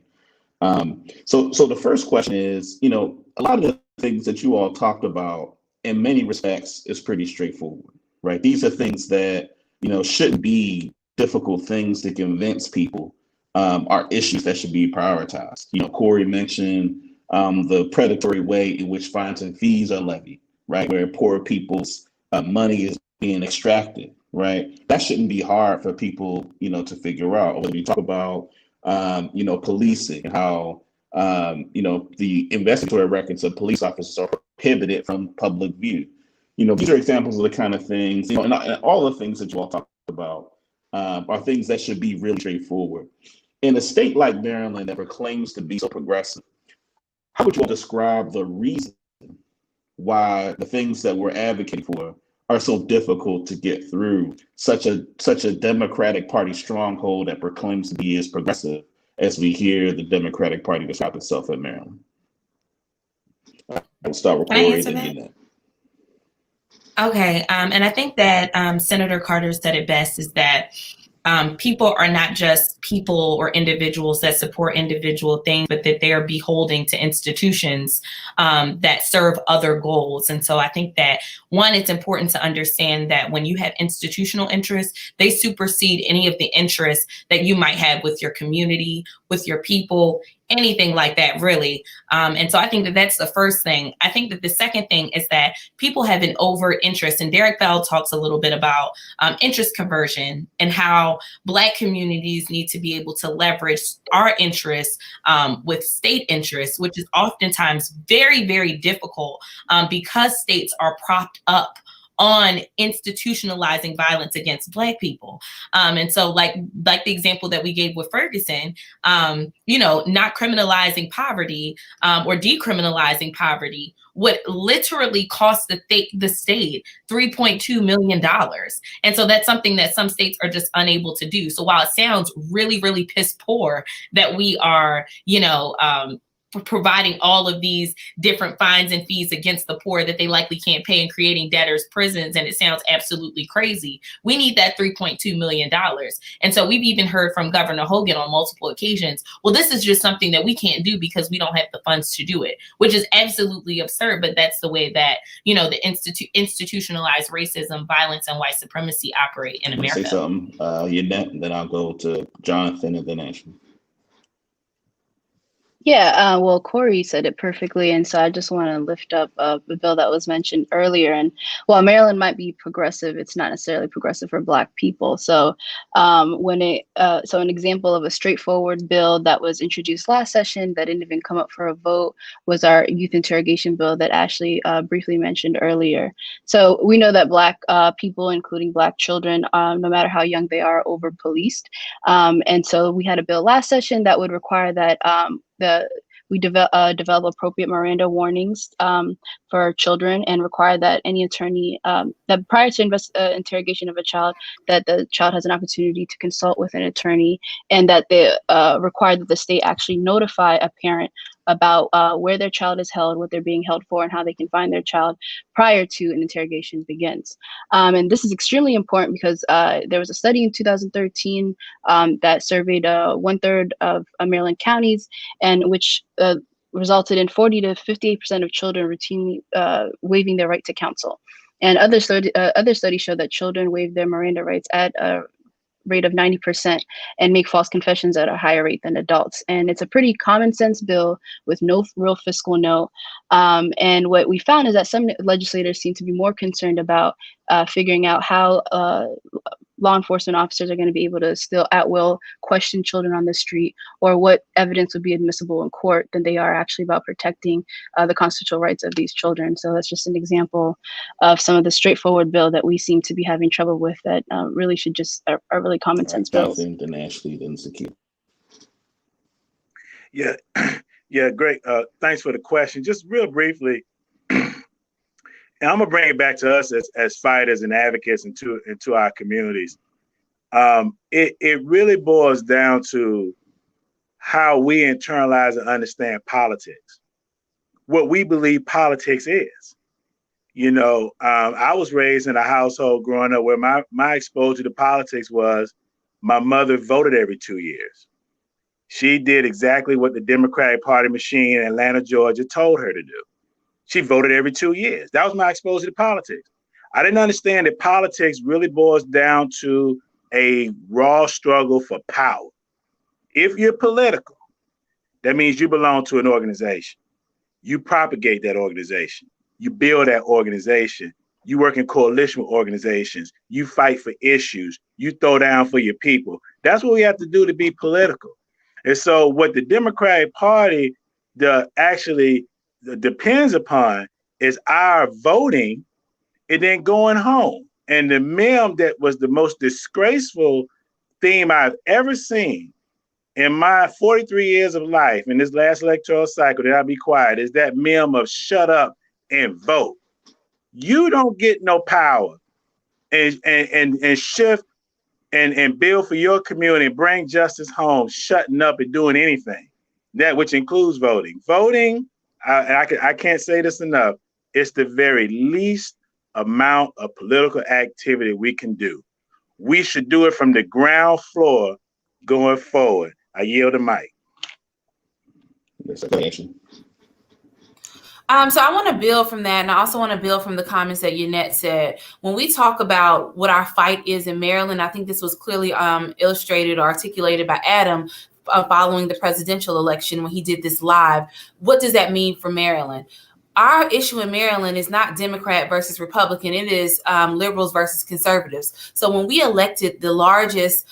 So the first question is, a lot of the things that you all talked about, in many respects, is pretty straightforward, right? These are things that shouldn't be difficult things to convince people are issues that should be prioritized. Corey mentioned the predatory way in which fines and fees are levied, right? Where poor people's money is being extracted, right? That shouldn't be hard for people, to figure out. When we talk about, policing, how, the investigatory records of police officers are prohibited from public view. These are examples of the kind of things, and all the things that you all talked about are things that should be really straightforward. In a state like Maryland that proclaims to be so progressive, how would you all describe the reason why the things that we're advocating for are so difficult to get through such a Democratic Party stronghold that proclaims to be as progressive as we hear the Democratic Party describe itself in Maryland? I'll start with Corey and then that. Okay, and I think that Senator Carter said it best, is that people are not just people or individuals that support individual things, but that they are beholden to institutions that serve other goals. And so I think that, one, it's important to understand that when you have institutional interests, they supersede any of the interests that you might have with your community, with your people, anything like that, really. And so I think that that's the first thing. I think that the second thing is that people have an overt interest, and Derek Bell talks a little bit about interest conversion and how Black communities need to be able to leverage our interests with state interests, which is oftentimes very, very difficult because states are propped up on institutionalizing violence against Black people. And so like the example that we gave with Ferguson, not criminalizing poverty or decriminalizing poverty would literally cost the state $3.2 million. And so that's something that some states are just unable to do. So while it sounds really, really piss poor that we are, providing all of these different fines and fees against the poor that they likely can't pay, and creating debtors' prisons, and it sounds absolutely crazy, we need that $3.2 million. And so we've even heard from Governor Hogan on multiple occasions, well, this is just something that we can't do because we don't have the funds to do it, which is absolutely absurd. But that's the way that, the institutionalized racism, violence, and white supremacy operate in America. Say something, Yannette, and then I'll go to Jonathan and then Ashley. Yeah, well, Corey said it perfectly, and so I just want to lift up the bill that was mentioned earlier. And while Maryland might be progressive, it's not necessarily progressive for Black people. So, so an example of a straightforward bill that was introduced last session that didn't even come up for a vote was our youth interrogation bill that Ashley briefly mentioned earlier. So we know that Black people, including Black children, no matter how young they are, over policed. And so we had a bill last session that would require that we develop appropriate Miranda warnings for children, and require that any attorney that prior to interrogation of a child, that the child has an opportunity to consult with an attorney, and that they require that the state actually notify a parent about where their child is held, what they're being held for, and how they can find their child prior to an interrogation begins. And this is extremely important because there was a study in 2013 that surveyed 1/3 of Maryland counties, and which resulted in 40 to 58% of children routinely waiving their right to counsel. And other studies show that children waive their Miranda rights at a rate of 90% and make false confessions at a higher rate than adults. And it's a pretty common sense bill with no real fiscal note. And what we found is that some legislators seem to be more concerned about figuring out how law enforcement officers are going to be able to still at will question children on the street, or what evidence would be admissible in court, than they are actually about protecting the constitutional rights of these children. So that's just an example of some of the straightforward bill that we seem to be having trouble with that really should just are really common sense bills. Then Ashley, then Sakir. Yeah, great. Thanks for the question. Just real briefly, and I'm gonna bring it back to us as fighters and advocates into our communities. It really boils down to how we internalize and understand politics, what we believe politics is. You know, I was raised in a household growing up where my exposure to politics was my mother voted every 2 years. She did exactly what the Democratic Party machine in Atlanta, Georgia told her to do. She voted every 2 years. That was my exposure to politics. I didn't understand that politics really boils down to a raw struggle for power. If you're political, that means you belong to an organization. You propagate that organization. You build that organization. You work in coalition with organizations. You fight for issues. You throw down for your people. That's what we have to do to be political. And so what the Democratic Party actually depends upon is our voting and then going home. And the meme that was the most disgraceful theme I've ever seen in my 43 years of life, in this last electoral cycle, that I'll be quiet, is that meme of shut up and vote. You don't get no power and shift and build for your community and bring justice home, shutting up and doing anything. That which includes voting. Voting, I can't say this enough, it's the very least amount of political activity we can do. We should do it from the ground floor going forward. I yield the mic. So I want to build from that, and I also want to build from the comments that Yannette said. When we talk about what our fight is in Maryland, I think this was clearly illustrated or articulated by Adam following the presidential election when he did this live. What does that mean for Maryland? Our issue in Maryland is not Democrat versus Republican. It is liberals versus conservatives. So when we elected the largest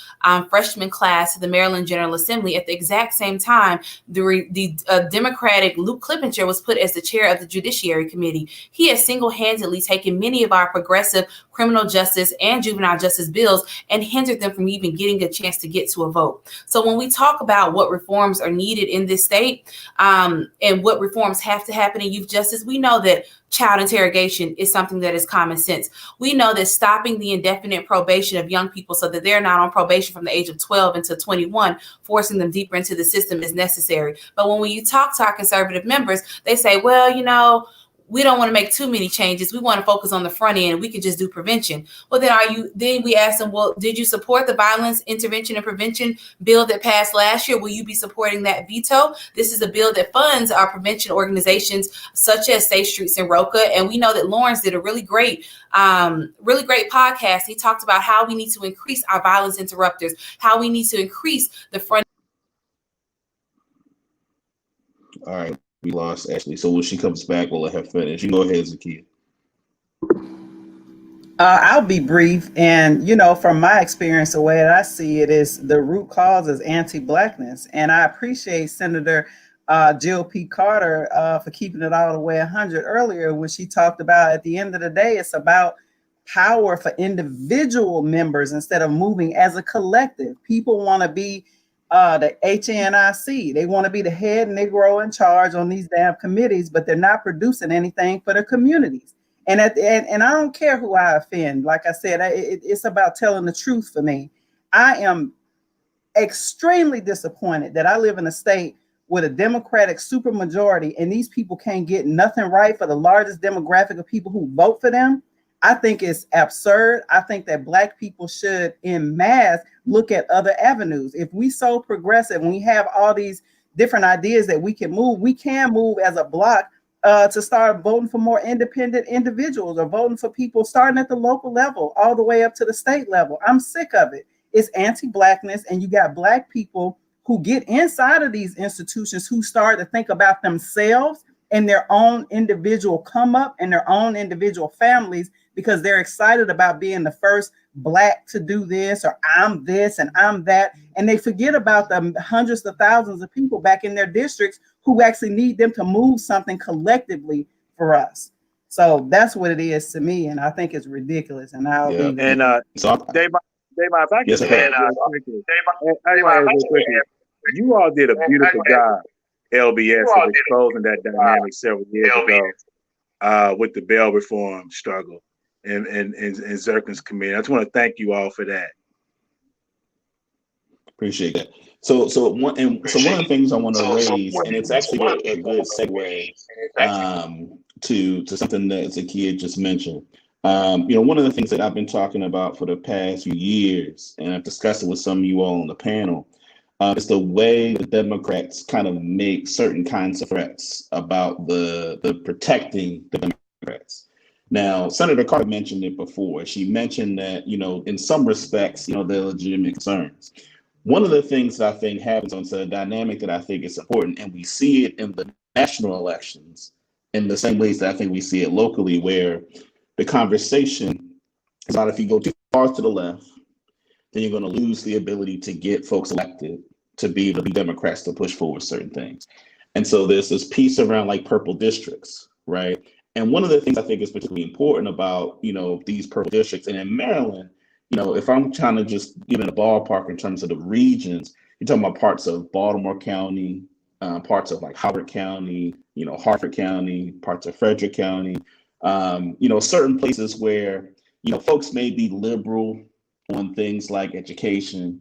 freshman class to the Maryland General Assembly, at the exact same time, the Democratic Luke Clippinger was put as the chair of the Judiciary Committee. He has single-handedly taken many of our progressive criminal justice and juvenile justice bills and hindered them from even getting a chance to get to a vote. So when we talk about what reforms are needed in this state and what reforms have to happen in youth justice, we know that child interrogation is something that is common sense. We know that stopping the indefinite probation of young people so that they're not on probation from the age of 12 until 21, forcing them deeper into the system, is necessary. But when you talk to our conservative members, they say, well, you know, we don't want to make too many changes. We want to focus on the front end. We can just do prevention. Well, then we ask them, well, did you support the violence intervention and prevention bill that passed last year? Will you be supporting that veto? This is a bill that funds our prevention organizations such as Safe Streets and ROCA. And we know that Lawrence did a really great podcast. He talked about how we need to increase our violence interrupters, how we need to increase the front. All right. We lost Ashley. So when she comes back, we'll let her finish. You go ahead, Zakia. I'll be brief. And, you know, from my experience, the way that I see it is the root cause is anti-Blackness. And I appreciate Senator Jill P. Carter for keeping it all the way 100 earlier when she talked about at the end of the day, it's about power for individual members instead of moving as a collective. People want to be the HNIC. They want to be the head Negro in charge on these damn committees, but they're not producing anything for the communities. And and I don't care who I offend. Like I said, it's about telling the truth for me. I am extremely disappointed that I live in a state with a Democratic supermajority and these people can't get nothing right for the largest demographic of people who vote for them. I think it's absurd. I think that Black people should, en masse, look at other avenues. If we so progressive and we have all these different ideas that we can move as a block to start voting for more independent individuals or voting for people starting at the local level all the way up to the state level. I'm sick of it. It's anti-Blackness, and you got Black people who get inside of these institutions who start to think about themselves and their own individual come up and their own individual families because they're excited about being the first Black to do this, or I'm this and I'm that. And they forget about the hundreds of thousands of people back in their districts who actually need them to move something collectively for us. So that's what it is to me. And I think it's ridiculous. And I'll leave it. And Dave, if I can add you all did a beautiful job, LBS, of exposing that dynamic several years ago. with the bail reform struggle and Zirkin's committee. I just want to thank you all for that. Appreciate that. So one of the things I want to raise, and it's actually a good segue to something that Zakiya just mentioned. One of the things that I've been talking about for the past few years, and I've discussed it with some of you all on the panel, is the way the Democrats kind of make certain kinds of threats about the protecting the Democrats. Now, Senator Carter mentioned it before. She mentioned that, in some respects, there are legitimate concerns. One of the things that I think happens on the dynamic that I think is important, and we see it in the national elections in the same ways that I think we see it locally, where the conversation is about if you go too far to the left, then you're going to lose the ability to get folks elected to be the Democrats to push forward certain things. And so there's this piece around like purple districts, right? And one of the things I think is particularly important about, these purple districts, and in Maryland, if I'm trying to just give it a ballpark in terms of the regions, you're talking about parts of Baltimore County, parts of like Howard County, Harford County, parts of Frederick County, certain places where, folks may be liberal on things like education.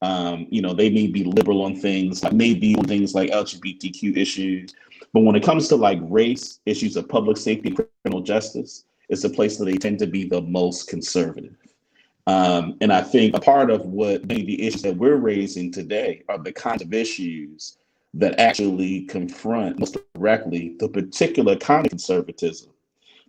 They may be liberal on things like LGBTQ issues. But when it comes to like race, issues of public safety, criminal justice, it's a place that they tend to be the most conservative. And I think a part of what many of the issues that we're raising today are the kinds of issues that actually confront most directly the particular kind of conservatism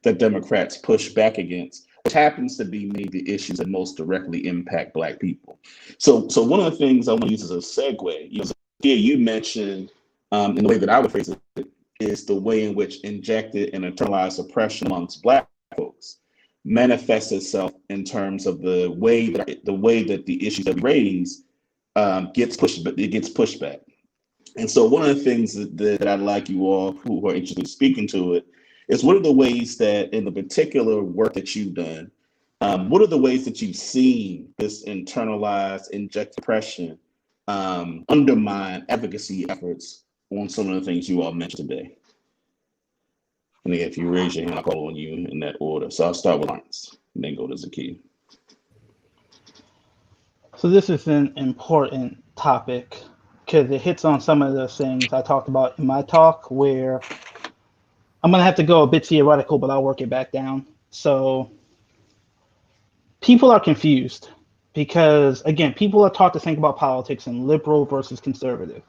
that Democrats push back against, which happens to be maybe the issues that most directly impact Black people. So one of the things I want to use as a segue, you mentioned, in the way that I would phrase it, is the way in which injected and internalized oppression amongst Black folks manifests itself in terms of the way that the issues that we raise gets pushed back. And so one of the things that I'd like you all who are interested in speaking to it is, what are the ways that in the particular work that you've done, what are the ways that you've seen this internalized injected oppression undermine advocacy efforts on some of the things you all mentioned today? And again, if you raise your hand, I'll call on you in that order. So I'll start with Lawrence and then go to Zakiya. So this is an important topic because it hits on some of the things I talked about in my talk, where I'm going to have to go a bit theoretical, but I'll work it back down. So people are confused because, again, people are taught to think about politics in liberal versus conservative.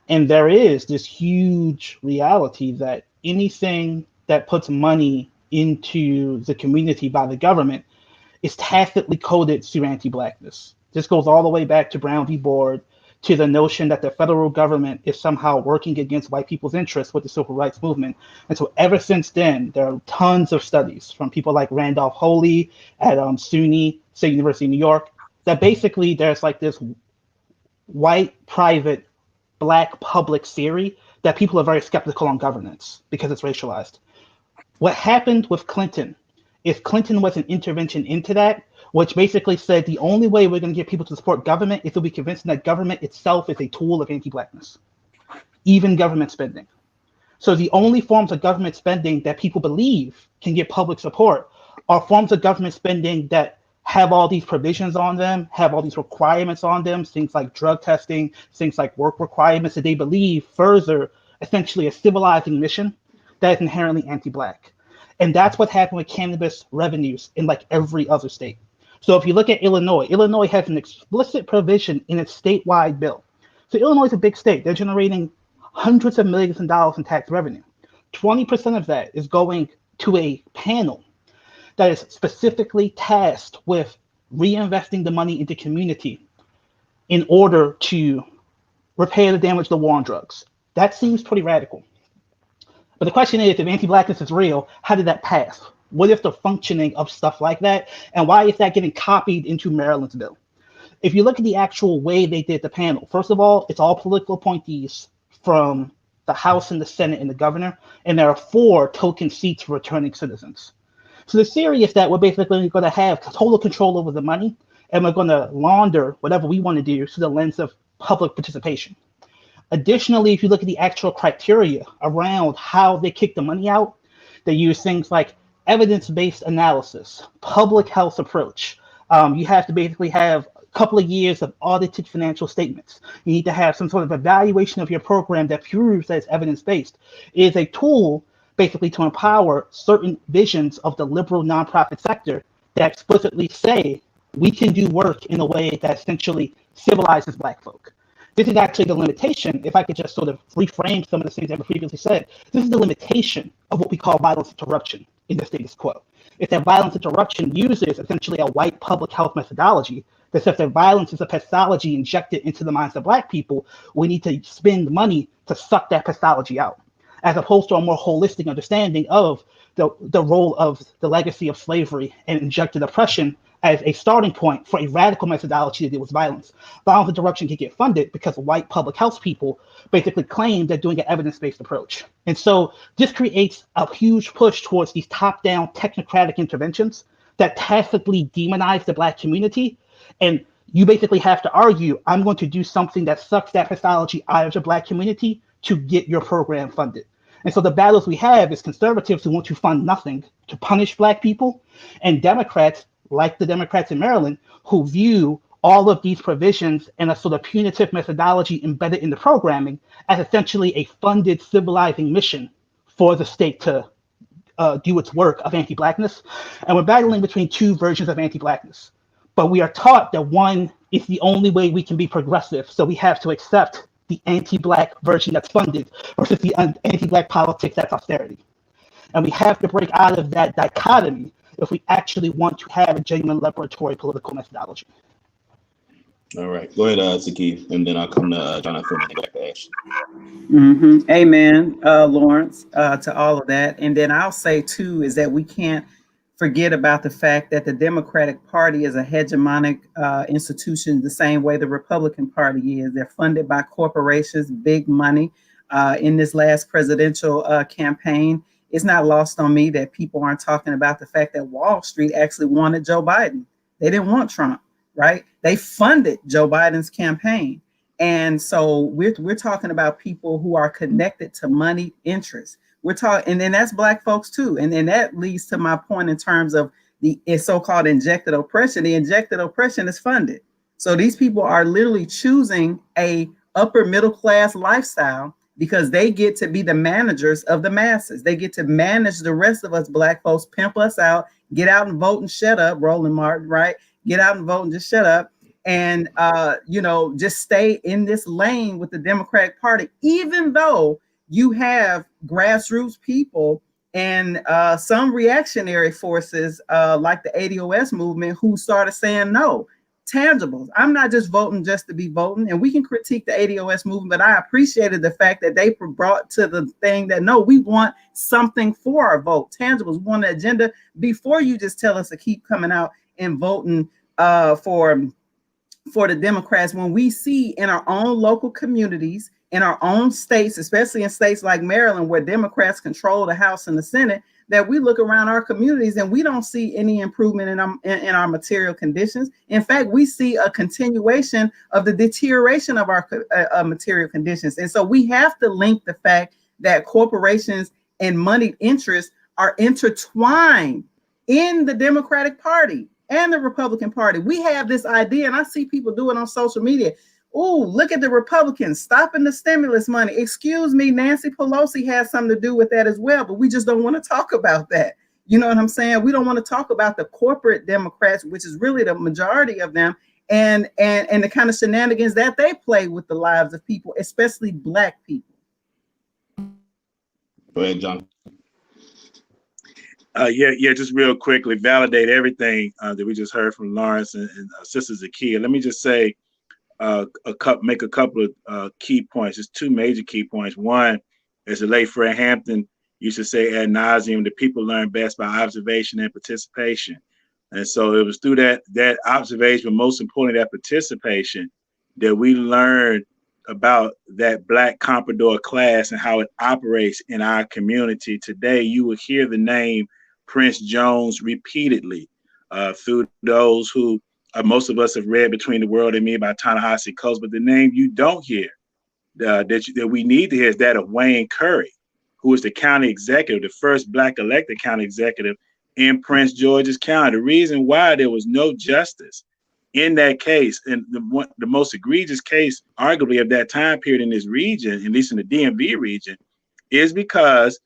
And there is this huge reality that anything that puts money into the community by the government is tacitly coded through anti-Blackness. This goes all the way back to Brown v. Board, to the notion that the federal government is somehow working against white people's interests with the civil rights movement. And so ever since then, there are tons of studies from people like Randolph Holy at SUNY, State University of New York, that basically there's like this white private Black public theory that people are very skeptical on governance because it's racialized. What happened with Clinton is Clinton was an intervention into that, which basically said the only way we're going to get people to support government is to be convinced that government itself is a tool of anti-Blackness, even government spending. So the only forms of government spending that people believe can get public support are forms of government spending that have all these provisions on them, have all these requirements on them, things like drug testing, things like work requirements that they believe further essentially a civilizing mission that is inherently anti-Black. And that's what happened with cannabis revenues in like every other state. So if you look at Illinois has an explicit provision in its statewide bill. So Illinois is a big state. They're generating hundreds of millions of dollars in tax revenue. 20% of that is going to a panel that is specifically tasked with reinvesting the money into community in order to repair the damage of the war on drugs. That seems pretty radical. But the question is, if anti-Blackness is real, how did that pass? What is the functioning of stuff like that? And why is that getting copied into Maryland's bill? If you look at the actual way they did the panel, first of all, it's all political appointees from the House and the Senate and the governor, and there are 4 token seats for returning citizens. So the theory is that we're basically going to have total control over the money, and we're going to launder whatever we want to do through the lens of public participation. Additionally, if you look at the actual criteria around how they kick the money out, They use things like evidence-based analysis, public health approach. You have to basically have a couple of years of audited financial statements. You need to have some sort of evaluation of your program that proves that it's evidence-based. It is a tool basically to empower certain visions of the liberal nonprofit sector that explicitly say we can do work in a way that essentially civilizes Black folk. This is actually the limitation, if I could just sort of reframe some of the things that were previously said, this is the limitation of what we call violence interruption in the status quo. If that violence interruption uses essentially a white public health methodology that says that violence is a pathology injected into the minds of Black people, we need to spend money to suck that pathology out, as opposed to a more holistic understanding of the role of the legacy of slavery and injected oppression as a starting point for a radical methodology to deal with violence. Violence interruption can get funded because white public health people basically claim they're doing an evidence-based approach. And so this creates a huge push towards these top-down technocratic interventions that tacitly demonize the Black community. And you basically have to argue, I'm going to do something that sucks that pathology out of the Black community to get your program funded. And so the battles we have is conservatives who want to fund nothing to punish Black people, and Democrats, like the Democrats in Maryland, who view all of these provisions and a sort of punitive methodology embedded in the programming as essentially a funded civilizing mission for the state to do its work of anti-Blackness. And we're battling between two versions of anti-Blackness. But we are taught that one is the only way we can be progressive, so we have to accept the anti-Black version that's funded versus the anti-Black politics that's austerity. And we have to break out of that dichotomy if we actually want to have a genuine liberatory political methodology. All right, go ahead, Zakif, and then I'll come to Jonathan and back to Ashley. Amen, Lawrence, to all of that. And then I'll say too is that we can't forget about the fact that the Democratic Party is a hegemonic institution the same way the Republican Party is. They're funded by corporations, big money. In this last presidential campaign, it's not lost on me that people aren't talking about the fact that Wall Street actually wanted Joe Biden. They didn't want Trump, right? They funded Joe Biden's campaign. And so we're talking about people who are connected to money interests. We're talking, and then that's Black folks too. And then that leads to my point in terms of the so-called injected oppression. The injected oppression is funded. So these people are literally choosing a upper middle class lifestyle because they get to be the managers of the masses. They get to manage the rest of us Black folks, pimp us out, get out and vote and shut up, Roland Martin, right? Get out and vote and just shut up. And, just stay in this lane with the Democratic Party, even though you have grassroots people and some reactionary forces like the ADOS movement who started saying no. Tangibles. I'm not just voting just to be voting, and we can critique the ADOS movement, but I appreciated the fact that they brought to the thing that no, we want something for our vote. Tangibles, we want an agenda before you just tell us to keep coming out and voting for the Democrats. When we see in our own local communities, in our own states, especially in states like Maryland, where Democrats control the House and the Senate, that we look around our communities and we don't see any improvement in our material conditions. In fact, we see a continuation of the deterioration of our material conditions. And so we have to link the fact that corporations and moneyed interests are intertwined in the Democratic Party and the Republican Party. We have this idea, and I see people do it on social media. Oh, look at the Republicans stopping the stimulus money. Excuse me, Nancy Pelosi has something to do with that as well, but we just don't want to talk about that. You know what I'm saying? We don't want to talk about the corporate Democrats, which is really the majority of them, and the kind of shenanigans that they play with the lives of people, especially Black people. Go ahead, John. Just real quickly, validate everything that we just heard from Lawrence and Sister Zakiya. Let me just say, make a couple of key points. There's two major key points. One, as the late Fred Hampton used to say ad nauseum, the people learn best by observation and participation. And so it was through that observation, but most importantly, that participation, that we learned about that Black comprador class and how it operates in our community. Today, you will hear the name Prince Jones repeatedly through those who most of us have read Between the World and Me by Ta-Nehisi Coates, but the name you don't hear that we need to hear is that of Wayne Curry. who was the county executive, the first Black elected county executive in Prince George's County. The reason why there was no justice in that case, and the most egregious case, arguably, of that time period in this region, at least in the DMV region, is because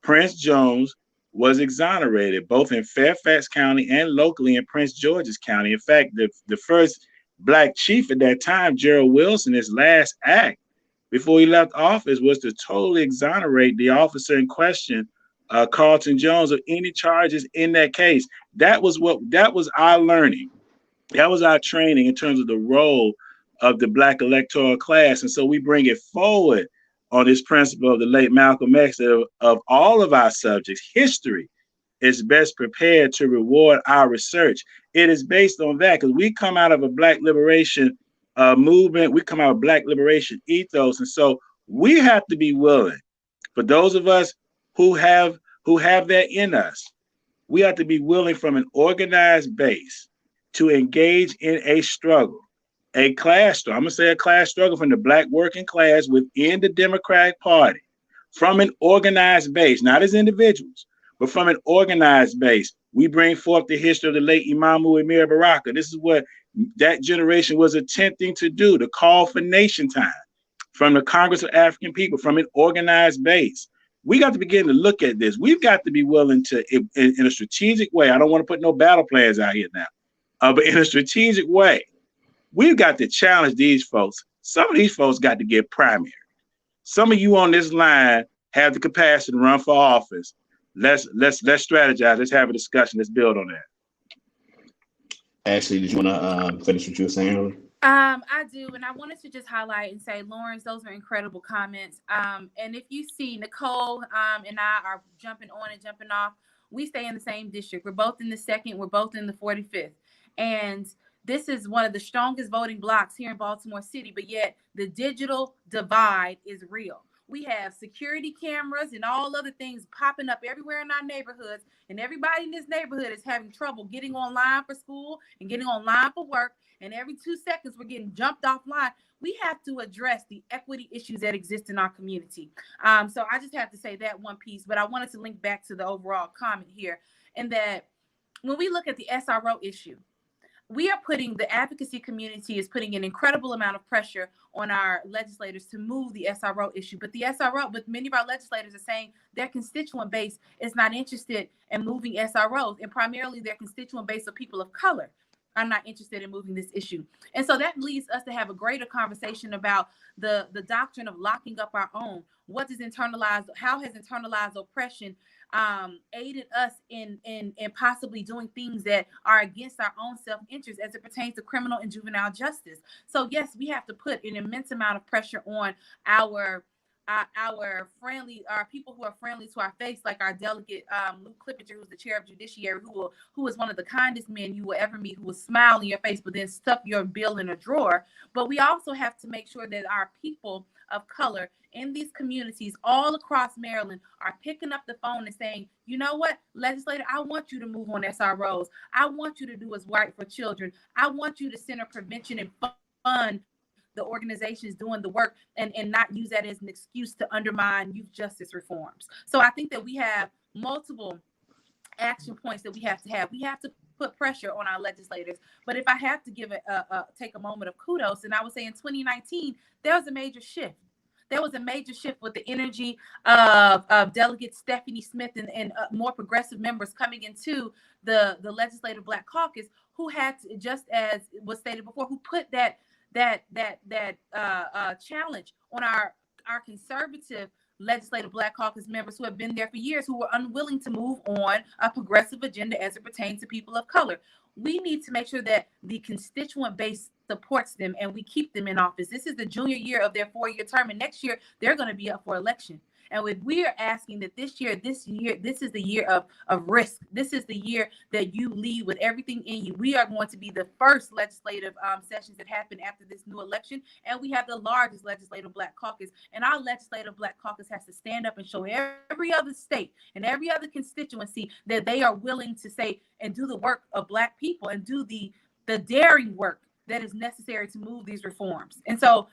Prince Jones was exonerated, both in Fairfax County and locally in Prince George's County. In fact, the first Black chief at that time, Gerald Wilson, his last act before he left office was to totally exonerate the officer in question, Carlton Jones, of any charges in that case. That was our learning. That was our training in terms of the role of the Black electoral class. And so we bring it forward on this principle of the late Malcolm X, of all of our subjects. History is best prepared to reward our research. It is based on that, because we come out of a Black liberation movement. We come out of Black liberation ethos. And so we have to be willing, for those of us who have that in us, we have to be willing from an organized base to engage in a struggle, a class struggle. I'm going to say a class struggle from the Black working class within the Democratic Party, from an organized base, not as individuals, but from an organized base. We bring forth the history of the late Imamu Amir Baraka. This is what that generation was attempting to do, to call for nation time from the Congress of African People, from an organized base. We got to begin to look at this. We've got to be willing to, in a strategic way, I don't want to put no battle plans out here now, but in a strategic way, we've got to challenge these folks. Some of these folks got to get primary. Some of you on this line have the capacity to run for office. Let's strategize. Let's have a discussion. Let's build on that. Ashley, did you want to finish what you were saying? I do, and I wanted to just highlight and say, Lawrence, those are incredible comments. And if you see Nicole and I are jumping on and jumping off, we stay in the same district. We're both in the 2nd. We're both in the 45th. And this is one of the strongest voting blocks here in Baltimore City, but yet the digital divide is real. We have security cameras and all other things popping up everywhere in our neighborhoods, and everybody in this neighborhood is having trouble getting online for school and getting online for work, and every 2 seconds we're getting jumped offline. We have to address the equity issues that exist in our community. So I just have to say that one piece, but I wanted to link back to the overall comment here, and that when we look at the SRO issue, the advocacy community is putting an incredible amount of pressure on our legislators to move the SRO issue. But many of our legislators are saying their constituent base is not interested in moving SROs, and primarily their constituent base of people of color are not interested in moving this issue. And so that leads us to have a greater conversation about the doctrine of locking up our own. How has internalized oppression aided us in possibly doing things that are against our own self-interest as it pertains to criminal and juvenile justice? So yes, we have to put an immense amount of pressure on our people who are friendly to our face, like our delegate Luke Clippinger, who's the chair of judiciary, who is one of the kindest men you will ever meet, who will smile in your face but then stuff your bill in a drawer. But we also have to make sure that our people of color in these communities all across Maryland are picking up the phone and saying, you know what, legislator, I want you to move on SROs. I want you to do what's right for children. I want you to center prevention and fund the organizations doing the work, and not use that as an excuse to undermine youth justice reforms. So I think that we have multiple action points that we have to have. We have to put pressure on our legislators. But if I have to take a moment of kudos, and I would say in 2019, there was a major shift. There was a major shift with the energy of Delegate Stephanie Smith and more progressive members coming into the Legislative Black Caucus, who had to, just as was stated before, who put that challenge on our conservative Legislative Black Caucus members who have been there for years, who were unwilling to move on a progressive agenda as it pertains to people of color. We need to make sure that the constituent base supports them and we keep them in office. This is the junior year of their 4-year term, and next year they're going to be up for election. And we are asking that this is the year of risk. This is the year that you lead with everything in you. We are going to be the first legislative sessions that happen after this new election. And we have the largest legislative Black caucus. And our legislative Black caucus has to stand up and show every other state and every other constituency that they are willing to say and do the work of Black people and do the daring work that is necessary to move these reforms. And so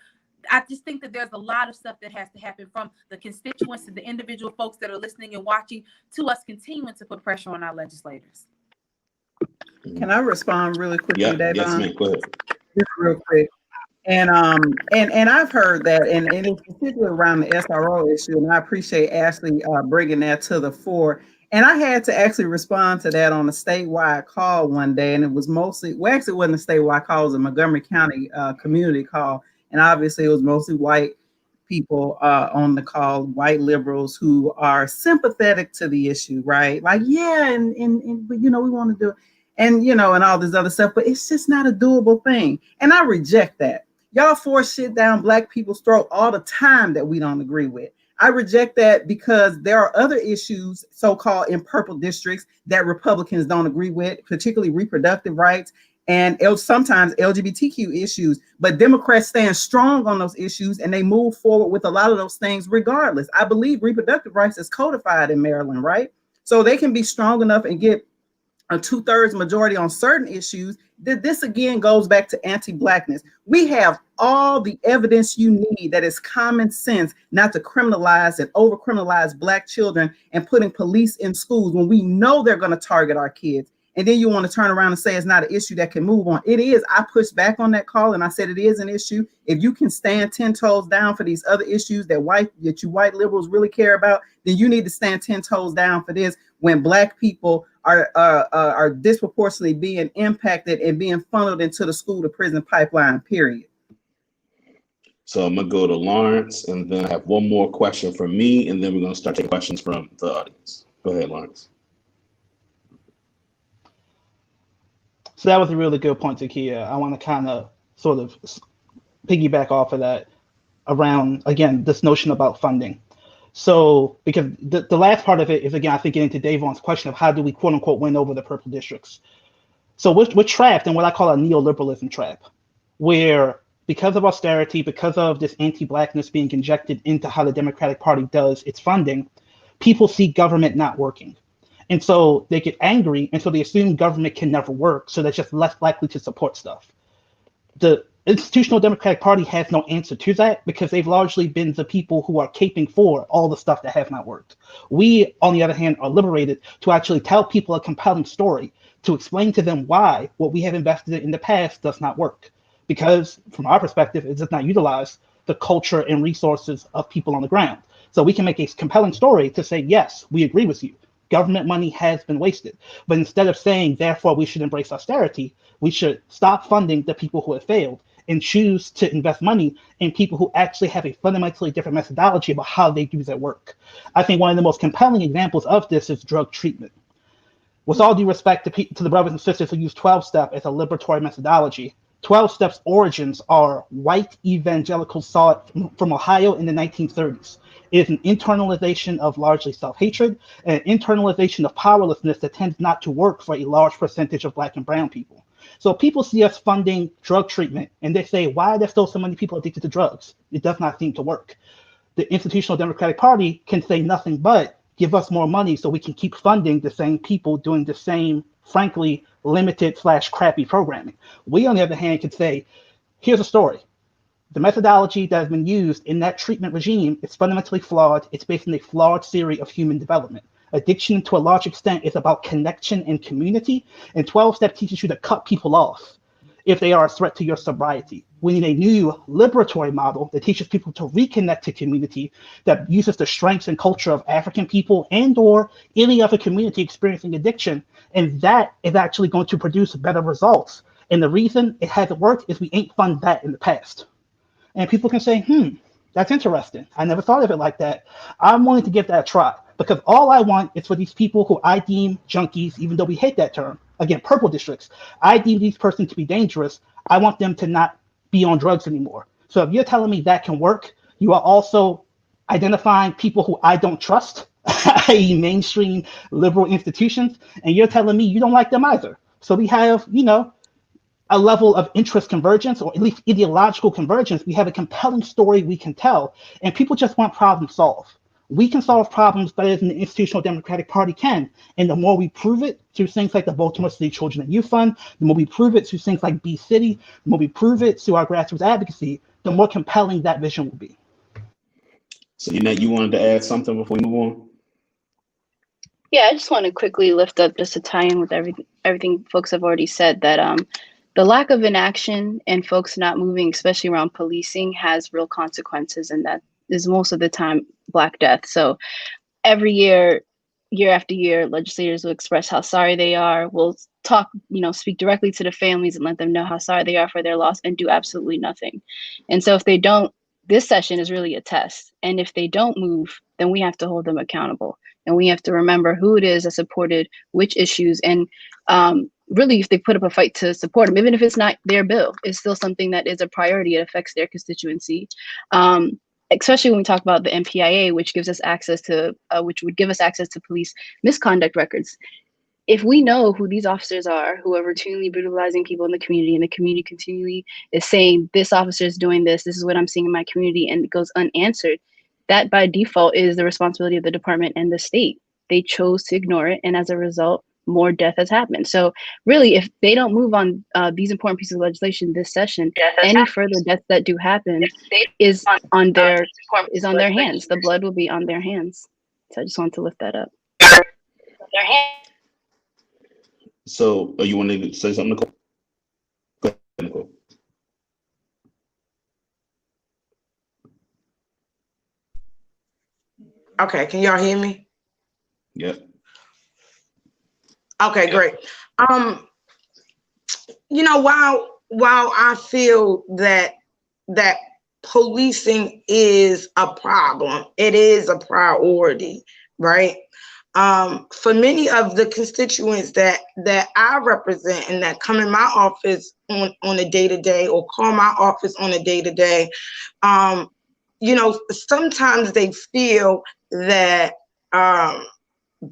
I just think that there's a lot of stuff that has to happen from the constituents to the individual folks that are listening and watching to us continuing to put pressure on our legislators. Can I respond really quickly, Yeah, Davon? yes, ma'am. Go ahead. Just real quick. And I've heard that, and it's particularly around the SRO issue, and I appreciate Ashley bringing that to the fore. And I had to actually respond to that on a statewide call one day, and it was mostly, well, actually it wasn't a statewide call, it was a Montgomery County community call, and obviously it was mostly white people on the call, white liberals who are sympathetic to the issue, right? Like, yeah, but you know, we want to do it, and you know, and all this other stuff, but it's just not a doable thing, and I reject that. Y'all force shit down Black people's throat all the time that we don't agree with. I reject that because there are other issues, so-called in purple districts, that Republicans don't agree with, particularly reproductive rights and sometimes LGBTQ issues. But Democrats stand strong on those issues and they move forward with a lot of those things regardless. I believe reproductive rights is codified in Maryland, right? So they can be strong enough and get a 2/3 majority on certain issues. This again goes back to anti-Blackness. We have all the evidence you need that is common sense not to criminalize and over-criminalize Black children and putting police in schools when we know they're going to target our kids. And then you want to turn around and say it's not an issue that can move on. It is. I pushed back on that call and I said it is an issue. If you can stand 10 toes down for these other issues that you white liberals really care about, then you need to stand 10 toes down for this when Black people are disproportionately being impacted and being funneled into the school to prison pipeline, period. So I'm gonna go to Lawrence, and then I have one more question from me, and then we're gonna start taking questions from the audience. Go ahead, Lawrence. So that was a really good point, Takia. I want to kind of sort of piggyback off of that around, again, this notion about funding. So, because the last part of it is, again, I think getting to Davon's question of how do we, quote unquote, win over the purple districts. So we're trapped in what I call a neoliberalism trap, where because of austerity, because of this anti-Blackness being injected into how the Democratic Party does its funding, people see government not working. And so they get angry, and so they assume government can never work, so they're just less likely to support stuff. The institutional Democratic Party has no answer to that because they've largely been the people who are caping for all the stuff that has not worked. We, on the other hand, are liberated to actually tell people a compelling story, to explain to them why what we have invested in the past does not work. Because from our perspective, it does not utilize the culture and resources of people on the ground. So we can make a compelling story to say, yes, we agree with you. Government money has been wasted. But instead of saying, therefore, we should embrace austerity, we should stop funding the people who have failed and choose to invest money in people who actually have a fundamentally different methodology about how they do their work. I think one of the most compelling examples of this is drug treatment. With all due respect to the brothers and sisters who use 12-step as a liberatory methodology, 12-step's origins are white evangelicals saw it from Ohio in the 1930s. It is an internalization of largely self-hatred, and an internalization of powerlessness that tends not to work for a large percentage of Black and brown people. So people see us funding drug treatment, and they say, why are there still so many people addicted to drugs? It does not seem to work. The institutional Democratic Party can say nothing but give us more money so we can keep funding the same people doing the same, frankly, limited/crappy programming. We, on the other hand, could say, here's a story. The methodology that has been used in that treatment regime is fundamentally flawed. It's based on a flawed theory of human development. Addiction, to a large extent, is about connection and community, and 12-step teaches you to cut people off if they are a threat to your sobriety. We need a new liberatory model that teaches people to reconnect to community, that uses the strengths and culture of African people and or any other community experiencing addiction, and that is actually going to produce better results. And the reason it hasn't worked is we ain't funded that in the past. And people can say, that's interesting. I never thought of it like that. I'm willing to give that a try, because all I want is for these people who I deem junkies, even though we hate that term, again, purple districts, I deem these persons to be dangerous. I want them to not be on drugs anymore. So if you're telling me that can work, you are also identifying people who I don't trust, i.e. mainstream liberal institutions, and you're telling me you don't like them either. So we have, a level of interest convergence, or at least ideological convergence. We have a compelling story we can tell, and people just want problem solved. We can solve problems better than the institutional Democratic Party can, and the more we prove it through things like the Baltimore City Children and Youth Fund, the more we prove it through things like B City, the more we prove it through our grassroots advocacy, the more compelling that vision will be. So you wanted to add something before we move on? Yeah, I just want to quickly lift up, just to tie in with everything folks have already said, that the lack of inaction and folks not moving, especially around policing, has real consequences, and that is most of the time Black death. So every year after year, legislators will express how sorry they are. Will talk, speak directly to the families and let them know how sorry they are for their loss, and do absolutely nothing. And so if they don't, this session is really a test. And if they don't move, then we have to hold them accountable. And we have to remember who it is that supported which issues. And really, if they put up a fight to support them, even if it's not their bill, it's still something that is a priority. It affects their constituency. Especially when we talk about the MPIA, which gives us access to, which would give us access to police misconduct records. If we know who these officers are, who are routinely brutalizing people in the community, and the community continually is saying, this officer is doing this is what I'm seeing in my community, and it goes unanswered, that by default is the responsibility of the department and the state. They chose to ignore it, and as a result, more death has happened. So really, if they don't move on these important pieces of legislation this session, any further deaths that do happen is on their hands. The blood will be on their hands. So I just wanted to lift that up. So you want to say something, Nicole? Go ahead, Nicole. Okay, can y'all hear me? Yep. Okay, great. While I feel that policing is a problem, it is a priority, right? For many of the constituents that I represent and that come in my office on a day-to-day, or call my office on a day-to-day, sometimes they feel that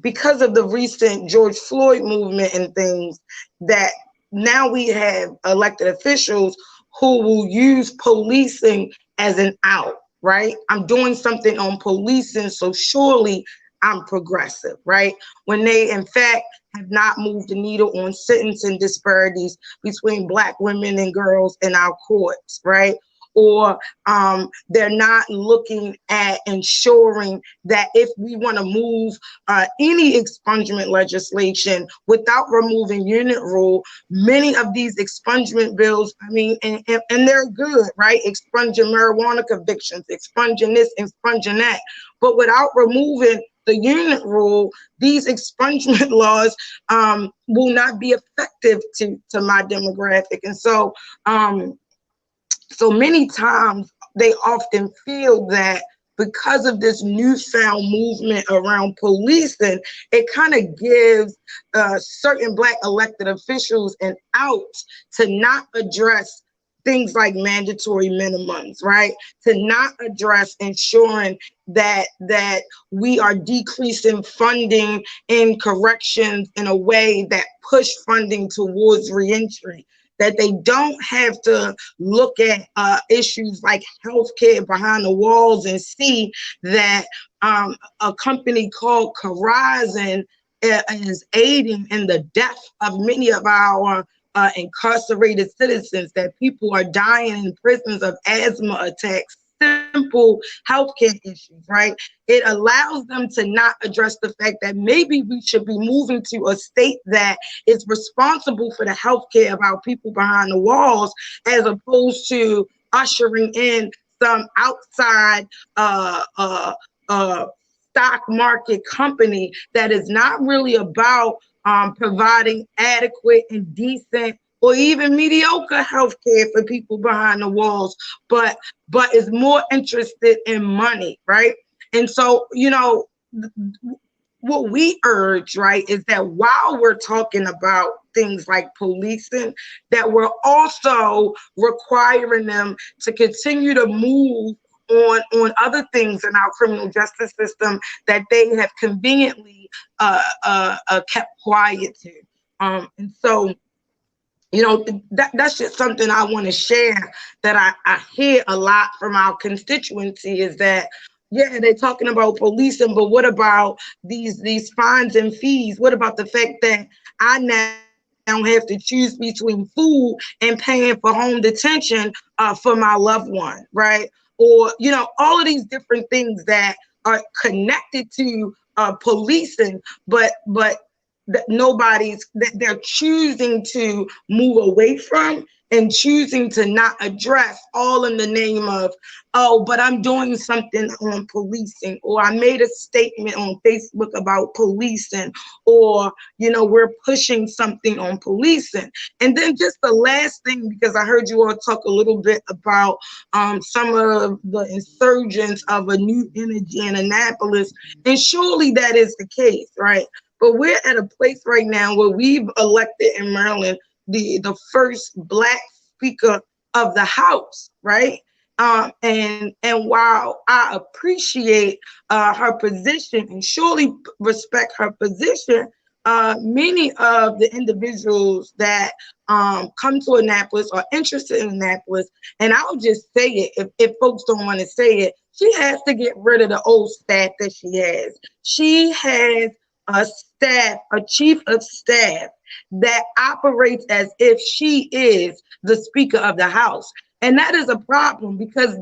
because of the recent George Floyd movement and things, that now we have elected officials who will use policing as an out, right? I'm doing something on policing, so surely I'm progressive, right? When they, in fact, have not moved the needle on sentencing disparities between Black women and girls in our courts, right? Or they're not looking at ensuring that if we want to move any expungement legislation without removing unit rule, many of these expungement bills, and they're good, right? Expunging marijuana convictions, expunging this, expunging that. But without removing the unit rule, these expungement laws will not be effective to my demographic. And so, so many times they often feel that because of this newfound movement around policing, it kind of gives certain Black elected officials an out to not address things like mandatory minimums, right? To not address ensuring that we are decreasing funding in corrections in a way that push funding towards reentry. That they don't have to look at issues like healthcare behind the walls and see that a company called Horizon is aiding in the death of many of our incarcerated citizens, that people are dying in prisons of asthma attacks, simple healthcare issues, right? It allows them to not address the fact that maybe we should be moving to a state that is responsible for the healthcare of our people behind the walls, as opposed to ushering in some outside stock market company that is not really about providing adequate and decent or even mediocre health care for people behind the walls, but is more interested in money, right? And so, what we urge, right, is that while we're talking about things like policing, that we're also requiring them to continue to move on other things in our criminal justice system that they have conveniently kept quiet to. And so, that's just something I want to share, that I hear a lot from our constituency, is that, yeah, they're talking about policing, but what about these fines and fees? What about the fact that I now don't have to choose between food and paying for home detention for my loved one, right? Or, you know, all of these different things that are connected to policing, but that they're choosing to move away from and choosing to not address, all in the name of, oh, but I'm doing something on policing, or I made a statement on Facebook about policing, or, you know, we're pushing something on policing. And then just the last thing, because I heard you all talk a little bit about some of the insurgents of a new energy in Annapolis, and surely that is the case, right? But we're at a place right now where we've elected in Maryland the first Black Speaker of the House, right? And while I appreciate her position and surely respect her position, many of the individuals that come to Annapolis are interested in Annapolis, and I'll just say it, if folks don't want to say it, she has to get rid of the old staff that she has. She has a staff, a chief of staff that operates as if she is the Speaker of the House. And that is a problem, because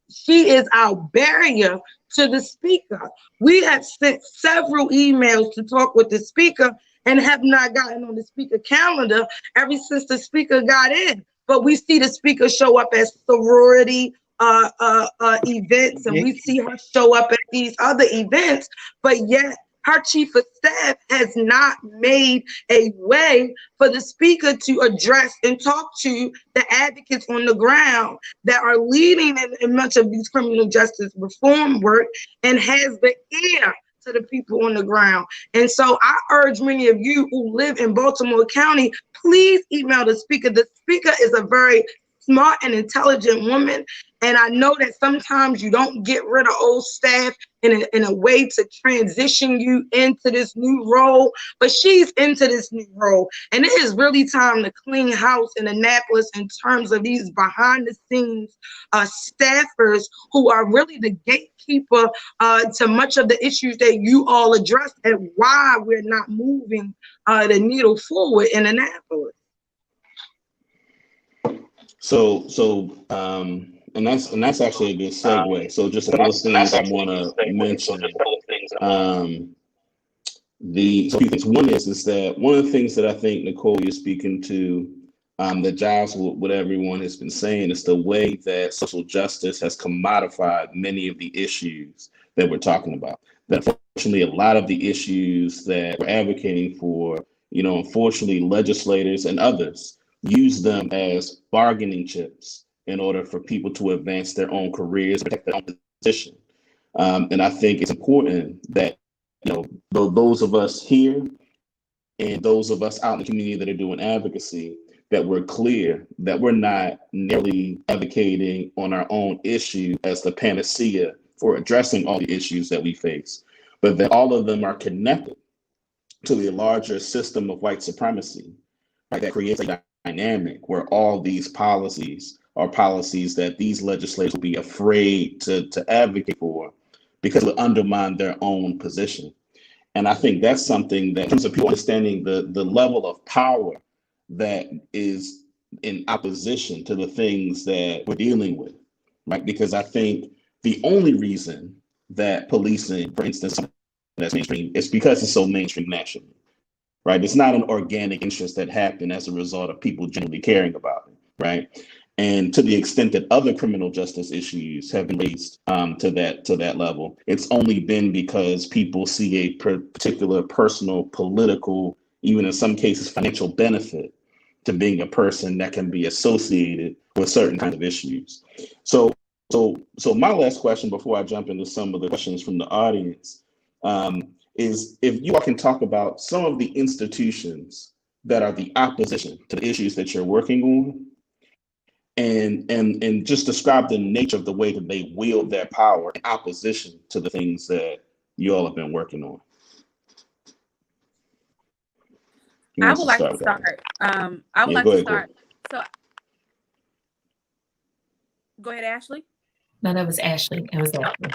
she is our barrier to the Speaker. We have sent several emails to talk with the Speaker and have not gotten on the Speaker calendar ever since the Speaker got in. But we see the Speaker show up at sorority events, and we see her show up at these other events, but yet her chief of staff has not made a way for the Speaker to address and talk to the advocates on the ground that are leading in much of these criminal justice reform work, and has the ear to the people on the ground. And so I urge many of you who live in Baltimore County, please email the Speaker. The Speaker is a very smart and intelligent woman. And I know that sometimes you don't get rid of old staff in a way to transition you into this new role, but she's into this new role. And it is really time to clean house in Annapolis in terms of these behind the scenes staffers who are really the gatekeeper to much of the issues that you all addressed, and why we're not moving the needle forward in Annapolis. And that's actually a good segue. So just a couple of things I want to mention. One is that one of the things that I think, Nicole, you're speaking to, that jives with what everyone has been saying, is the way that social justice has commodified many of the issues that we're talking about. That unfortunately, a lot of the issues that we're advocating for, unfortunately, legislators and others use them as bargaining chips in order for people to advance their own careers, protect their own position. And I think it's important that, those of us here and those of us out in the community that are doing advocacy, that we're clear that we're not merely advocating on our own issue as the panacea for addressing all the issues that we face, but that all of them are connected to the larger system of white supremacy, right, that creates a dynamic where all these policies are policies that these legislators will be afraid to advocate for because it will undermine their own position. And I think that's something that, in terms of people understanding the level of power that is in opposition to the things that we're dealing with, right? Because I think the only reason that policing, for instance, that's mainstream, is because it's so mainstream nationally, right? It's not an organic interest that happened as a result of people generally caring about it, right? And to the extent that other criminal justice issues have been raised to that level, it's only been because people see a particular personal, political, even in some cases financial benefit to being a person that can be associated with certain kinds of issues. So my last question before I jump into some of the questions from the audience is if you all can talk about some of the institutions that are the opposition to the issues that you're working on, and just describe the nature of the way that they wield their power in opposition to the things that you all have been working on. I would like to start. I would like to start. So, go ahead, Ashley. No, that was Ashley. It was Ashley.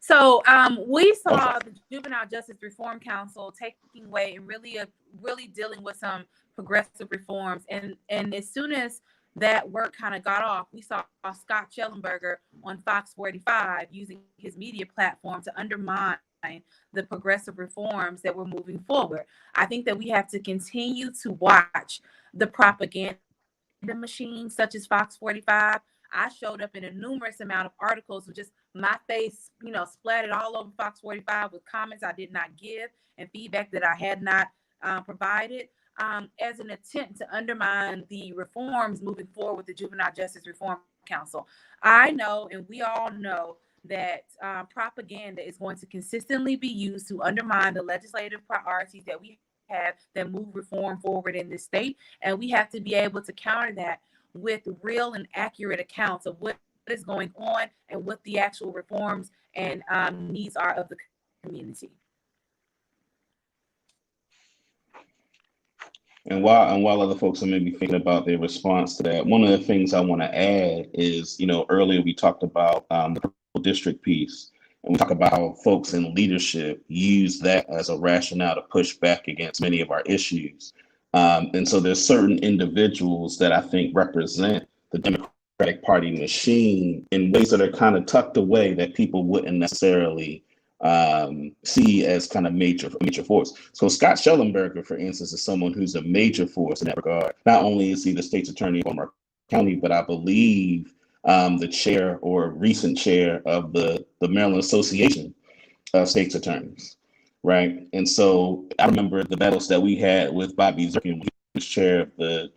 So we saw the Juvenile Justice Reform Council taking away and really dealing with some progressive reforms. And as soon as that work kind of got off, we saw Scott Schellenberger on Fox 45 using his media platform to undermine the progressive reforms that were moving forward. I think that we have to continue to watch the propaganda machine, such as Fox 45. I showed up in a numerous amount of articles with just my face, splattered all over Fox 45 with comments I did not give and feedback that I had not provided as an attempt to undermine the reforms moving forward with the Juvenile Justice Reform Council. I know, and we all know, that propaganda is going to consistently be used to undermine the legislative priorities that we have that move reform forward in this state. And we have to be able to counter that with real and accurate accounts of what is going on and what the actual reforms and needs are of the community. And while other folks are maybe thinking about their response to that, one of the things I want to add is, earlier we talked about the district piece, and we talk about how folks in leadership use that as a rationale to push back against many of our issues. And so there's certain individuals that I think represent the Democratic Party machine in ways that are kind of tucked away that people wouldn't necessarily see as kind of major force. So Scott Schellenberger, for instance, is someone who's a major force in that regard. Not only is he the state's attorney for our county, but I believe the chair or recent chair of the Maryland Association of State's Attorneys, right? And so I remember the battles that we had with Bobby Zirkin when he was chair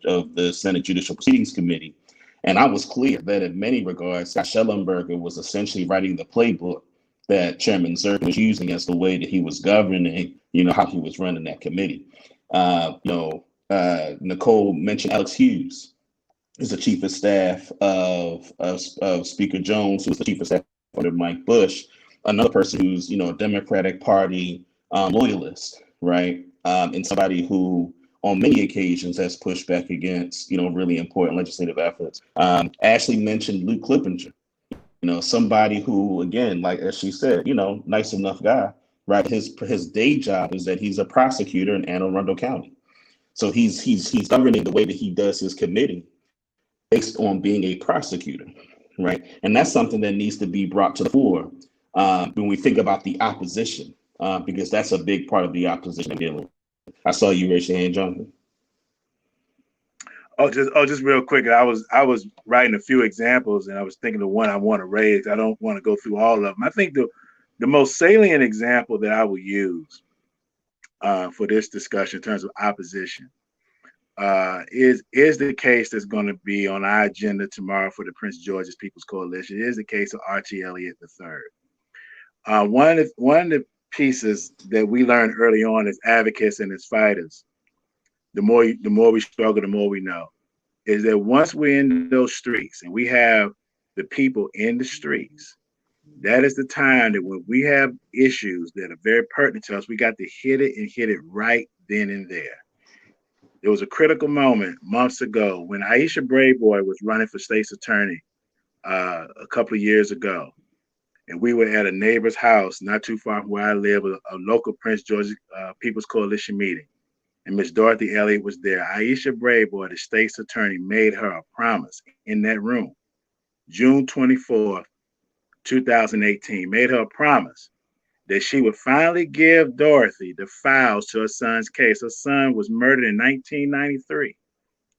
of the Senate Judicial Proceedings Committee. And I was clear that in many regards, Scott Schellenberger was essentially writing the playbook that Chairman Zirkin was using as the way that he was governing, how he was running that committee. Nicole mentioned Alex Hughes is the chief of staff of Speaker Jones, who's the chief of staff under Mike Bush, another person who's, a Democratic Party loyalist, right? And somebody who on many occasions has pushed back against, really important legislative efforts. Ashley mentioned Luke Clippinger, somebody who, again, like as she said, nice enough guy, right? His day job is that he's a prosecutor in Anne Arundel County. So he's governing the way that he does his committee based on being a prosecutor, right? And that's something that needs to be brought to the fore when we think about the opposition, because that's a big part of the opposition. I saw you raise your hand, Jonathan. Just real quick. I was writing a few examples, and I was thinking of one I want to raise. I don't want to go through all of them. I think the most salient example that I will use for this discussion in terms of opposition is the case that's going to be on our agenda tomorrow for the Prince George's People's Coalition. It is the case of Archie Elliott III. One of the pieces that we learned early on as advocates and as fighters, the more we struggle, the more we know, is that once we're in those streets and we have the people in the streets, that is the time that when we have issues that are very pertinent to us, we got to hit it right then and there. There was a critical moment months ago when Aisha Brayboy was running for state's attorney a couple of years ago. And we were at a neighbor's house not too far from where I live, a local Prince George's People's Coalition meeting. And Miss Dorothy Elliott was there. Aisha Brayboy, the state's attorney, made her a promise in that room, June 24th, 2018, made her a promise that she would finally give Dorothy the files to her son's case. Her son was murdered in 1993,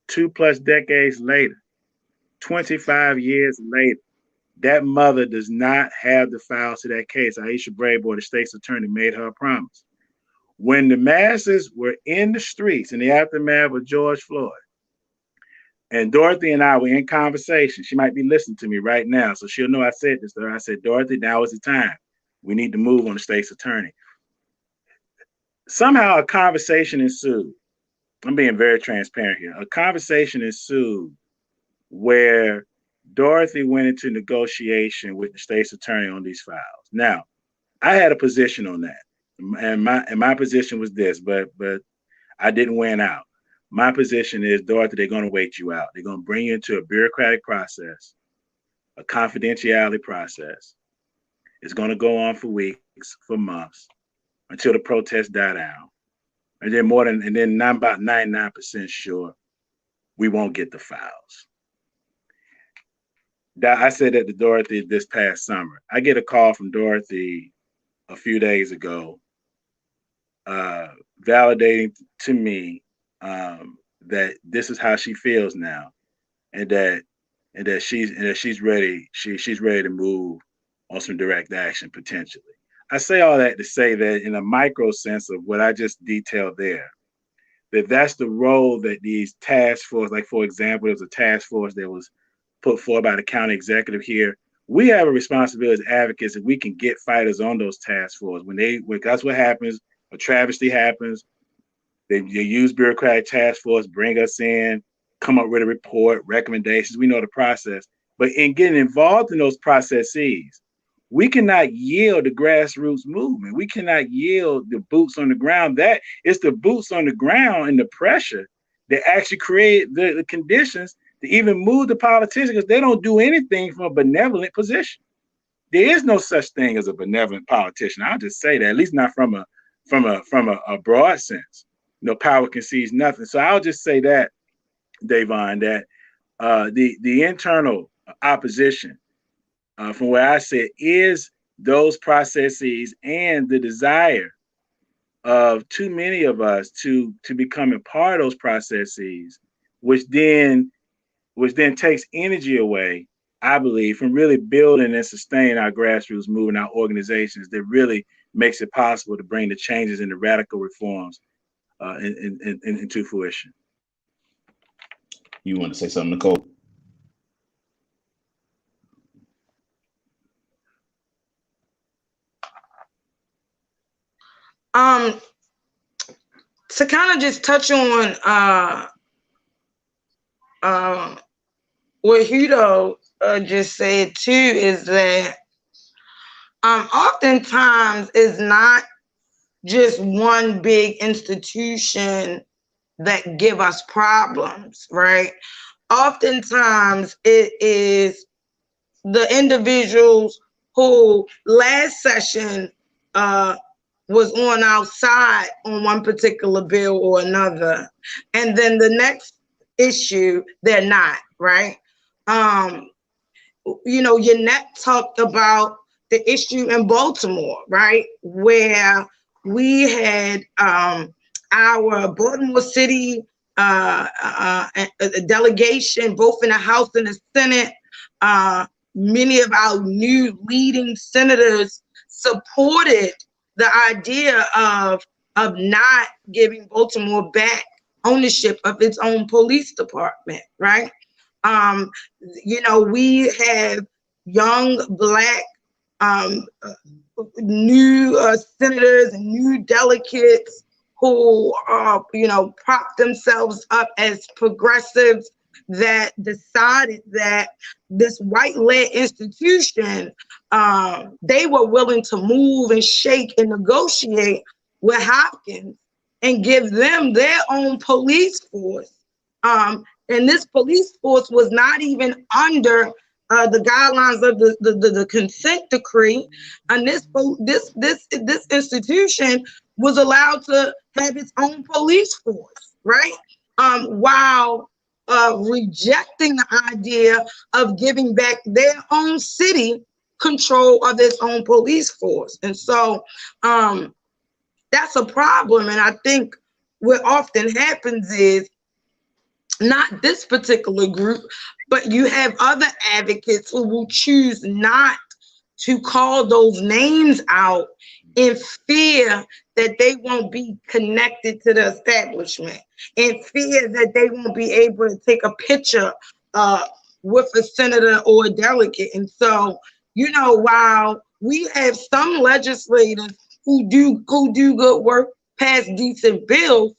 2+ decades later, 25 years later. That mother does not have the files to that case. Aisha Brayboy, the state's attorney, made her a promise. When the masses were in the streets in the aftermath of George Floyd, and Dorothy and I were in conversation, she might be listening to me right now, so she'll know I said this to her. I said, Dorothy, now is the time. We need to move on the state's attorney. Somehow a conversation ensued. I'm being very transparent here. A conversation ensued where Dorothy went into negotiation with the state's attorney on these files. Now, I had a position on that. And my position was this, but I didn't win out. My position is, Dorothy, they're going to wait you out. They're going to bring you into a bureaucratic process, a confidentiality process. It's going to go on for weeks, for months, until the protests die down. And then I'm about 99% sure we won't get the files. I said that to Dorothy this past summer. I get a call from Dorothy a few days ago, validating to me that this is how she feels now, and that she's ready. She's ready to move on some direct action potentially. I say all that to say that in a micro sense of what I just detailed there, that's the role that these task force, like for example, there was a task force that was put forward by the county executive here. We have a responsibility as advocates that we can get fighters on those task forces. That's what happens. A travesty happens. They use bureaucratic task force, bring us in, come up with a report, recommendations. We know the process. But in getting involved in those processes, we cannot yield the grassroots movement. We cannot yield the boots on the ground. That it's the boots on the ground and the pressure that actually create the conditions to even move the politicians, because they don't do anything from a benevolent position. There is no such thing as a benevolent politician. I'll just say that, at least not from a broad sense. Power concedes nothing. So I'll just say that, Davon, that the internal opposition, from where I sit, is those processes and the desire of too many of us to become a part of those processes, which then takes energy away, I believe, from really building and sustaining our grassroots movement, our organizations, that really makes it possible to bring the changes and the radical reforms into fruition. You want to say something, Nicole? To kind of just touch on what Hudo just said too, is that oftentimes it's not just one big institution that give us problems, right? Oftentimes it is the individuals who last session was on our side on one particular bill or another, and then the next issue they're not, right? Yannette talked about the issue in Baltimore, right, where we had our Baltimore City delegation, both in the House and the Senate. Many of our new leading senators supported the idea of not giving Baltimore back ownership of its own police department, right? We have young Black new senators and new delegates who prop themselves up as progressives, that decided that this white-led institution, they were willing to move and shake and negotiate with Hopkins and give them their own police force. And this police force was not even under the guidelines of the consent decree, and this institution was allowed to have its own police force, right? While rejecting the idea of giving back their own city control of its own police force. And so that's a problem. And I think what often happens is, not this particular group, but you have other advocates who will choose not to call those names out in fear that they won't be connected to the establishment, in fear that they won't be able to take a picture with a senator or a delegate. And so, while we have some legislators who do good work, pass decent bills,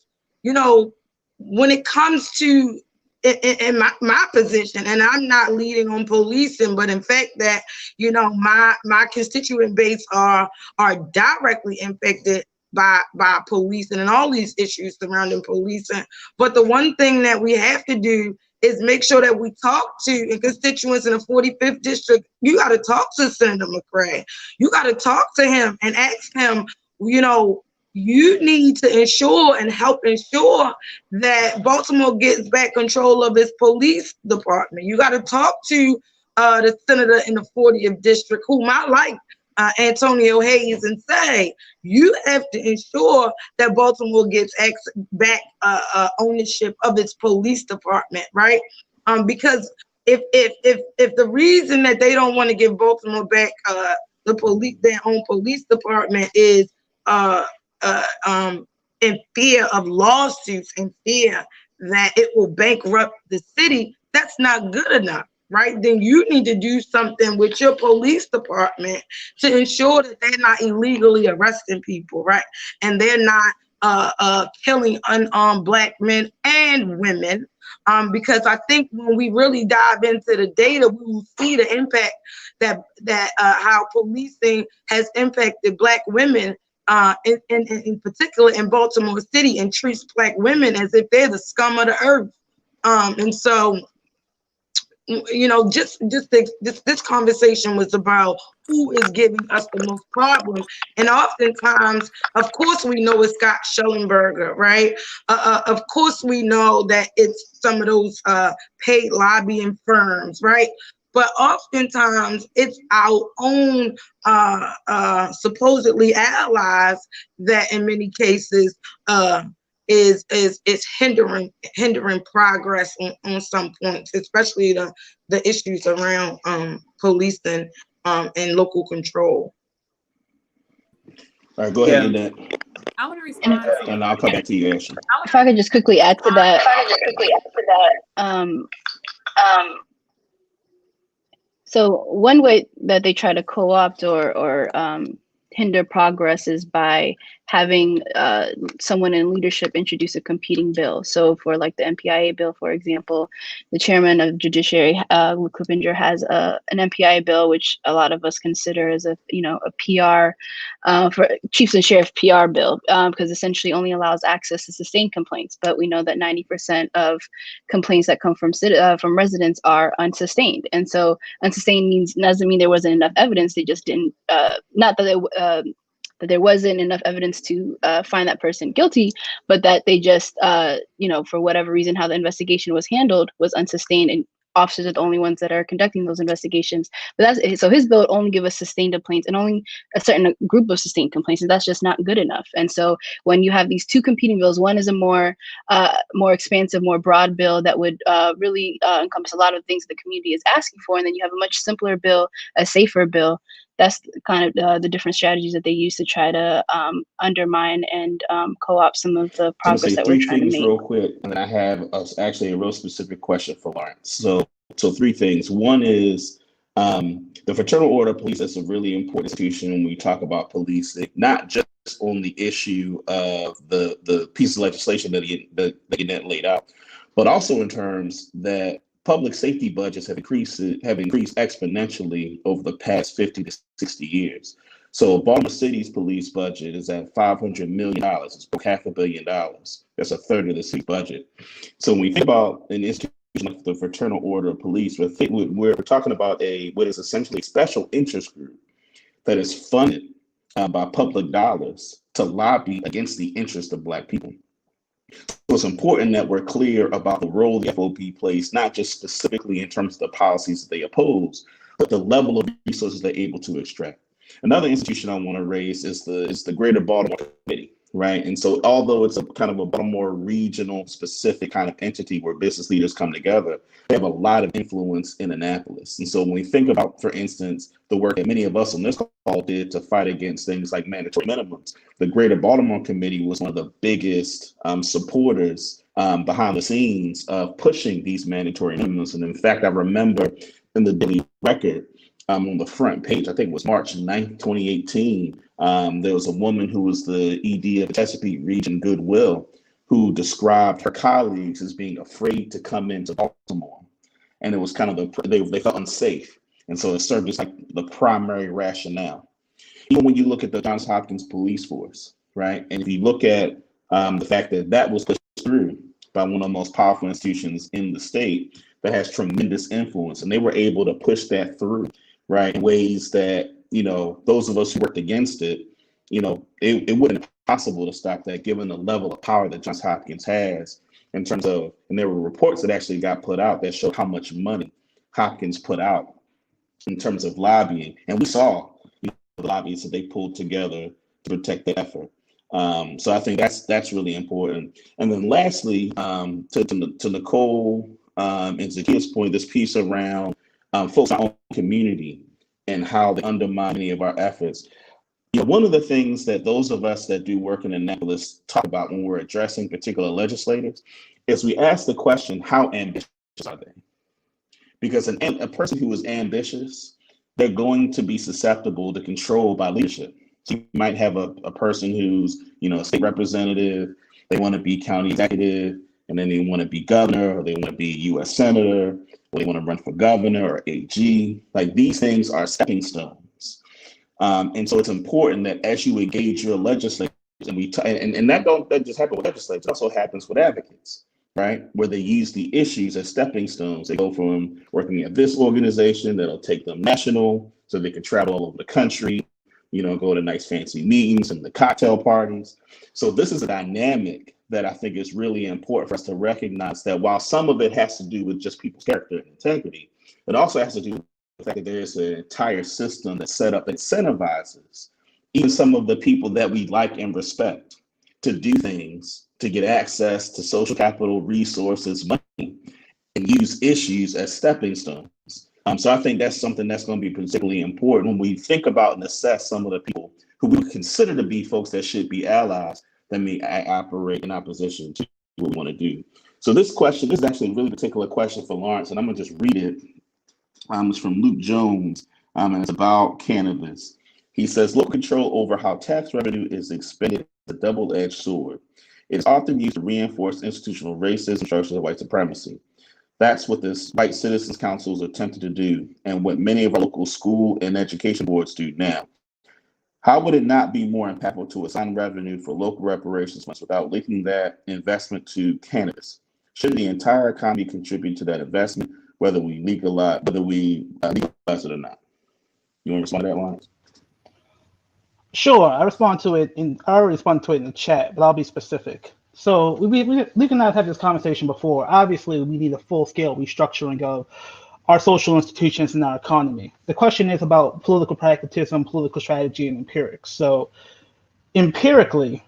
when it comes to in my position, and I'm not leading on policing, but in fact that, my constituent base are directly impacted by policing and all these issues surrounding policing. But the one thing that we have to do is make sure that we talk to and constituents in the 45th district. You got to talk to Senator McCray. You got to talk to him and ask him, you know, you need to ensure and help ensure that Baltimore gets back control of its police department. You got to talk to the senator in the 40th district, whom I like, Antonio Hayes, and say, you have to ensure that Baltimore gets back ownership of its police department, right? Because if the reason that they don't want to give Baltimore back their own police department is in fear of lawsuits, in fear that it will bankrupt the city, that's not good enough, right? Then you need to do something with your police department to ensure that they're not illegally arresting people, right? And they're not killing unarmed Black men and women. Because I think when we really dive into the data, we will see the impact that how policing has impacted Black women, in particular in Baltimore City, and treats Black women as if they're the scum of the earth. And so, you know, this conversation was about who is giving us the most problems. And oftentimes, of course, we know it's Scott Schellenberger, right? Of course, we know that it's some of those paid lobbying firms, right? But oftentimes it's our own supposedly allies that in many cases is hindering progress on some points, especially the issues around policing and local control. All right, go ahead, Annette. I want to respond, and I'll come back to you, Ashley. If I could just quickly add to that. So one way that they try to co-opt or hinder progress is by having someone in leadership introduce a competing bill. So for like the MPIA bill, for example, the chairman of Judiciary, Clippinger, has an MPIA bill, which a lot of us consider as a PR for chiefs and sheriff PR bill, because essentially only allows access to sustained complaints. But we know that 90% of complaints that come from residents are unsustained, and so unsustained doesn't mean there wasn't enough evidence. They just didn't, not that that there wasn't enough evidence to find that person guilty, but that they just, for whatever reason, how the investigation was handled was unsustained, and officers are the only ones that are conducting those investigations. But so his bill would only give us sustained complaints and only a certain group of sustained complaints, and that's just not good enough. And so when you have these two competing bills, one is a more expansive, more broad bill that would really encompass a lot of things the community is asking for, and then you have a much simpler bill, a safer bill. That's kind of the different strategies that they use to try to undermine and co-opt some of the progress that we're trying to make. Real quick, and then I have actually a real specific question for Lawrence. So three things. One is the Fraternal Order of Police is a really important institution when we talk about policing, not just on the issue of the piece of legislation that Annette laid out, but also in terms that public safety budgets have increased exponentially over the past 50 to 60 years. So Baltimore City's police budget is at $500 million. It's $500 million. That's a third of the city budget. So when we think about an institution like the Fraternal Order of Police, we're talking about what is essentially a special interest group that is funded by public dollars to lobby against the interest of Black people. So it's important that we're clear about the role the FOP plays, not just specifically in terms of the policies that they oppose, but the level of resources they're able to extract. Another institution I want to raise is the Greater Baltimore Committee, right? And so although it's a kind of a Baltimore regional specific kind of entity where business leaders come together, they have a lot of influence in Annapolis. And so when we think about, for instance, the work that many of us on this call did to fight against things like mandatory minimums, the Greater Baltimore Committee was one of the biggest supporters behind the scenes of pushing these mandatory minimums. And in fact, I remember in the Daily Record, on the front page, I think it was March 9th, 2018, there was a woman who was the ED of the Chesapeake Region Goodwill who described her colleagues as being afraid to come into Baltimore. And it was kind of they felt unsafe. And so it served as like the primary rationale. Even when you look at the Johns Hopkins police force, right? And if you look at the fact that was pushed through, by one of the most powerful institutions in the state that has tremendous influence. And they were able to push that through, right, in ways that, those of us who worked against it, it wouldn't be possible to stop that given the level of power that Johns Hopkins has in terms of, and there were reports that actually got put out that showed how much money Hopkins put out in terms of lobbying. And we saw the lobbies that they pulled together to protect the effort. So I think that's really important. And then lastly, to Nicole and Zakia's point, this piece around folks in our own community and how they undermine many of our efforts. One of the things that those of us that do work in Annapolis talk about when we're addressing particular legislators is we ask the question, how ambitious are they? Because a person who is ambitious, they're going to be susceptible to control by leadership. So you might have a person who's, a state representative, they want to be county executive, and then they want to be governor, or they want to be U.S. senator, or they want to run for governor or AG. Like, these things are stepping stones. And so it's important that as you engage your legislators, and that don't just happen with legislators, it also happens with advocates, right? Where they use the issues as stepping stones. They go from working at this organization that'll take them national so they can travel all over the country, go to nice fancy meetings and the cocktail parties. So this is a dynamic that I think is really important for us to recognize, that while some of it has to do with just people's character and integrity, it also has to do with the fact that there's an entire system that's set up that incentivizes even some of the people that we like and respect to do things, to get access to social capital, resources, money, and use issues as stepping stones. So I think that's something that's going to be particularly important when we think about and assess some of the people who we consider to be folks that should be allies that may operate in opposition to what we want to do. So this is actually a really particular question for Lawrence, and I'm going to just read it. It's from Luke Jones, and it's about cannabis. He says, local control over how tax revenue is expended is a double-edged sword. It is often used to reinforce institutional racism, structures of white supremacy. That's what this White Citizens Council is attempting to do, and what many of our local school and education boards do now. How would it not be more impactful to assign revenue for local reparations funds without linking that investment to cannabis? Shouldn't the entire economy contribute to that investment, whether we legalize it or not? You want to respond to that, Lawrence? Sure, I already responded to it in the chat, but I'll be specific. So we cannot have this conversation before. Obviously, we need a full-scale restructuring of our social institutions and our economy. The question is about political pragmatism, political strategy, and empirics. So empirically,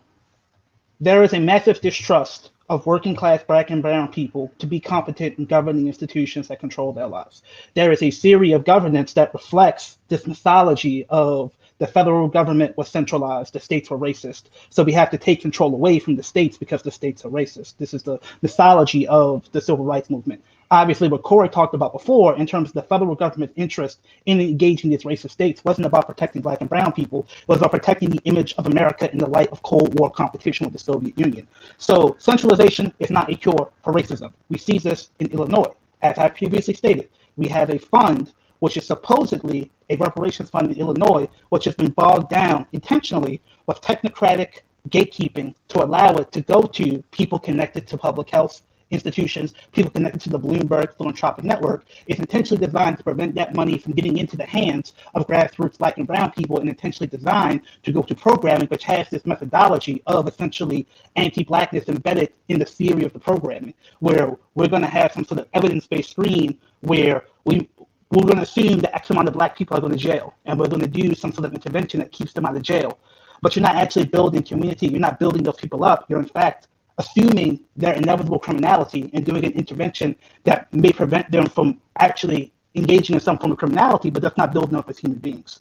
there is a massive distrust of working-class Black and brown people to be competent in governing institutions that control their lives. There is a theory of governance that reflects this mythology of the federal government was centralized, the states were racist, so we have to take control away from the states because the states are racist. This is the mythology of the civil rights movement. Obviously, what Corey talked about before in terms of the federal government's interest in engaging these racist states wasn't about protecting Black and brown people, it was about protecting the image of America in the light of Cold War competition with the Soviet Union. So centralization is not a cure for racism. We see this in Illinois. As I previously stated, we have a fund which is supposedly a reparations fund in Illinois, which has been bogged down intentionally with technocratic gatekeeping to allow it to go to people connected to public health institutions, people connected to the Bloomberg philanthropic network. It's intentionally designed to prevent that money from getting into the hands of grassroots Black and brown people, and intentionally designed to go to programming which has this methodology of essentially anti-Blackness embedded in the theory of the programming, where we're going to have some sort of evidence-based screen where we're going to assume that X amount of Black people are going to jail, and we're going to do some sort of intervention that keeps them out of jail. But you're not actually building community. You're not building those people up. You're, in fact, assuming their inevitable criminality and doing an intervention that may prevent them from actually engaging in some form of criminality, but that's not building them up as human beings.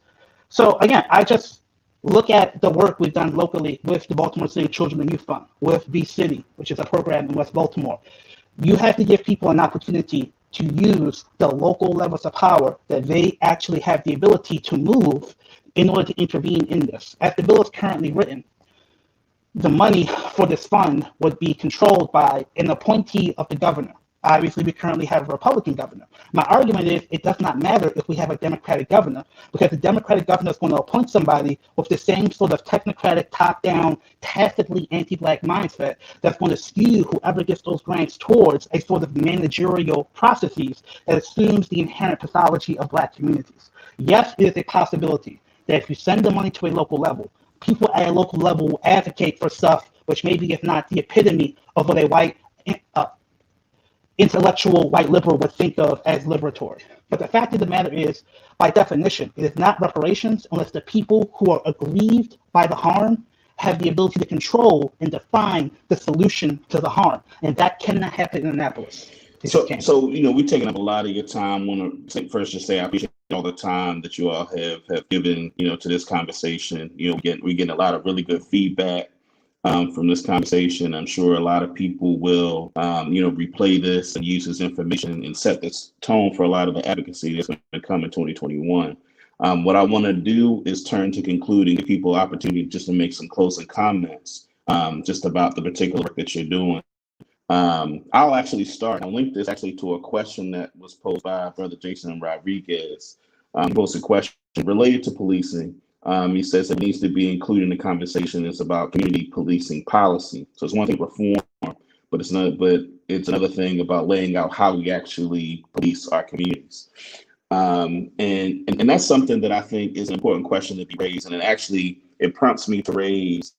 So, again, I just look at the work we've done locally with the Baltimore City Children and Youth Fund, with B-City, which is a program in West Baltimore. You have to give people an opportunity to use the local levels of power that they actually have the ability to move in order to intervene in this. As the bill is currently written, the money for this fund would be controlled by an appointee of the governor. Obviously, we currently have a Republican governor. My argument is it does not matter if we have a Democratic governor, because the Democratic governor is going to appoint somebody with the same sort of technocratic, top-down, tacitly anti-Black mindset that's going to skew whoever gets those grants towards a sort of managerial processes that assumes the inherent pathology of Black communities. Yes, it is a possibility that if you send the money to a local level, people at a local level will advocate for stuff which maybe if not the epitome of what a white intellectual white liberal would think of as liberatory. But the fact of the matter is, by definition, it is not reparations unless the people who are aggrieved by the harm have the ability to control and define the solution to the harm. And that cannot happen in Annapolis. So we've taken up a lot of your time. I want to first just say I appreciate all the time that you all have given, to this conversation. We're getting a lot of really good feedback from this conversation. I'm sure a lot of people will, replay this and use this information and set this tone for a lot of the advocacy that's going to come in 2021. What I want to do is turn to concluding, give people opportunity just to make some closing comments just about the particular work that you're doing. I'll actually start. I'll link this actually to a question that was posed by Brother Jason Rodriguez. He posed a question related to policing. He says it needs to be included in the conversation. It's about community policing policy. So it's one thing reform, but it's another thing about laying out how we actually police our communities. And that's something that I think is an important question to be raised. And it prompts me to raise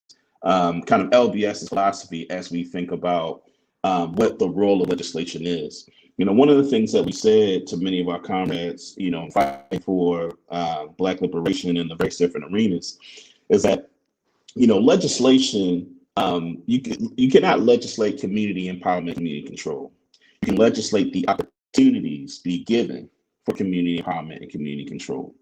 kind of LBS's philosophy as we think about what the role of legislation is. One of the things that we said to many of our comrades, fighting for Black liberation in the various different arenas, is that, legislation, you cannot legislate community empowerment, community control. You can legislate the opportunities be given for community empowerment and community control.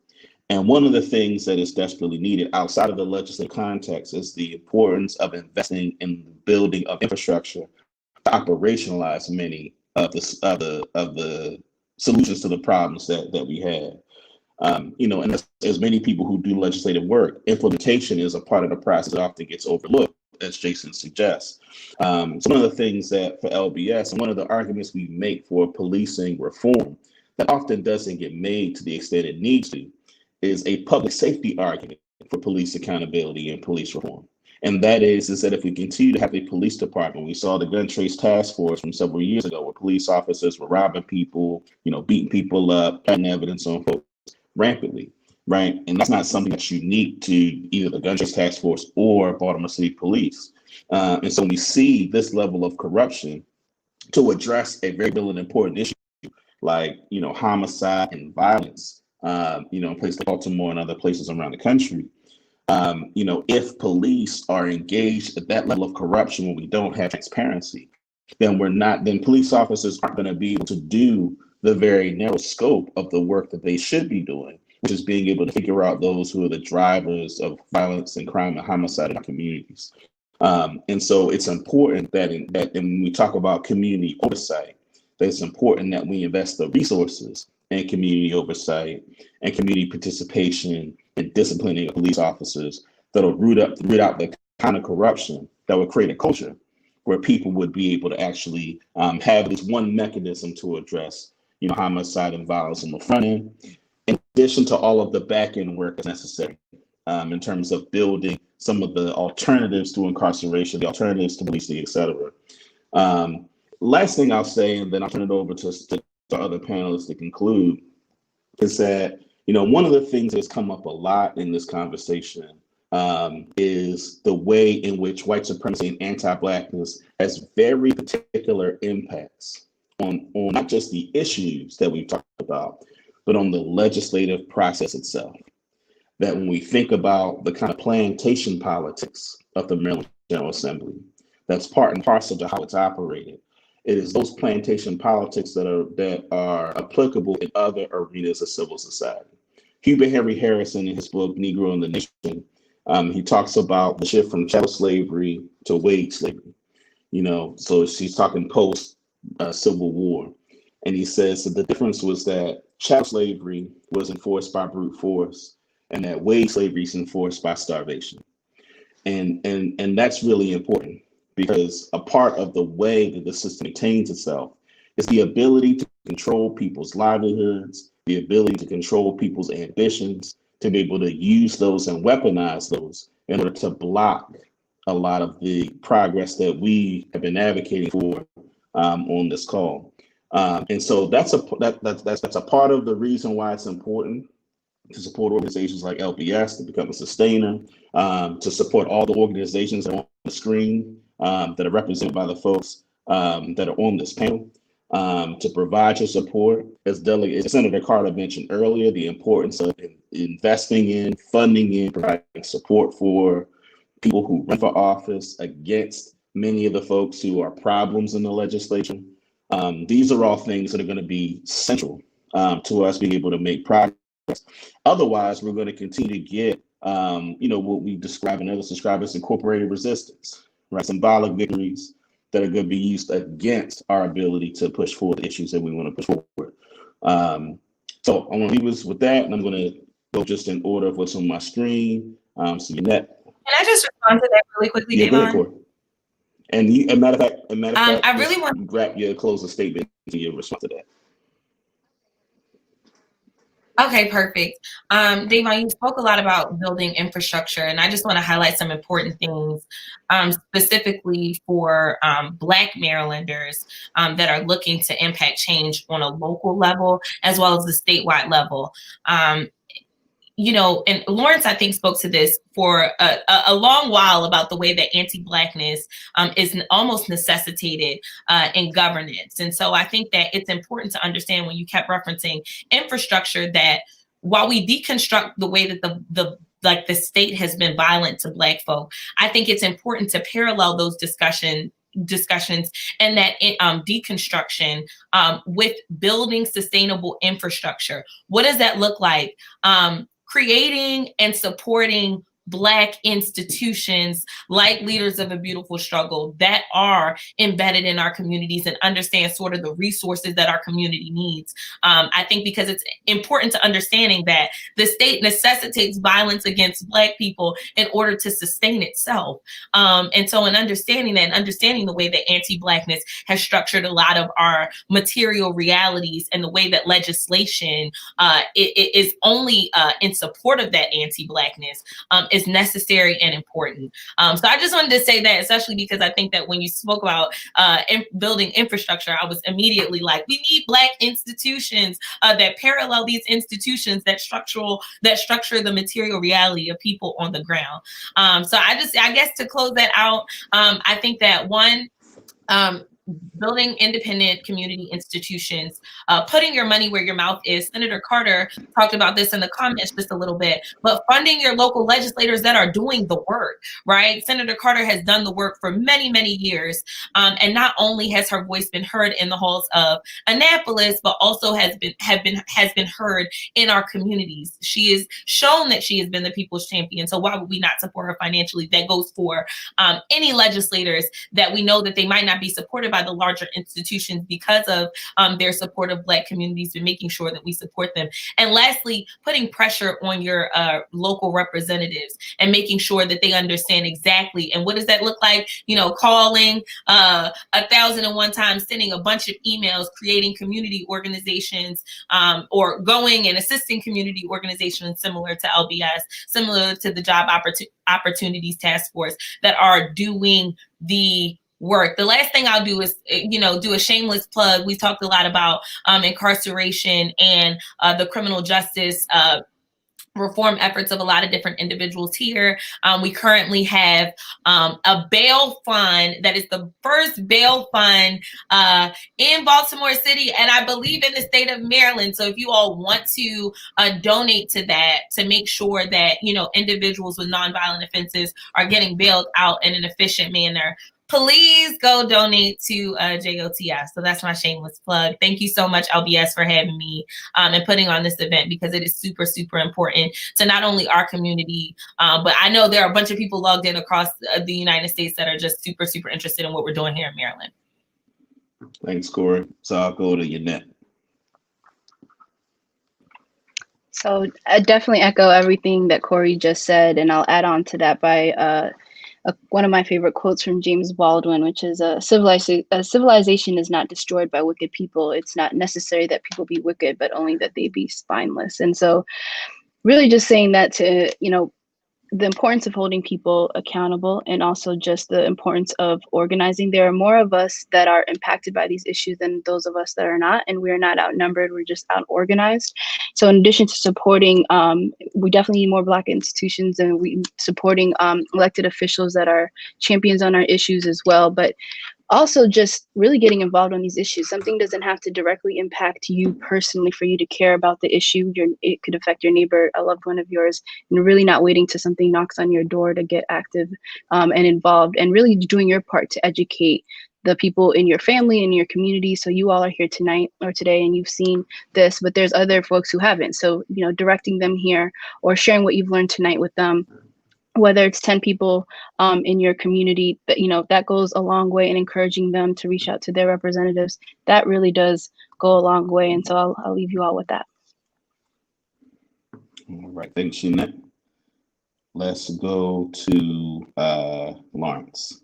And one of the things that is desperately needed outside of the legislative context is the importance of investing in the building of infrastructure to operationalize many of the solutions to the problems that we have. And as many people who do legislative work, implementation is a part of the process that often gets overlooked, as Jason suggests. Some of the things that for LBS, and one of the arguments we make for policing reform that often doesn't get made to the extent it needs to, is a public safety argument for police accountability and police reform. And that is that if we continue to have a police department, we saw the gun trace task force from several years ago where police officers were robbing people, beating people up, cutting evidence on folks rampantly, right? And that's not something that's unique to either the gun trace task force or Baltimore City Police. And so we see this level of corruption to address a very real and important issue like, homicide and violence, in places like Baltimore and other places around the country. If police are engaged at that level of corruption when we don't have transparency, then police officers aren't going to be able to do the very narrow scope of the work that they should be doing, which is being able to figure out those who are the drivers of violence and crime and homicide in our communities. And so it's important that when we talk about community oversight, that it's important that we invest the resources in community oversight and community participation and disciplining of police officers that'll root out the kind of corruption that would create a culture where people would be able to actually have this one mechanism to address, homicide and violence on the front end, in addition to all of the back end work that's necessary in terms of building some of the alternatives to incarceration, the alternatives to policing, et cetera. Last thing I'll say, and then I'll turn it over to other panelists to conclude, is that one of the things that's come up a lot in this conversation is the way in which white supremacy and anti-Blackness has very particular impacts on not just the issues that we've talked about, but on the legislative process itself. That when we think about the kind of plantation politics of the Maryland General Assembly, that's part and parcel to how it's operated. It is those plantation politics that are applicable in other arenas of civil society. Hubert Henry Harrison, in his book Negro and the Nation, he talks about the shift from chattel slavery to wage slavery. So she's talking post Civil War, and he says that the difference was that chattel slavery was enforced by brute force, and that wage slavery is enforced by starvation. And that's really important, because a part of the way that the system maintains itself It's the ability to control people's livelihoods, the ability to control people's ambitions, to be able to use those and weaponize those in order to block a lot of the progress that we have been advocating for on this call. And so that's a part of the reason why it's important to support organizations like LBS to become a sustainer, to support all the organizations that are on the screen that are represented by the folks that are on this panel, to provide your support. As Senator Carter mentioned earlier, the importance of investing in, funding in, providing support for people who run for office against many of the folks who are problems in the legislature. These are all things that are going to be central to us being able to make progress. Otherwise, we're going to continue to get, what we describe and others describe as incorporated resistance, right? Symbolic victories that are going to be used against our ability to push forward the issues that we want to push forward. So I'm going to leave us with that, and I'm going to go just in order of what's on my screen. So Yannette. Can I just respond to that really quickly, Yeah, Davon? go ahead, Corey. And you, a matter of fact, I really want to wrap your closing statement to your response to that. Okay, perfect. Davon, you spoke a lot about building infrastructure, and I just want to highlight some important things specifically for Black Marylanders that are looking to impact change on a local level as well as the statewide level. And Lawrence, I think, spoke to this for a long while about the way that anti-Blackness is almost necessitated in governance. And so I think that it's important to understand, when you kept referencing infrastructure, that while we deconstruct the way that the state has been violent to Black folk, I think it's important to parallel those discussions and that deconstruction with building sustainable infrastructure. What does that look like? Creating and supporting Black institutions like Leaders of a Beautiful Struggle that are embedded in our communities and understand sort of the resources that our community needs. I think because it's important to understanding that the state necessitates violence against Black people in order to sustain itself. And so in understanding that and understanding the way that anti-Blackness has structured a lot of our material realities and the way that legislation is only in support of that anti-Blackness is necessary and important. So I just wanted to say that, especially because I think that when you spoke about building infrastructure, I was immediately like, we need Black institutions that parallel these institutions that structure the material reality of people on the ground. So I guess to close that out, I think that one, building independent community institutions, putting your money where your mouth is. Senator Carter talked about this in the comments just a little bit, but funding your local legislators that are doing the work, right? Senator Carter has done the work for many, many years. And not only has her voice been heard in the halls of Annapolis, but also has been heard in our communities. She has shown that she has been the people's champion. So why would we not support her financially? That goes for any legislators that we know that they might not be supported by the larger institutions because of their support of Black communities, and making sure that we support them. And lastly, putting pressure on your local representatives and making sure that they understand exactly. And what does that look like? Calling 1,001 times, sending a bunch of emails, creating community organizations, or going and assisting community organizations similar to LBS, similar to the Job Opportunities Task Force that are doing the work. The last thing I'll do is, do a shameless plug. We talked a lot about incarceration and the criminal justice reform efforts of a lot of different individuals here. We currently have a bail fund that is the first bail fund in Baltimore City, and I believe in the state of Maryland. So if you all want to donate to that, to make sure that individuals with nonviolent offenses are getting bailed out in an efficient manner, please go donate to JOTF. So that's my shameless plug. Thank you so much, LBS, for having me and putting on this event, because it is super, super important to not only our community, but I know there are a bunch of people logged in across the United States that are just super, super interested in what we're doing here in Maryland. Thanks, Corey. So I'll go to Yannette. So I definitely echo everything that Corey just said, and I'll add on to that by one of my favorite quotes from James Baldwin, which is a civilization is not destroyed by wicked people. It's not necessary that people be wicked, but only that they be spineless. And so really just saying that to, the importance of holding people accountable, and also just the importance of organizing. There are more of us that are impacted by these issues than those of us that are not, and we're not outnumbered, we're just out organized. So in addition to supporting, we definitely need more Black institutions, and we supporting elected officials that are champions on our issues as well. But also just really getting involved on these issues. Something doesn't have to directly impact you personally for you to care about the issue. It could affect your neighbor, a loved one of yours, and really not waiting till something knocks on your door to get active and involved, and really doing your part to educate the people in your family and your community. So you all are here tonight or today and you've seen this, but there's other folks who haven't. So, directing them here or sharing what you've learned tonight with them, whether it's 10 people in your community, that goes a long way in encouraging them to reach out to their representatives. That really does go a long way. And so I'll leave you all with that. All right, thanks, Jeanette. Let's go to Lawrence.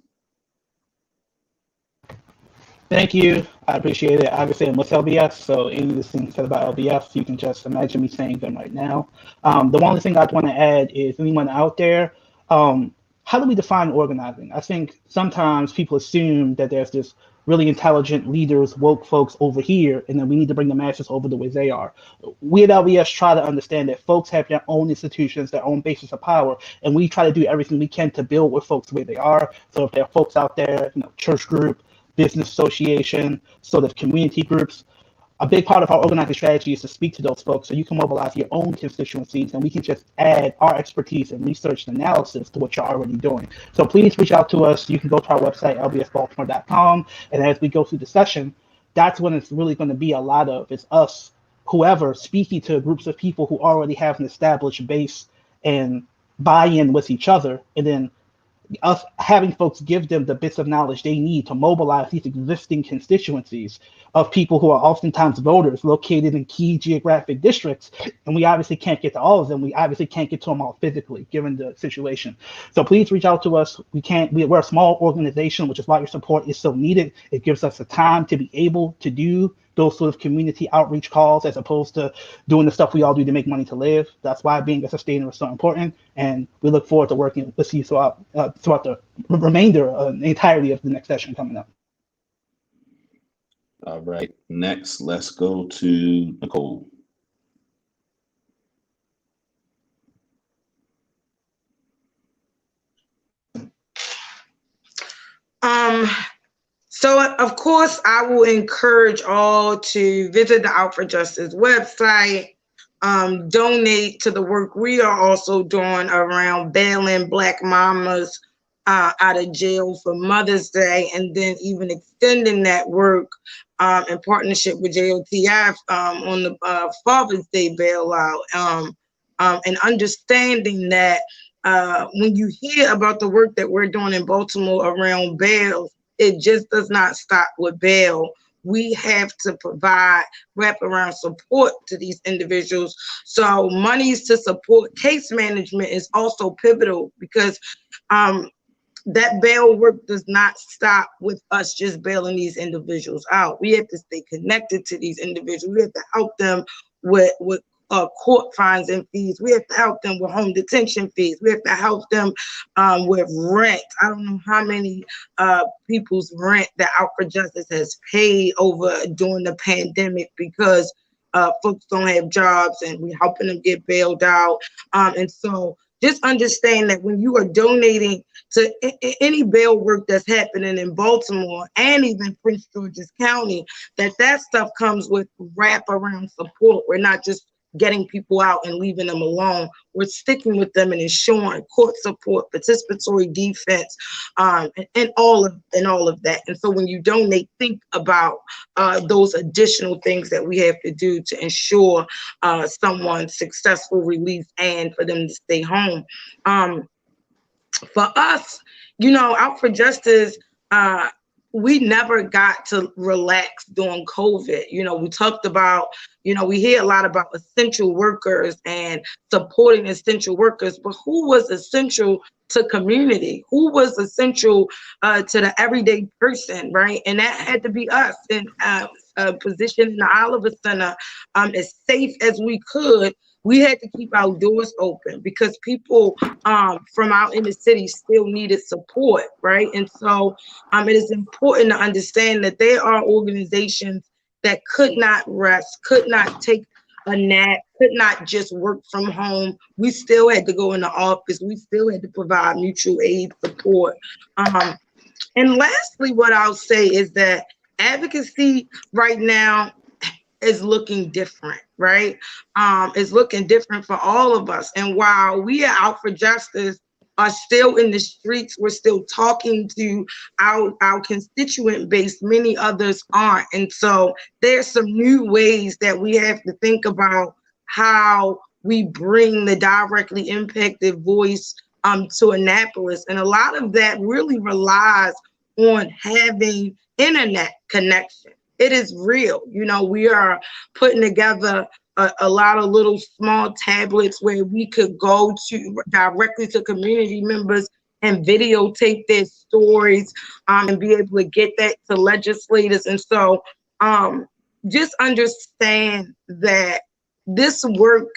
Thank you. I appreciate it. Obviously, I'm with LBS, so any of the things said about LBS, you can just imagine me saying them right now. The only thing I'd want to add is anyone out there, how do we define organizing? I think sometimes people assume that there's this really intelligent leaders, woke folks over here, and then we need to bring the masses over the way they are. We at LBS try to understand that folks have their own institutions, their own basis of power, and we try to do everything we can to build with folks the way they are. So if there are folks out there, church group, business association, sort of community groups, a big part of our organizing strategy is to speak to those folks so you can mobilize your own constituencies and we can just add our expertise and research and analysis to what you're already doing. So please reach out to us. You can go to our website, lbsbaltimore.com, and as we go through the session, that's when it's really going to be a lot of, it's us, whoever, speaking to groups of people who already have an established base and buy-in with each other, and then us having folks give them the bits of knowledge they need to mobilize these existing constituencies of people who are oftentimes voters located in key geographic districts. And we obviously can't get to all of them. We obviously can't get to them all physically, given the situation. So please reach out to us. We're a small organization, which is why your support is so needed. It gives us the time to be able to do those sort of community outreach calls as opposed to doing the stuff we all do to make money to live. That's why being a sustainer is so important. And we look forward to working with you throughout the remainder of the entirety of the next session coming up. All right, next, let's go to Nicole. So of course, I will encourage all to visit the Out for Justice website, donate to the work we are also doing around bailing Black mamas out of jail for Mother's Day, and then even extending that work in partnership with JOTF on the Father's Day bailout, and understanding that when you hear about the work that we're doing in Baltimore around bail, it just does not stop with bail. We have to provide wraparound support to these individuals. So monies to support case management is also pivotal, because that bail work does not stop with us just bailing these individuals out. We have to stay connected to these individuals. We have to help them with court fines and fees. We have to help them with home detention fees. We have to help them with rent. I don't know how many people's rent that Out for Justice has paid over during the pandemic, because folks don't have jobs, and we're helping them get bailed out. And so just understand that when you are donating to any bail work that's happening in Baltimore and even Prince George's County, that stuff comes with wraparound support. We're not just getting people out and leaving them alone. We're sticking with them and ensuring court support, participatory defense, and all of that. And so when you donate, think about those additional things that we have to do to ensure someone's successful release and for them to stay home. For us, Out for Justice we never got to relax during COVID. You know, we talked about, you know, we hear a lot about essential workers and supporting essential workers, but who was essential to community? Who was essential to the everyday person, right? And that had to be us in a position in the Oliver Center, as safe as we could. We had to keep our doors open because people from out in the city still needed support, right? And so it is important to understand that there are organizations that could not rest, could not take a nap, could not just work from home. We still had to go in the office. We still had to provide mutual aid support. And lastly, what I'll say is that advocacy right now is looking different, right? It's looking different for all of us. And while we are out for justice, are still in the streets, we're still talking to our constituent base, many others aren't. And so there's some new ways that we have to think about how we bring the directly impacted voice to Annapolis. And a lot of that really relies on having internet connection. It is real. You know, we are putting together a lot of little small tablets where we could go to directly to community members and videotape their stories and be able to get that to legislators. And so just understand that this work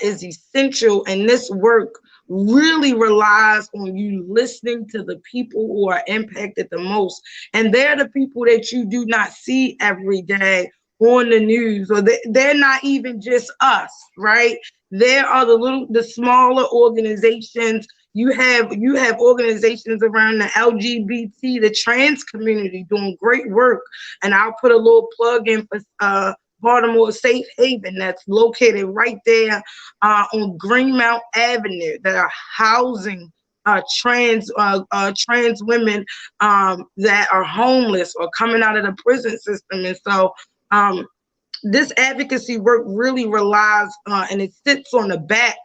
is essential, and this work really relies on you listening to the people who are impacted the most. And they're the people that you do not see every day on the news, or they're not even just us, right? There are the smaller organizations. You have organizations around the LGBT, the trans community doing great work. And I'll put a little plug in for Baltimore Safe Haven that's located right there on Greenmount Avenue, that are housing trans women that are homeless or coming out of the prison system. And so this advocacy work really relies and it sits on the back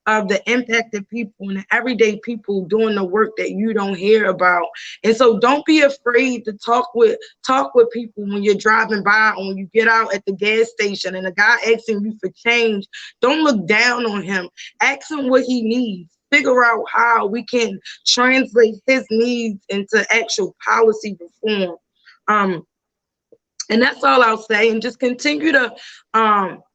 of the impacted people and the everyday people doing the work that you don't hear about. And so don't be afraid to talk with people when you're driving by, or when you get out at the gas station and a guy asking you for change. Don't look down on him. Ask him what he needs. Figure out how we can translate his needs into actual policy reform. And that's all I'll say. And just continue to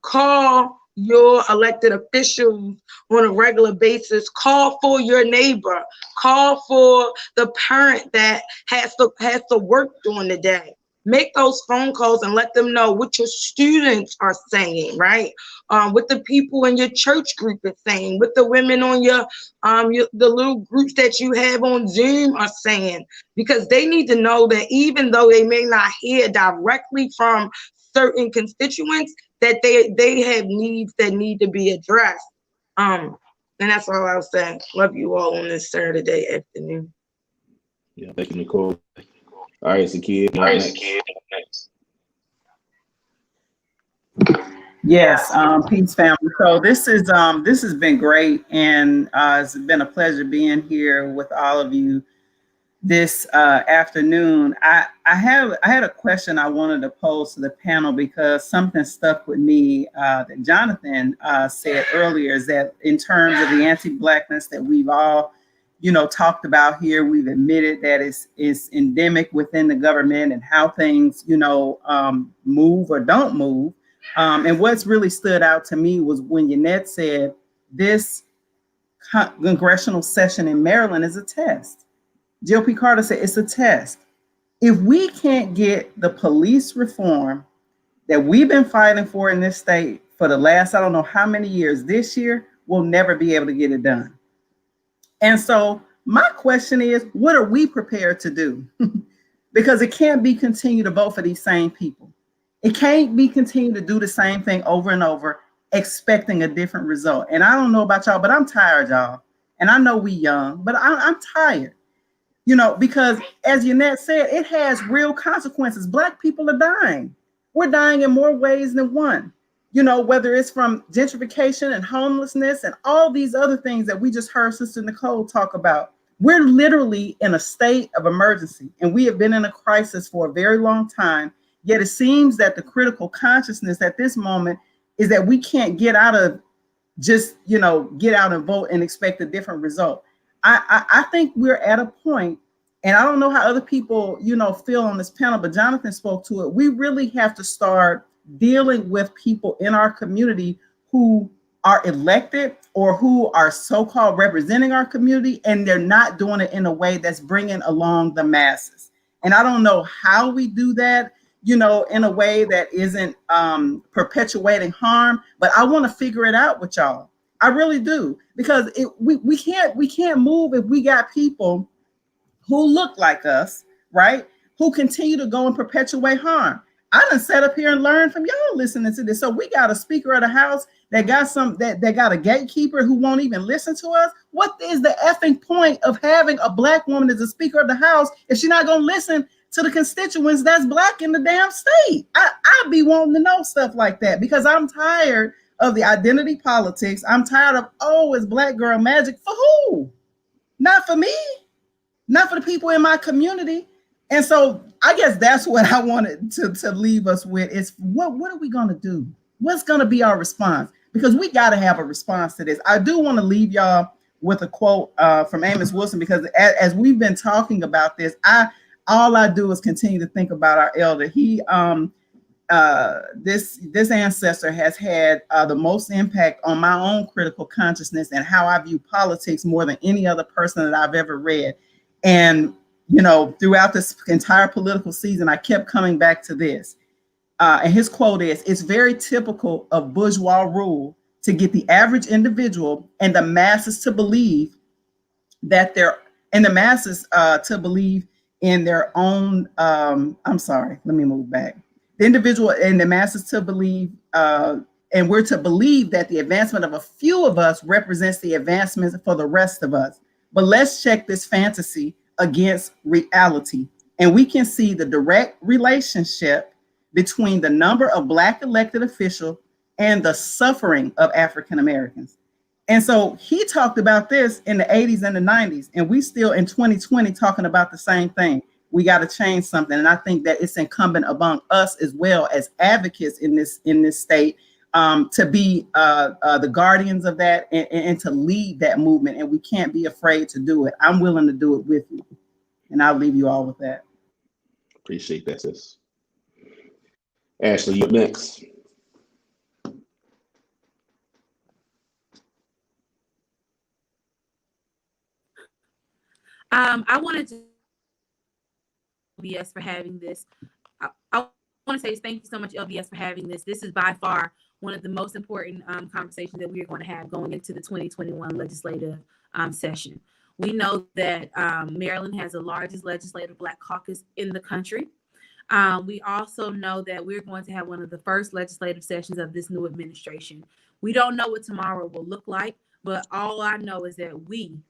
call your elected officials on a regular basis. Call for your neighbor. Call for the parent that has to work during the day. Make those phone calls and let them know what your students are saying, right? What the people in your church group are saying, what the women on the little groups that you have on Zoom are saying, because they need to know that even though they may not hear directly from certain constituents, that they have needs that need to be addressed. And that's all I'll say. Love you all on this Saturday afternoon. Yeah, thank you, Nicole. All right, Zakia. Yes, peace, family. So this has been great, and it's been a pleasure being here with all of you this afternoon. I had a question I wanted to pose to the panel, because something stuck with me that Jonathan said earlier, is that in terms of the anti-Blackness that we've all talked about here, we've admitted that it's endemic within the government, and how things move or don't move. And what's really stood out to me was when Yannette said this congressional session in Maryland is a test. GOP Carter said it's a test. If we can't get the police reform that we've been fighting for in this state for the last, I don't know how many years, this year, we'll never be able to get it done. And so my question is, what are we prepared to do? Because it can't be continue to vote for these same people. It can't be continue to do the same thing over and over, expecting a different result. And I don't know about y'all, but I'm tired, y'all. And I know we young, but I'm tired. Because as Yannette said, it has real consequences. Black people are dying. We're dying in more ways than one. Whether it's from gentrification and homelessness and all these other things that we just heard Sister Nicole talk about. We're literally in a state of emergency, and we have been in a crisis for a very long time. Yet it seems that the critical consciousness at this moment is that we can't get out of just, get out and vote and expect a different result. I think we're at a point, and I don't know how other people, feel on this panel, but Jonathan spoke to it. We really have to start dealing with people in our community who are elected or who are so-called representing our community, and they're not doing it in a way that's bringing along the masses. And I don't know how we do that, in a way that isn't perpetuating harm, but I want to figure it out with y'all. I really do, because we can't move if we got people who look like us, right? Who continue to go and perpetuate harm. I done sat up here and learned from y'all listening to this. So we got a Speaker of the House that got a gatekeeper who won't even listen to us. What is the effing point of having a Black woman as a Speaker of the House if she's not gonna listen to the constituents that's Black in the damn state? I be wanting to know stuff like that, because I'm tired of the identity politics. I'm tired of, it's Black girl magic. For who? Not for me. Not for the people in my community. And so I guess that's what I wanted to leave us with is what are we going to do? What's going to be our response? Because we got to have a response to this. I do want to leave y'all with a quote from Amos Wilson, because as we've been talking about this, all I do is continue to think about our elder. He this ancestor has had the most impact on my own critical consciousness and how I view politics more than any other person that I've ever read. And, throughout this entire political season, I kept coming back to this. And his quote is, "It's very typical of bourgeois rule to get the average individual and the masses to believe that to believe in their own, let me move back. The individual and the masses to believe, and we're to believe that the advancement of a few of us represents the advancements for the rest of us. But let's check this fantasy against reality. And we can see the direct relationship between the number of Black elected officials and the suffering of African Americans." And so he talked about this in the 80s and the 90s, and we still in 2020 talking about the same thing. We got to change something. And I think that it's incumbent among us as well as advocates in this state to be the guardians of that and to lead that movement. And we can't be afraid to do it. I'm willing to do it with you. And I'll leave you all with that. Appreciate that, sis. Ashley, you up next. I wanted to LBS for having this. I want to say thank you so much, LBS, for having this. This is by far one of the most important conversations that we are going to have going into the 2021 legislative session. We know that Maryland has the largest legislative Black caucus in the country. We also know that we're going to have one of the first legislative sessions of this new administration. We don't know what tomorrow will look like, but all I know is that we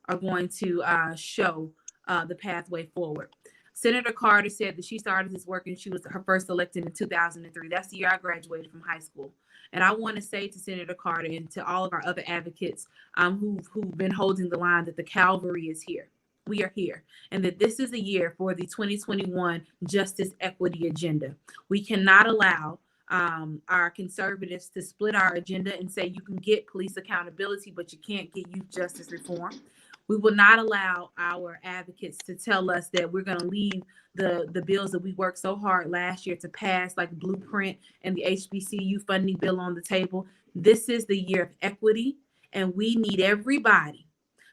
are going to show the pathway forward. Senator Carter said that she started this work and she was her first elected in 2003. That's the year I graduated from high school. And I want to say to Senator Carter and to all of our other advocates who've been holding the line that the cavalry is here. We are here, and that this is a year for the 2021 Justice Equity Agenda. We cannot allow our conservatives to split our agenda and say you can get police accountability, but you can't get youth justice reform. We will not allow our advocates to tell us that we're going to leave the bills that we worked so hard last year to pass, like Blueprint and the HBCU funding bill, on the table. This is the year of equity, and we need everybody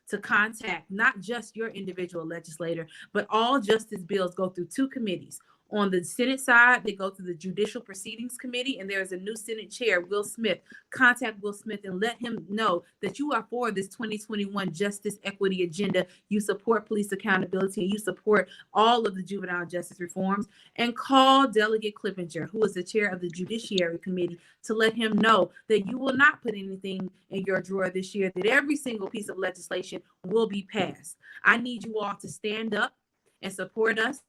to contact not just your individual legislator, but all justice bills go through two committees. On the Senate side, they go to the Judicial Proceedings Committee, and there's a new Senate chair, Will Smith. Contact Will Smith and let him know that you are for this 2021 Justice Equity Agenda. You support police accountability, and you support all of the juvenile justice reforms. And call Delegate Clippinger, who is the chair of the Judiciary Committee, to let him know that you will not put anything in your drawer this year, that every single piece of legislation will be passed. I need you all to stand up and support us.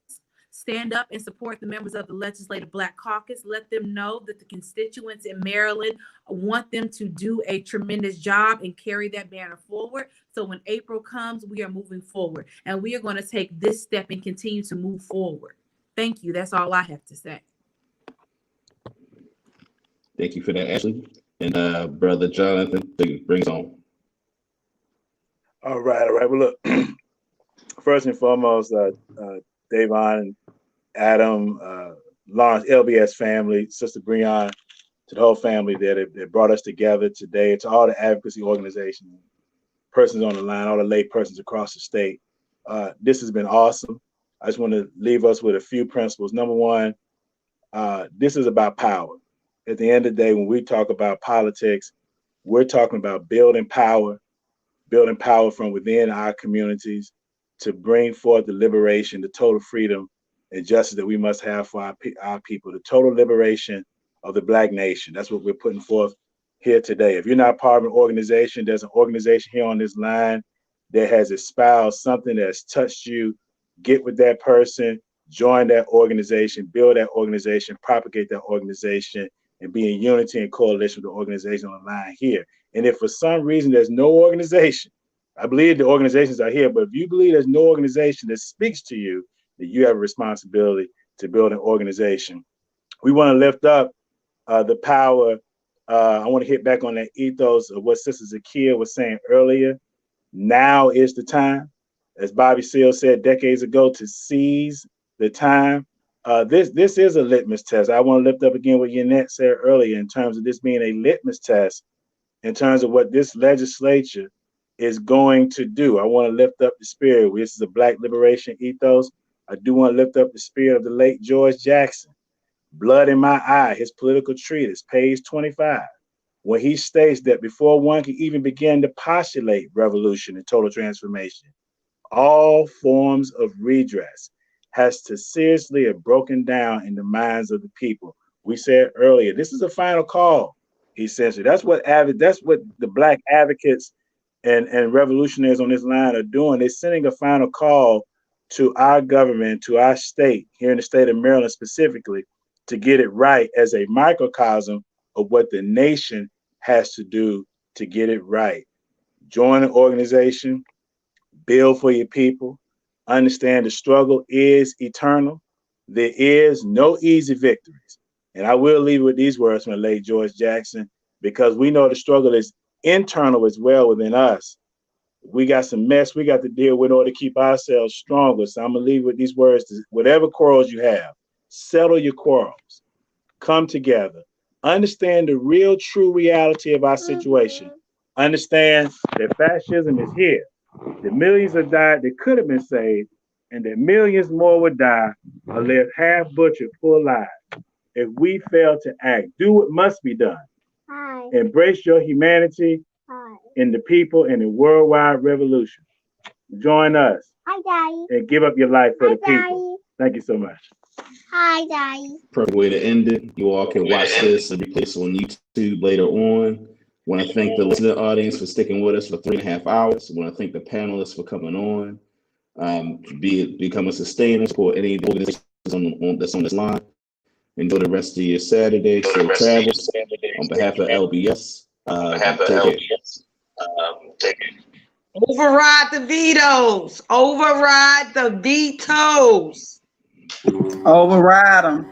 stand up and support the members of the Legislative Black Caucus. Let them know that the constituents in Maryland want them to do a tremendous job and carry that banner forward. So when April comes, we are moving forward, and we are going to take this step and continue to move forward. Thank you. That's all I have to say. Thank you for that, Ashley. And Brother Jonathan, bring it on. All right. Well, look, first and foremost, Davon, Adam, Lawrence, LBS family, Sister Breon, to the whole family that brought us together today, to all the advocacy organizations, persons on the line, all the lay persons across the state. This has been awesome. I just want to leave us with a few principles. Number one, this is about power. At the end of the day, when we talk about politics, we're talking about building power from within our communities to bring forth the liberation, the total freedom and justice that we must have for our people, the total liberation of the Black nation. That's what we're putting forth here today. If you're not part of an organization, there's an organization here on this line that has espoused something that's touched you. Get with that person, join that organization, build that organization, propagate that organization, and be in unity and coalition with the organization on the line here. And if for some reason there's no organization, I believe the organizations are here, but if you believe there's no organization that speaks to you, that you have a responsibility to build an organization. We want to lift up the power. I want to hit back on that ethos of what Sister Zakiya was saying earlier. Now is the time, as Bobby Seale said decades ago, to seize the time. This is a litmus test. I want to lift up again what Yannette said earlier in terms of this being a litmus test in terms of what this legislature is going to do. I want to lift up the spirit. This is a Black liberation ethos. I do want to lift up the spirit of the late George Jackson. Blood in My Eye, his political treatise, page 25, when he states that before one can even begin to postulate revolution and total transformation, all forms of redress has to seriously have broken down in the minds of the people. We said earlier, this is a final call, essentially. That's what the Black advocates and revolutionaries on this line are doing. They're sending a final call to our government, to our state, here in the state of Maryland specifically, to get it right as a microcosm of what the nation has to do to get it right. Join an organization, build for your people, understand the struggle is eternal. There is no easy victories. And I will leave with these words from the late George Jackson, because we know the struggle is internal as well within us. We got some mess we got to deal with in order to keep ourselves stronger. So I'm going to leave with these words. Whatever quarrels you have, settle your quarrels. Come together. Understand the real, true reality of our situation. Understand that fascism is here. That millions have died that could have been saved, and that millions more would die or live half butchered full lives if we fail to act. Do what must be done. Hi. Embrace your humanity. Hi. In the people in the worldwide revolution. Join us. Hi, Daddy. And give up your life for the people. Thank you so much. Hi, Daddy. Perfect way to end it. You all can watch this and replay this on YouTube later on. Want to thank the listening audience for sticking with us for 3.5 hours. Want to thank the panelists for coming on. Become a sustainer, support any organizations that's on this line. Enjoy the rest of your Saturday. Safe travels. On behalf of LBS, take care. Override the vetoes. Override the vetoes. Override them.